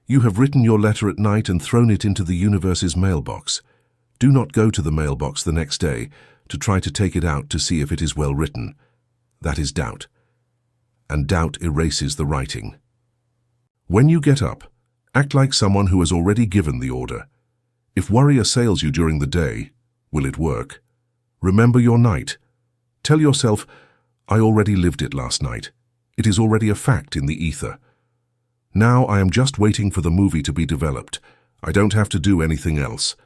S1: You have written your letter at night and thrown it into the universe's mailbox. Do not go to the mailbox the next day to try to take it out to see if it is well written. That is doubt. And doubt erases the writing. When you get up, act like someone who has already given the order. If worry assails you during the day, will it work? Remember your night. Tell yourself, I already lived it last night. It is already a fact in the ether. Now I am just waiting for the movie to be developed. I don't have to do anything else.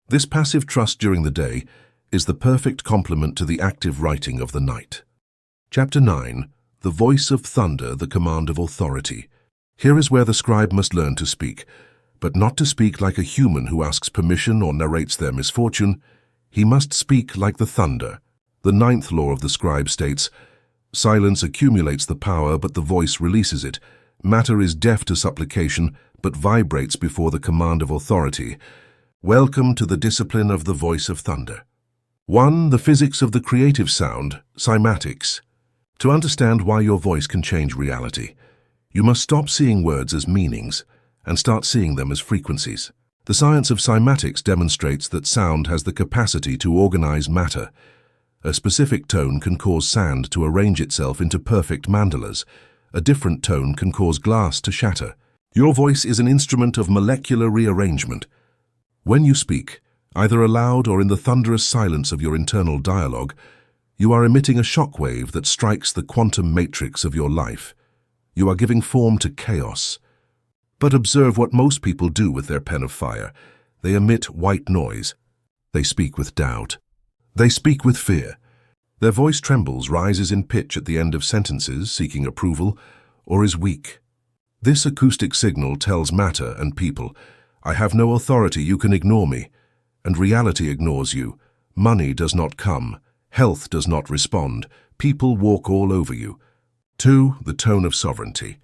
S1: This passive trust during the day is the perfect complement to the active writing of the night. Chapter 9. The Voice of Thunder, the Command of Authority. Here is where the scribe must learn to speak, but not to speak like a human who asks permission or narrates their misfortune. He must speak like the thunder. The 9th law of the scribe states, silence accumulates the power, but the voice releases it. Matter is deaf to supplication, but vibrates before the command of authority. Welcome to the discipline of the voice of thunder. 1. The physics of the creative sound, cymatics. To understand why your voice can change reality, you must stop seeing words as meanings and start seeing them as frequencies. The science of cymatics demonstrates that sound has the capacity to organize matter. A specific tone can cause sand to arrange itself into perfect mandalas. A different tone can cause glass to shatter. Your voice is an instrument of molecular rearrangement. When you speak, either aloud or in the thunderous silence of your internal dialogue, you are emitting a shockwave that strikes the quantum matrix of your life. You are giving form to chaos. But observe what most people do with their pen of fire. They emit white noise. They speak with doubt. They speak with fear. Their voice trembles, rises in pitch at the end of sentences, seeking approval, or is weak. This acoustic signal tells matter and people, I have no authority, you can ignore me. And reality ignores you. Money does not come. Health does not respond. People walk all over you. 2. The tone of sovereignty.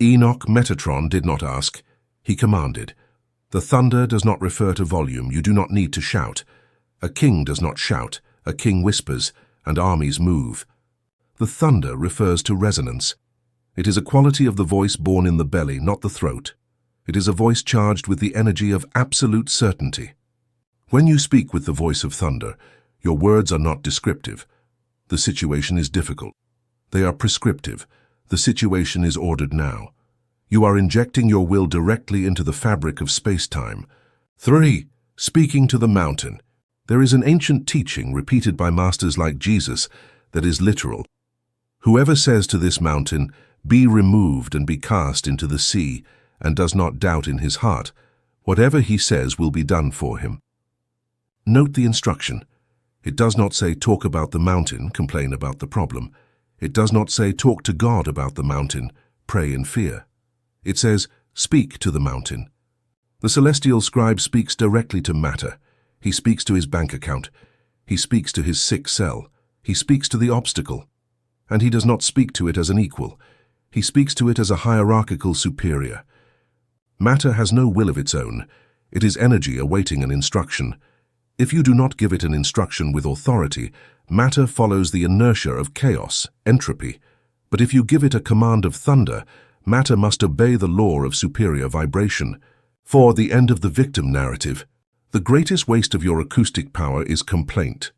S1: Enoch Metatron did not ask, he commanded. The thunder does not refer to volume, you do not need to shout. A king does not shout, a king whispers, and armies move. The thunder refers to resonance. It is a quality of the voice born in the belly, not the throat. It is a voice charged with the energy of absolute certainty. When you speak with the voice of thunder, your words are not descriptive. The situation is difficult. They are prescriptive. The situation is ordered now. You are injecting your will directly into the fabric of space-time. 3. Speaking to the mountain. There is an ancient teaching repeated by masters like Jesus that is literal. Whoever says to this mountain, be removed and be cast into the sea, and does not doubt in his heart, whatever he says will be done for him. Note the instruction. It does not say talk about the mountain, complain about the problem. It does not say talk to God about the mountain, pray in fear. It says speak to the mountain. The celestial scribe speaks directly to matter. He speaks to his bank account. He speaks to his sick cell. He speaks to the obstacle. And he does not speak to it as an equal. He speaks to it as a hierarchical superior. Matter has no will of its own. It is energy awaiting an instruction. If you do not give it an instruction with authority, matter follows the inertia of chaos, entropy. But if you give it a command of thunder, matter must obey the law of superior vibration. For the end of the victim narrative, the greatest waste of your acoustic power is complaint.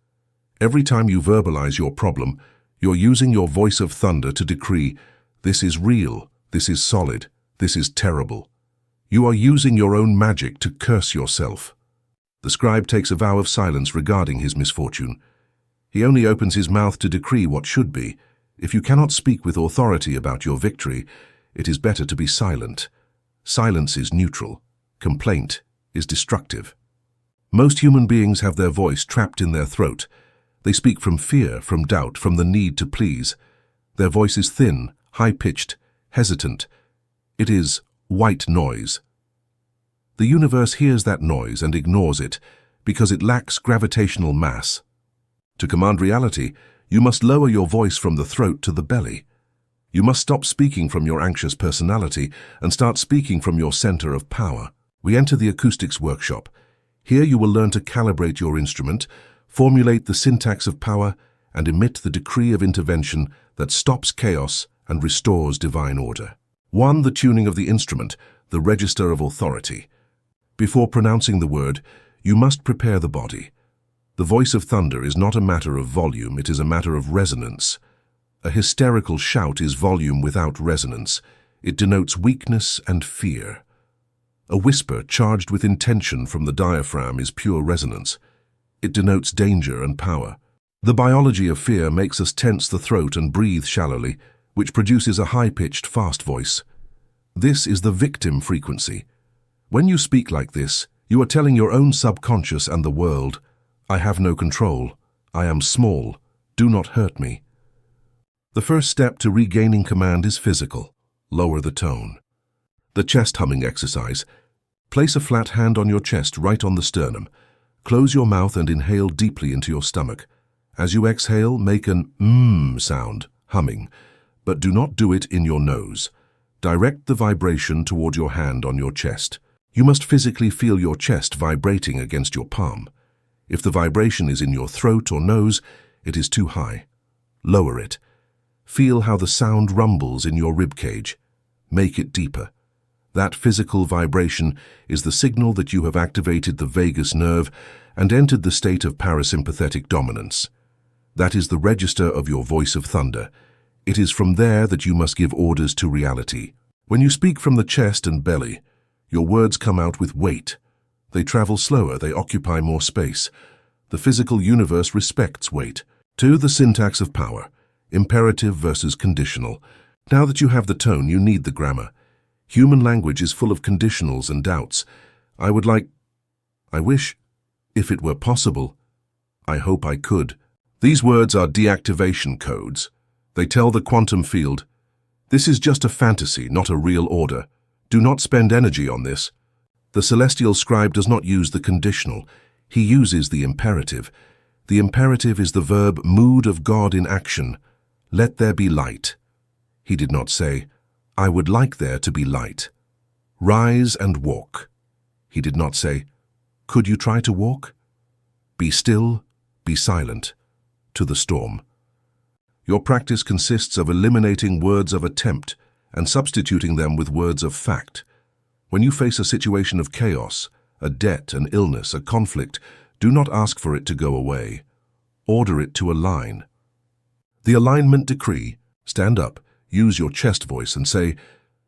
S1: Every time you verbalize your problem, you're using your voice of thunder to decree, this is real, this is solid, this is terrible. You are using your own magic to curse yourself. The scribe takes a vow of silence regarding his misfortune. He only opens his mouth to decree what should be. If you cannot speak with authority about your victory, it is better to be silent. Silence is neutral. Complaint is destructive. Most human beings have their voice trapped in their throat. They speak from fear, from doubt, from the need to please. Their voice is thin, high-pitched, hesitant. It is white noise. The universe hears that noise and ignores it because it lacks gravitational mass. To command reality, you must lower your voice from the throat to the belly. You must stop speaking from your anxious personality and start speaking from your center of power. We enter the acoustics workshop. Here you will learn to calibrate your instrument, formulate the syntax of power, and emit the decree of intervention that stops chaos and restores divine order. 1. The tuning of the instrument, the register of authority. Before pronouncing the word, you must prepare the body. The voice of thunder is not a matter of volume, it is a matter of resonance. A hysterical shout is volume without resonance. It denotes weakness and fear. A whisper charged with intention from the diaphragm is pure resonance. It denotes danger and power. The biology of fear makes us tense the throat and breathe shallowly, which produces a high-pitched, fast voice. This is the victim frequency. When you speak like this, you are telling your own subconscious and the world, I have no control. I am small. Do not hurt me. The first step to regaining command is physical. Lower the tone. The chest humming exercise. Place a flat hand on your chest right on the sternum. Close your mouth and inhale deeply into your stomach. As you exhale, make an sound, humming, but do not do it in your nose. Direct the vibration toward your hand on your chest. You must physically feel your chest vibrating against your palm. If the vibration is in your throat or nose, it is too high. Lower it. Feel how the sound rumbles in your ribcage. Make it deeper. That physical vibration is the signal that you have activated the vagus nerve and entered the state of parasympathetic dominance. That is the register of your voice of thunder. It is from there that you must give orders to reality. When you speak from the chest and belly, your words come out with weight. They travel slower, they occupy more space. The physical universe respects weight. 2. The syntax of power. Imperative versus conditional. Now that you have the tone, you need the grammar. Human language is full of conditionals and doubts. I wish, if it were possible, I hope I could. These words are deactivation codes. They tell the quantum field, this is just a fantasy, not a real order. Do not spend energy on this. The celestial scribe does not use the conditional. He uses the imperative. The imperative is the verb mood of God in action. Let there be light. He did not say, I would like there to be light. Rise and walk. He did not say, could you try to walk? Be still, be silent. To the storm. Your practice consists of eliminating words of attempt and substituting them with words of fact. When you face a situation of chaos, a debt, an illness, a conflict, do not ask for it to go away. Order it to align. The alignment decree, stand up, use your chest voice and say,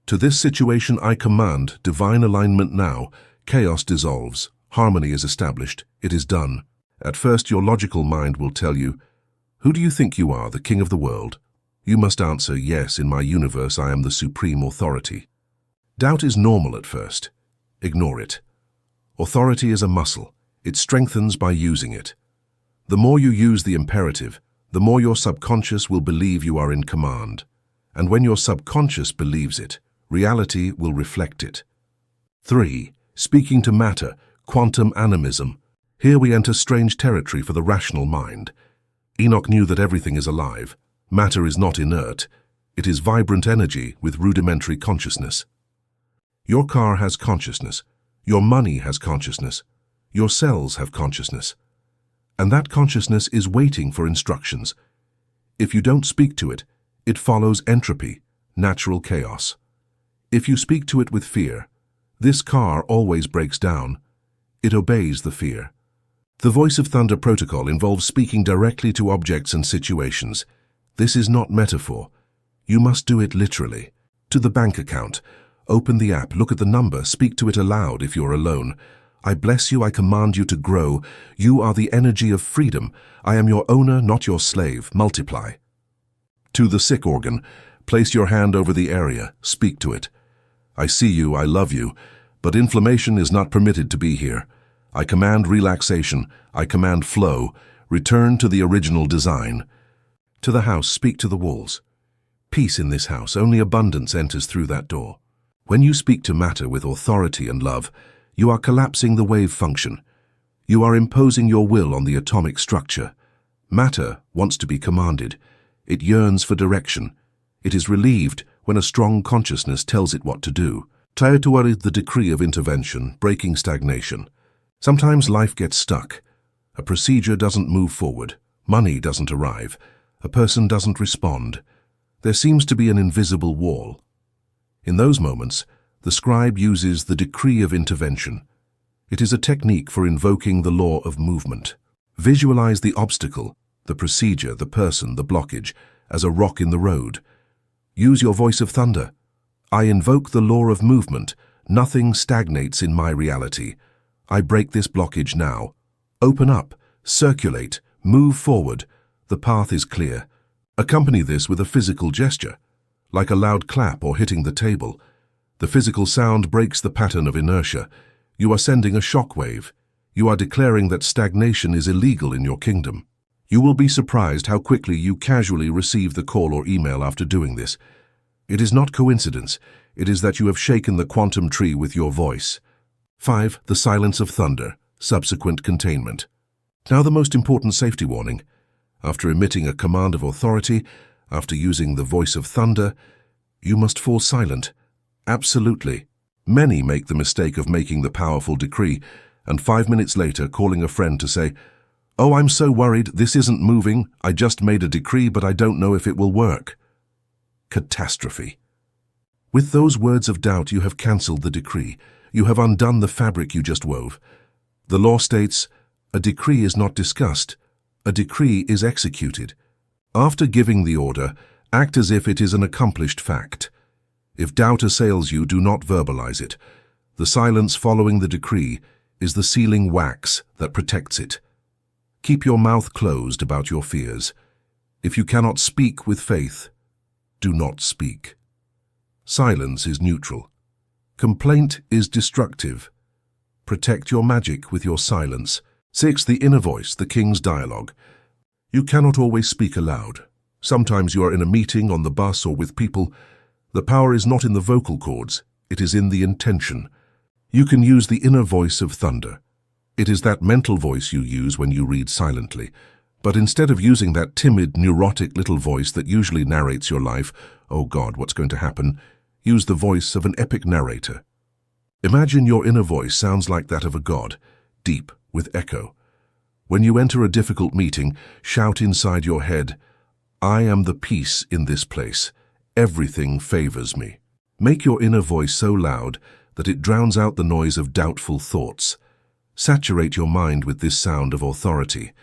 S1: to this situation I command divine alignment now. Chaos dissolves, harmony is established, it is done. At first your logical mind will tell you, who do you think you are, the king of the world? You must answer, yes, in my universe I am the supreme authority. Doubt is normal at first. Ignore it. Authority is a muscle. It strengthens by using it. The more you use the imperative, the more your subconscious will believe you are in command. And when your subconscious believes it, reality will reflect it. 3. Speaking to matter, quantum animism. Here we enter strange territory for the rational mind. Enoch knew that everything is alive. Matter is not inert. It is vibrant energy with rudimentary consciousness. Your car has consciousness. Your money has consciousness. Your cells have consciousness. And that consciousness is waiting for instructions. If you don't speak to it, it follows entropy, natural chaos. If you speak to it with fear, this car always breaks down. It obeys the fear. The Voice of Thunder protocol involves speaking directly to objects and situations. This is not metaphor. You must do it literally. To the bank account. Open the app, look at the number, speak to it aloud if you're alone. I bless you, I command you to grow. You are the energy of freedom. I am your owner, not your slave. Multiply. To the sick organ. Place your hand over the area. Speak to it. I see you, I love you, but inflammation is not permitted to be here. I command relaxation. I command flow. Return to the original design. To the house, speak to the walls. Peace in this house, only abundance enters through that door. When you speak to matter with authority and love, you are collapsing the wave function. You are imposing your will on the atomic structure. Matter wants to be commanded. It yearns for direction. It is relieved when a strong consciousness tells it what to do. Tyranny, the decree of intervention, breaking stagnation. Sometimes life gets stuck. A procedure doesn't move forward. Money doesn't arrive. A person doesn't respond. There seems to be an invisible wall. In those moments, the scribe uses the decree of intervention. It is a technique for invoking the law of movement. Visualize the obstacle, the procedure, the person, the blockage, as a rock in the road. Use your voice of thunder. I invoke the law of movement. Nothing stagnates in my reality. I break this blockage now. Open up, circulate, move forward. The path is clear. Accompany this with a physical gesture, like a loud clap or hitting the table. The physical sound breaks the pattern of inertia. You are sending a shock wave. You are declaring that stagnation is illegal in your kingdom. You will be surprised how quickly you casually receive the call or email after doing this. It is not coincidence. It is that you have shaken the quantum tree with your voice. 5. The silence of thunder, subsequent containment. Now the most important safety warning. After emitting a command of authority, after using the voice of thunder, you must fall silent. Absolutely. Many make the mistake of making the powerful decree, and 5 minutes later calling a friend to say, "Oh, I'm so worried, this isn't moving, I just made a decree but I don't know if it will work." Catastrophe. With those words of doubt you have cancelled the decree. You have undone the fabric you just wove. The law states, a decree is not discussed. A decree is executed. After giving the order, act as if it is an accomplished fact. If doubt assails you, do not verbalize it. The silence following the decree is the sealing wax that protects it. Keep your mouth closed about your fears. If you cannot speak with faith, do not speak. Silence is neutral. Complaint is destructive. Protect your magic with your silence. 6. The inner voice, the king's dialogue. You cannot always speak aloud. Sometimes you are in a meeting, on the bus, or with people. The power is not in the vocal cords, it is in the intention. You can use the inner voice of thunder. It is that mental voice you use when you read silently. But instead of using that timid, neurotic little voice that usually narrates your life, "Oh God, what's going to happen?" use the voice of an epic narrator. Imagine your inner voice sounds like that of a god, deep, with echo. When you enter a difficult meeting, shout inside your head, "I am the peace in this place. Everything favors me." Make your inner voice so loud that it drowns out the noise of doubtful thoughts. Saturate your mind with this sound of authority.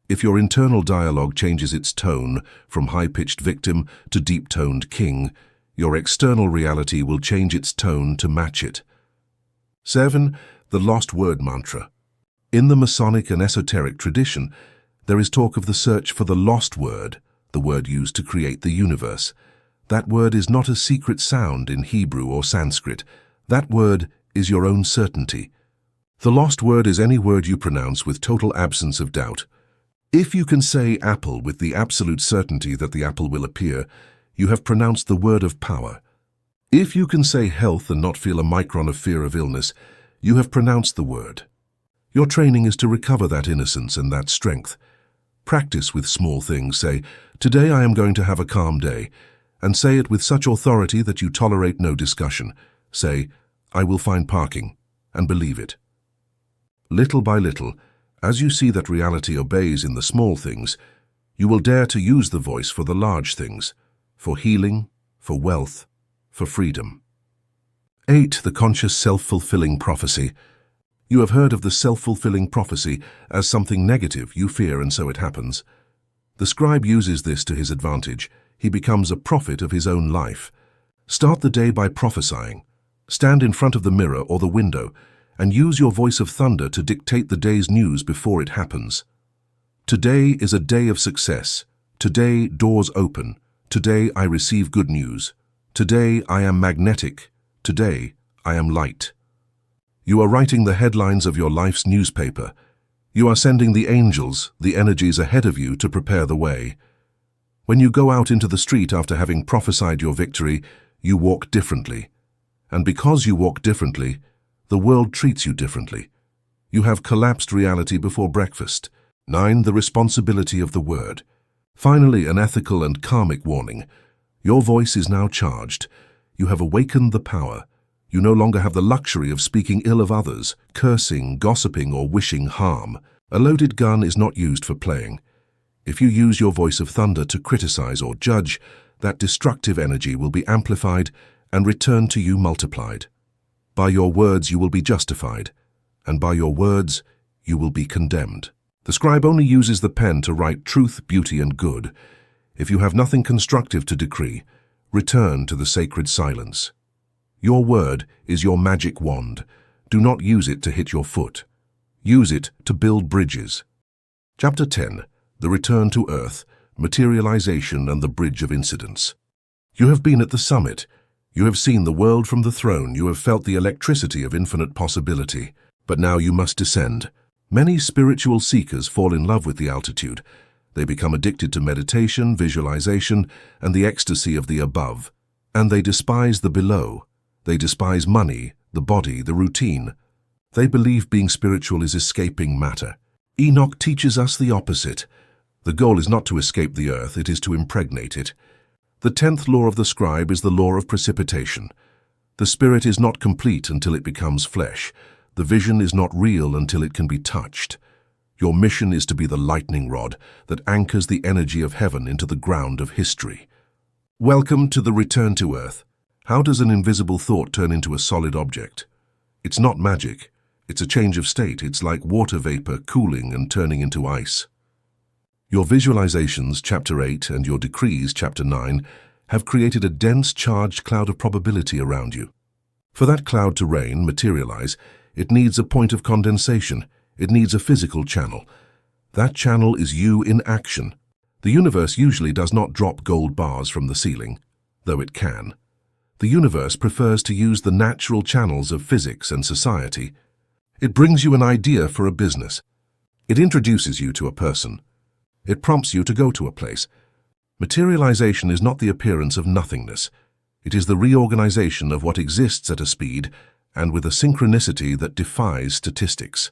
S1: If your internal dialogue changes its tone from high-pitched victim to deep-toned king, your external reality will change its tone to match it. 7. The lost word mantra. In the Masonic and esoteric tradition, there is talk of the search for the lost word, the word used to create the universe. That word is not a secret sound in Hebrew or Sanskrit. That word is your own certainty. The lost word is any word you pronounce with total absence of doubt. If you can say apple with the absolute certainty that the apple will appear, you have pronounced the word of power. If you can say health and not feel a micron of fear of illness, you have pronounced the word. Your training is to recover that innocence and that strength. Practice with small things. Say, "Today I am going to have a calm day," and say it with such authority that you tolerate no discussion. Say, "I will find parking," and believe it. Little by little, as you see that reality obeys in the small things, you will dare to use the voice for the large things, for healing, for wealth, for freedom. 8. The conscious self-fulfilling prophecy. You have heard of the self-fulfilling prophecy as something negative you fear, and so it happens. The scribe uses this to his advantage. He becomes a prophet of his own life. Start the day by prophesying. Stand in front of the mirror or the window and use your voice of thunder to dictate the day's news before it happens. Today is a day of success. Today, doors open. Today, I receive good news. Today, I am magnetic. Today, I am light. You are writing the headlines of your life's newspaper. You are sending the angels, the energies ahead of you to prepare the way. When you go out into the street after having prophesied your victory, you walk differently. And because you walk differently, the world treats you differently. You have collapsed reality before breakfast. 9. The responsibility of the word. Finally, an ethical and karmic warning. Your voice is now charged. You have awakened the power. You no longer have the luxury of speaking ill of others, cursing, gossiping, or wishing harm. A loaded gun is not used for playing. If you use your voice of thunder to criticize or judge, that destructive energy will be amplified and returned to you multiplied. By your words you will be justified, and by your words you will be condemned. The scribe only uses the pen to write truth, beauty, and good. If you have nothing constructive to decree, return to the sacred silence. Your word is your magic wand. Do not use it to hit your foot. Use it to build bridges. Chapter 10. The Return to Earth, Materialization and the Bridge of Incidents. You have been at the summit. You have seen the world from the throne. You have felt the electricity of infinite possibility. But now you must descend. Many spiritual seekers fall in love with the altitude. They become addicted to meditation, visualization, and the ecstasy of the above. And they despise the below. They despise money, the body, the routine. They believe being spiritual is escaping matter. Enoch teaches us the opposite. The goal is not to escape the earth, it is to impregnate it. The 10th law of the scribe is the law of precipitation. The spirit is not complete until it becomes flesh. The vision is not real until it can be touched. Your mission is to be the lightning rod that anchors the energy of heaven into the ground of history. Welcome to the return to earth. How does an invisible thought turn into a solid object? It's not magic. It's a change of state. It's like water vapor cooling and turning into ice. Your visualizations, chapter 8, and your decrees, chapter 9, have created a dense, charged cloud of probability around you. For that cloud to rain, materialize, it needs a point of condensation. It needs a physical channel. That channel is you in action. The universe usually does not drop gold bars from the ceiling, though it can. The universe prefers to use the natural channels of physics and society. It brings you an idea for a business. It introduces you to a person. It prompts you to go to a place. Materialization is not the appearance of nothingness. It is the reorganization of what exists at a speed and with a synchronicity that defies statistics.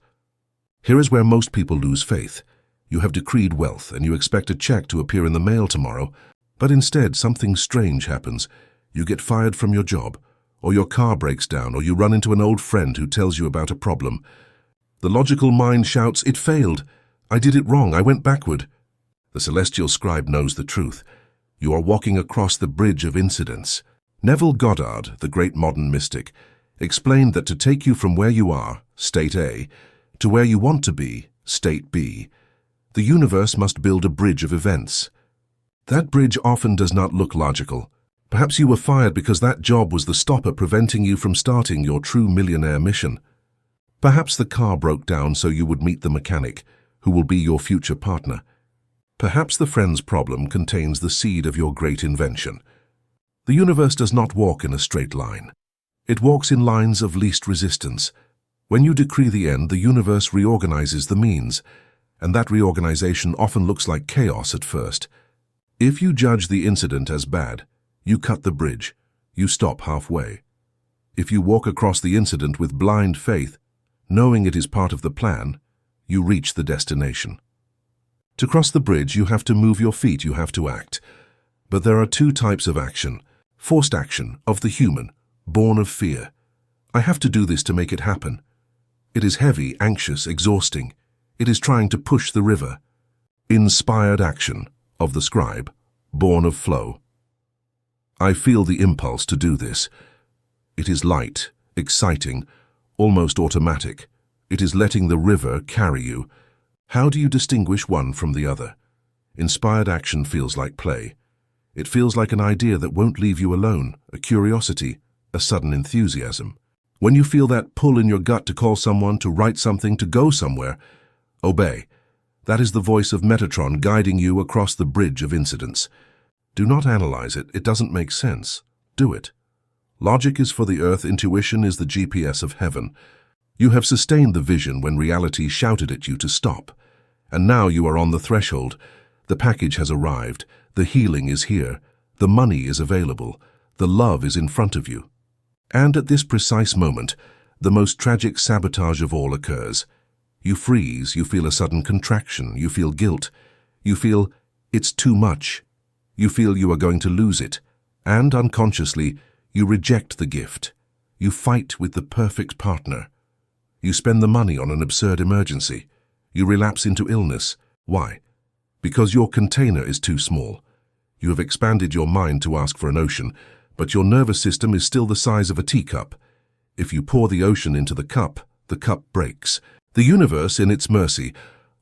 S1: Here is where most people lose faith. You have decreed wealth and you expect a check to appear in the mail tomorrow, but instead something strange happens. You get fired from your job, or your car breaks down, or you run into an old friend who tells you about a problem. The logical mind shouts, "It failed. I did it wrong. I went backward." The celestial scribe knows the truth. You are walking across the bridge of incidents. Neville Goddard, the great modern mystic, explained that to take you from where you are, state A, to where you want to be, state B, the universe must build a bridge of events. That bridge often does not look logical. Perhaps you were fired because that job was the stopper preventing you from starting your true millionaire mission. Perhaps the car broke down so you would meet the mechanic, who will be your future partner. Perhaps the friend's problem contains the seed of your great invention. The universe does not walk in a straight line. It walks in lines of least resistance. When you decree the end, the universe reorganizes the means, and that reorganization often looks like chaos at first. If you judge the incident as bad, you cut the bridge, you stop halfway. If you walk across the incident with blind faith, knowing it is part of the plan, you reach the destination. To cross the bridge, you have to move your feet, you have to act. But there are two types of action. Forced action, of the human, born of fear. I have to do this to make it happen. It is heavy, anxious, exhausting. It is trying to push the river. Inspired action, of the scribe, born of flow. I feel the impulse to do this. It is light, exciting, almost automatic. It is letting the river carry you. How do you distinguish one from the other? Inspired action feels like play. It feels like an idea that won't leave you alone, a curiosity, a sudden enthusiasm. When you feel that pull in your gut to call someone, to write something, to go somewhere, obey. That is the voice of Metatron guiding you across the bridge of incidents. Do not analyze it, it doesn't make sense. Do it. Logic is for the earth, intuition is the GPS of heaven. You have sustained the vision when reality shouted at you to stop. And now you are on the threshold. The package has arrived. The healing is here. The money is available. The love is in front of you. And at this precise moment, the most tragic sabotage of all occurs. You freeze, you feel a sudden contraction, you feel guilt. You feel it's too much. You feel you are going to lose it. And unconsciously, you reject the gift. You fight with the perfect partner. You spend the money on an absurd emergency. You relapse into illness. Why? Because your container is too small. You have expanded your mind to ask for an ocean, but your nervous system is still the size of a teacup. If you pour the ocean into the cup breaks. The universe, in its mercy,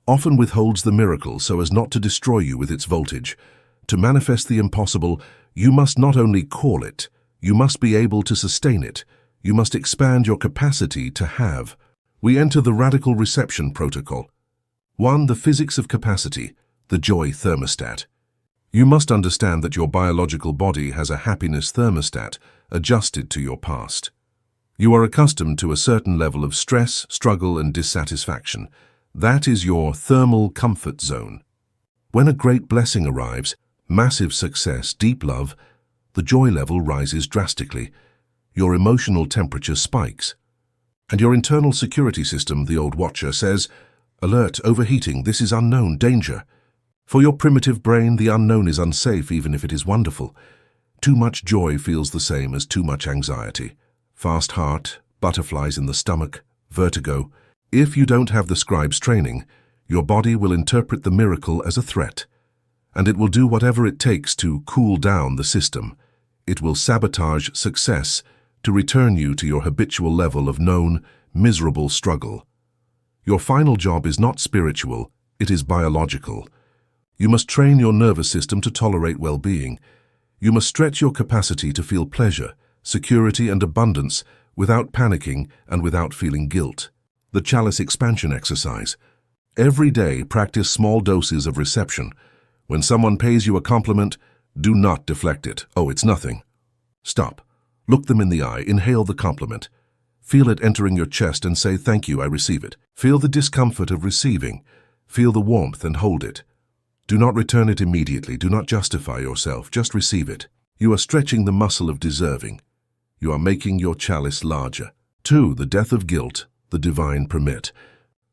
S1: often withholds the miracle so as not to destroy you with its voltage. To manifest the impossible, you must not only call it, you must be able to sustain it. You must expand your capacity to have. We enter the radical reception protocol. 1. The physics of capacity, the joy thermostat. You must understand that your biological body has a happiness thermostat adjusted to your past. You are accustomed to a certain level of stress, struggle, and dissatisfaction. That is your thermal comfort zone. When a great blessing arrives, massive success, deep love, the joy level rises drastically. Your emotional temperature spikes. And your internal security system, the old watcher, says, "Alert, overheating, this is unknown, danger." For your primitive brain, the unknown is unsafe even if it is wonderful. Too much joy feels the same as too much anxiety. Fast heart, butterflies in the stomach, vertigo. If you don't have the scribe's training, your body will interpret the miracle as a threat. And it will do whatever it takes to cool down the system. It will sabotage success to return you to your habitual level of known, miserable struggle. Your final job is not spiritual, it is biological. You must train your nervous system to tolerate well-being. You must stretch your capacity to feel pleasure, security, and abundance without panicking and without feeling guilt. The chalice expansion exercise. Every day, practice small doses of reception. When someone pays you a compliment, do not deflect it. "Oh, it's nothing." Stop. Look them in the eye, inhale the compliment. Feel it entering your chest and say, "Thank you, I receive it." Feel the discomfort of receiving. Feel the warmth and hold it. Do not return it immediately. Do not justify yourself. Just receive it. You are stretching the muscle of deserving. You are making your chalice larger. 2. The death of guilt, the divine permit.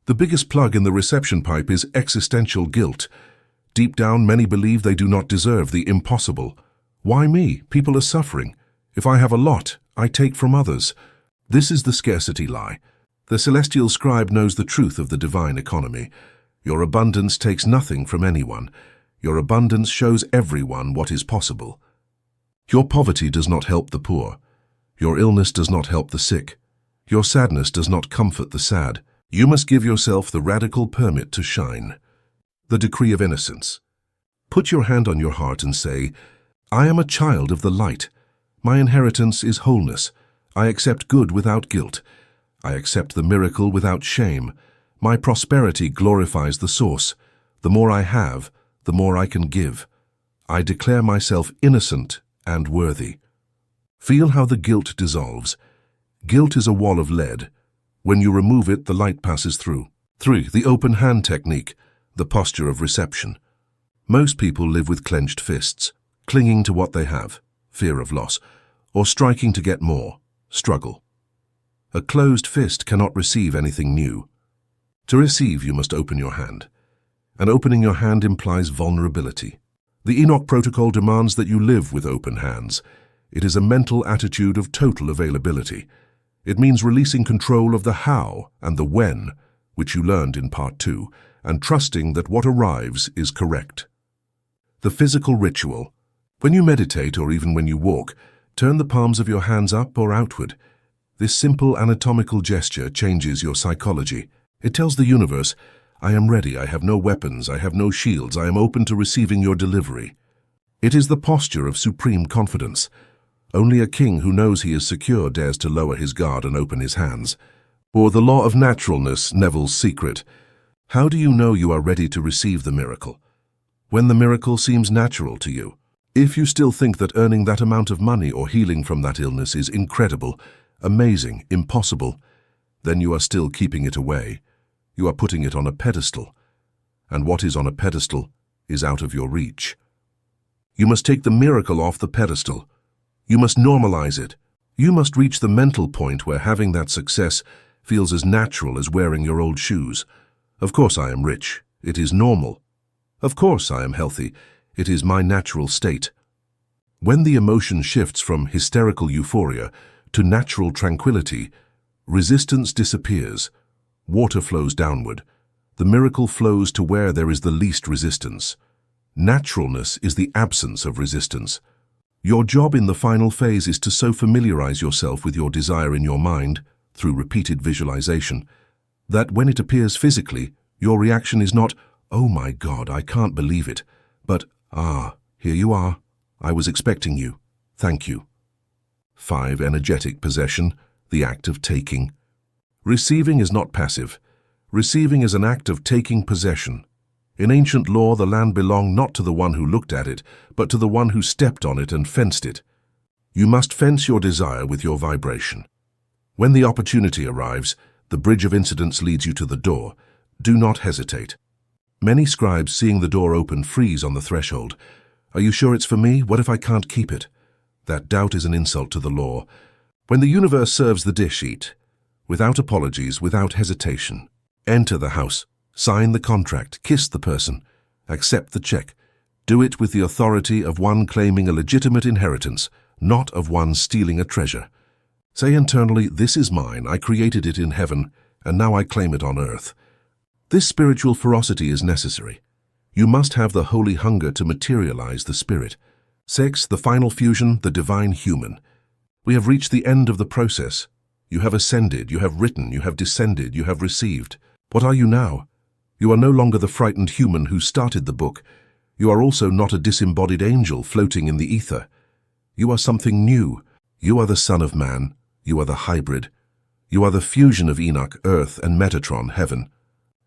S1: The biggest plug in the reception pipe is existential guilt. Deep down, many believe they do not deserve the impossible. Why me? People are suffering. If I have a lot, I take from others. This is the scarcity lie. The celestial scribe knows the truth of the divine economy. Your abundance takes nothing from anyone. Your abundance shows everyone what is possible. Your poverty does not help the poor. Your illness does not help the sick. Your sadness does not comfort the sad. You must give yourself the radical permit to shine. The decree of innocence. Put your hand on your heart and say, "I am a child of the light. My inheritance is wholeness. I accept good without guilt. I accept the miracle without shame. My prosperity glorifies the source. The more I have, the more I can give. I declare myself innocent and worthy." Feel how the guilt dissolves. Guilt is a wall of lead. When you remove it, the light passes through. 3. The open hand technique, the posture of reception. Most people live with clenched fists, clinging to what they have, fear of loss, or striking to get more, struggle. A closed fist cannot receive anything new. To receive, you must open your hand, and opening your hand implies vulnerability. The Enoch protocol demands that you live with open hands. It is a mental attitude of total availability. It means releasing control of the how and the when, which you learned in Part 2, and trusting that what arrives is correct. The physical ritual. When you meditate or even when you walk, turn the palms of your hands up or outward. This simple anatomical gesture changes your psychology. It tells the universe, I am ready, I have no weapons, I have no shields, I am open to receiving your delivery. It is the posture of supreme confidence. Only a king who knows he is secure dares to lower his guard and open his hands. Or the law of naturalness, Neville's secret. How do you know you are ready to receive the miracle? When the miracle seems natural to you. If you still think that earning that amount of money or healing from that illness is incredible, amazing, impossible, then you are still keeping it away. You are putting it on a pedestal. And what is on a pedestal is out of your reach. You must take the miracle off the pedestal. You must normalize it. You must reach the mental point where having that success feels as natural as wearing your old shoes. Of course I am rich. It is normal. Of course I am healthy. It is my natural state. When the emotion shifts from hysterical euphoria to natural tranquility, resistance disappears. Water flows downward. The miracle flows to where there is the least resistance. Naturalness is the absence of resistance. Your job in the final phase is to so familiarize yourself with your desire in your mind, through repeated visualization, that when it appears physically, your reaction is not, oh my God, I can't believe it, but, here you are. I was expecting you. Thank you. 5. Energetic possession, the act of taking. Receiving is not passive. Receiving is an act of taking possession. In ancient law, the land belonged not to the one who looked at it, but to the one who stepped on it and fenced it. You must fence your desire with your vibration. When the opportunity arrives, the bridge of incidents leads you to the door. Do not hesitate. Many scribes, seeing the door open, freeze on the threshold. Are you sure it's for me? What if I can't keep it? That doubt is an insult to the law. When the universe serves the dish, eat. Without apologies, without hesitation. Enter the house. Sign the contract. Kiss the person. Accept the check. Do it with the authority of one claiming a legitimate inheritance, not of one stealing a treasure. Say internally, this is mine, I created it in heaven, and now I claim it on earth. This spiritual ferocity is necessary. You must have the holy hunger to materialize the spirit. 6. The final fusion, the divine human. We have reached the end of the process. You have ascended, you have written, you have descended, you have received. What are you now? You are no longer the frightened human who started the book. You are also not a disembodied angel floating in the ether. You are something new. You are the Son of Man. You are the hybrid. You are the fusion of Enoch, earth, and Metatron, heaven.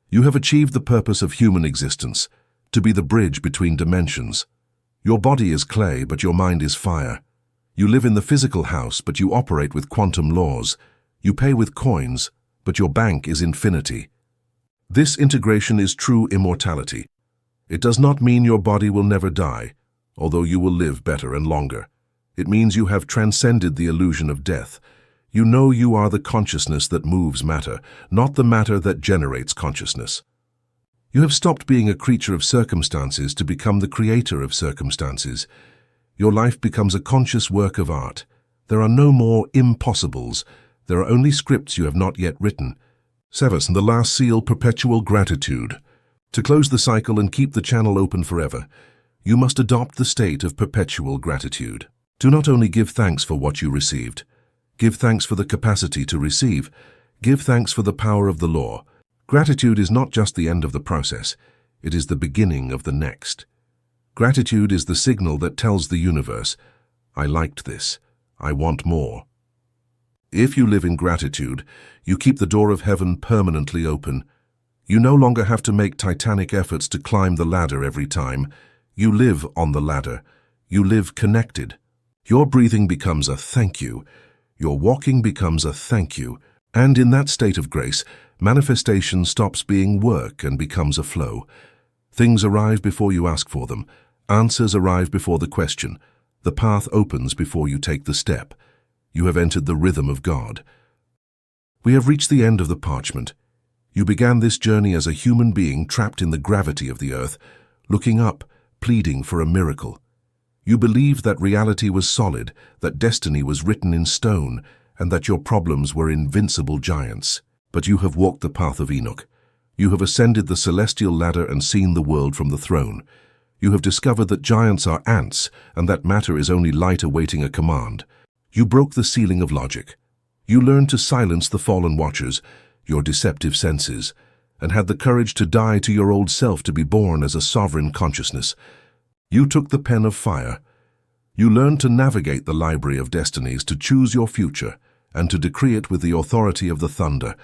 S1: You have achieved the purpose of human existence, to be the bridge between dimensions. Your body is clay, but your mind is fire. You live in the physical house, but you operate with quantum laws. You pay with coins, but your bank is infinity. This integration is true immortality. It does not mean your body will never die, although you will live better and longer. It means you have transcended the illusion of death. You know you are the consciousness that moves matter, not the matter that generates consciousness. You have stopped being a creature of circumstances to become the creator of circumstances. Your life becomes a conscious work of art. There are no more impossibles. There are only scripts you have not yet written. 7. The last seal, perpetual gratitude. To close the cycle and keep the channel open forever, you must adopt the state of perpetual gratitude. Do not only give thanks for what you received. Give thanks for the capacity to receive. Give thanks for the power of the law. Gratitude is not just the end of the process. It is the beginning of the next. Gratitude is the signal that tells the universe, I liked this. I want more. If you live in gratitude, you keep the door of heaven permanently open. You no longer have to make titanic efforts to climb the ladder every time. You live on the ladder. You live connected. Your breathing becomes a thank you. Your walking becomes a thank you. And in that state of grace, manifestation stops being work and becomes a flow. Things arrive before you ask for them. Answers arrive before the question. The path opens before you take the step. You have entered the rhythm of God. We have reached the end of the parchment. You began this journey as a human being trapped in the gravity of the earth, looking up, pleading for a miracle. You believed that reality was solid, that destiny was written in stone, and that your problems were invincible giants. But you have walked the path of Enoch. You have ascended the celestial ladder and seen the world from the throne. You have discovered that giants are ants, and that matter is only light awaiting a command. You broke the ceiling of logic. You learned to silence the fallen watchers, your deceptive senses, and had the courage to die to your old self to be born as a sovereign consciousness. You took the pen of fire. You learned to navigate the library of destinies, to choose your future, and to decree it with the authority of the thunder.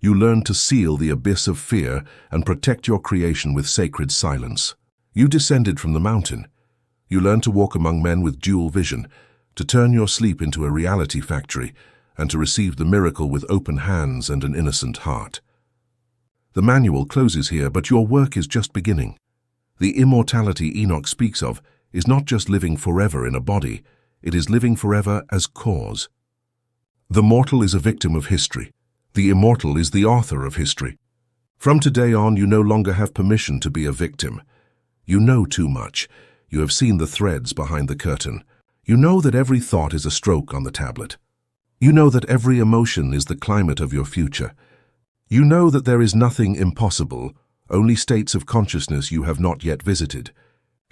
S1: You learned to seal the abyss of fear and protect your creation with sacred silence. You descended from the mountain. You learned to walk among men with dual vision, to turn your sleep into a reality factory, and to receive the miracle with open hands and an innocent heart. The manual closes here, but your work is just beginning. The immortality Enoch speaks of is not just living forever in a body, it is living forever as cause. The mortal is a victim of history. The immortal is the author of history. From today on, you no longer have permission to be a victim. You know too much. You have seen the threads behind the curtain. You know that every thought is a stroke on the tablet. You know that every emotion is the climate of your future. You know that there is nothing impossible, only states of consciousness you have not yet visited.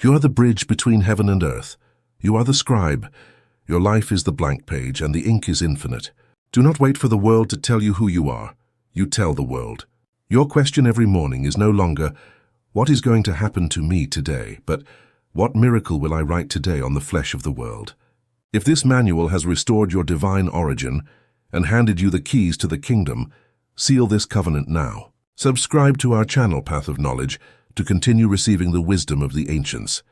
S1: You are the bridge between heaven and earth. You are the scribe. Your life is the blank page, and the ink is infinite. Do not wait for the world to tell you who you are. You tell the world. Your question every morning is no longer, "What is going to happen to me today?" but "What miracle will I write today on the flesh of the world?" If this manual has restored your divine origin and handed you the keys to the kingdom, seal this covenant now. Subscribe to our channel, Path of Knowledge, to continue receiving the wisdom of the ancients.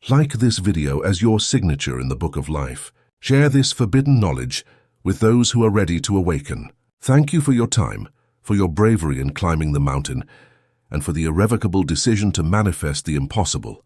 S1: Like this video as your signature in the Book of Life. Share this forbidden knowledge with those who are ready to awaken. Thank you for your time, for your bravery in climbing the mountain, and for the irrevocable decision to manifest the impossible.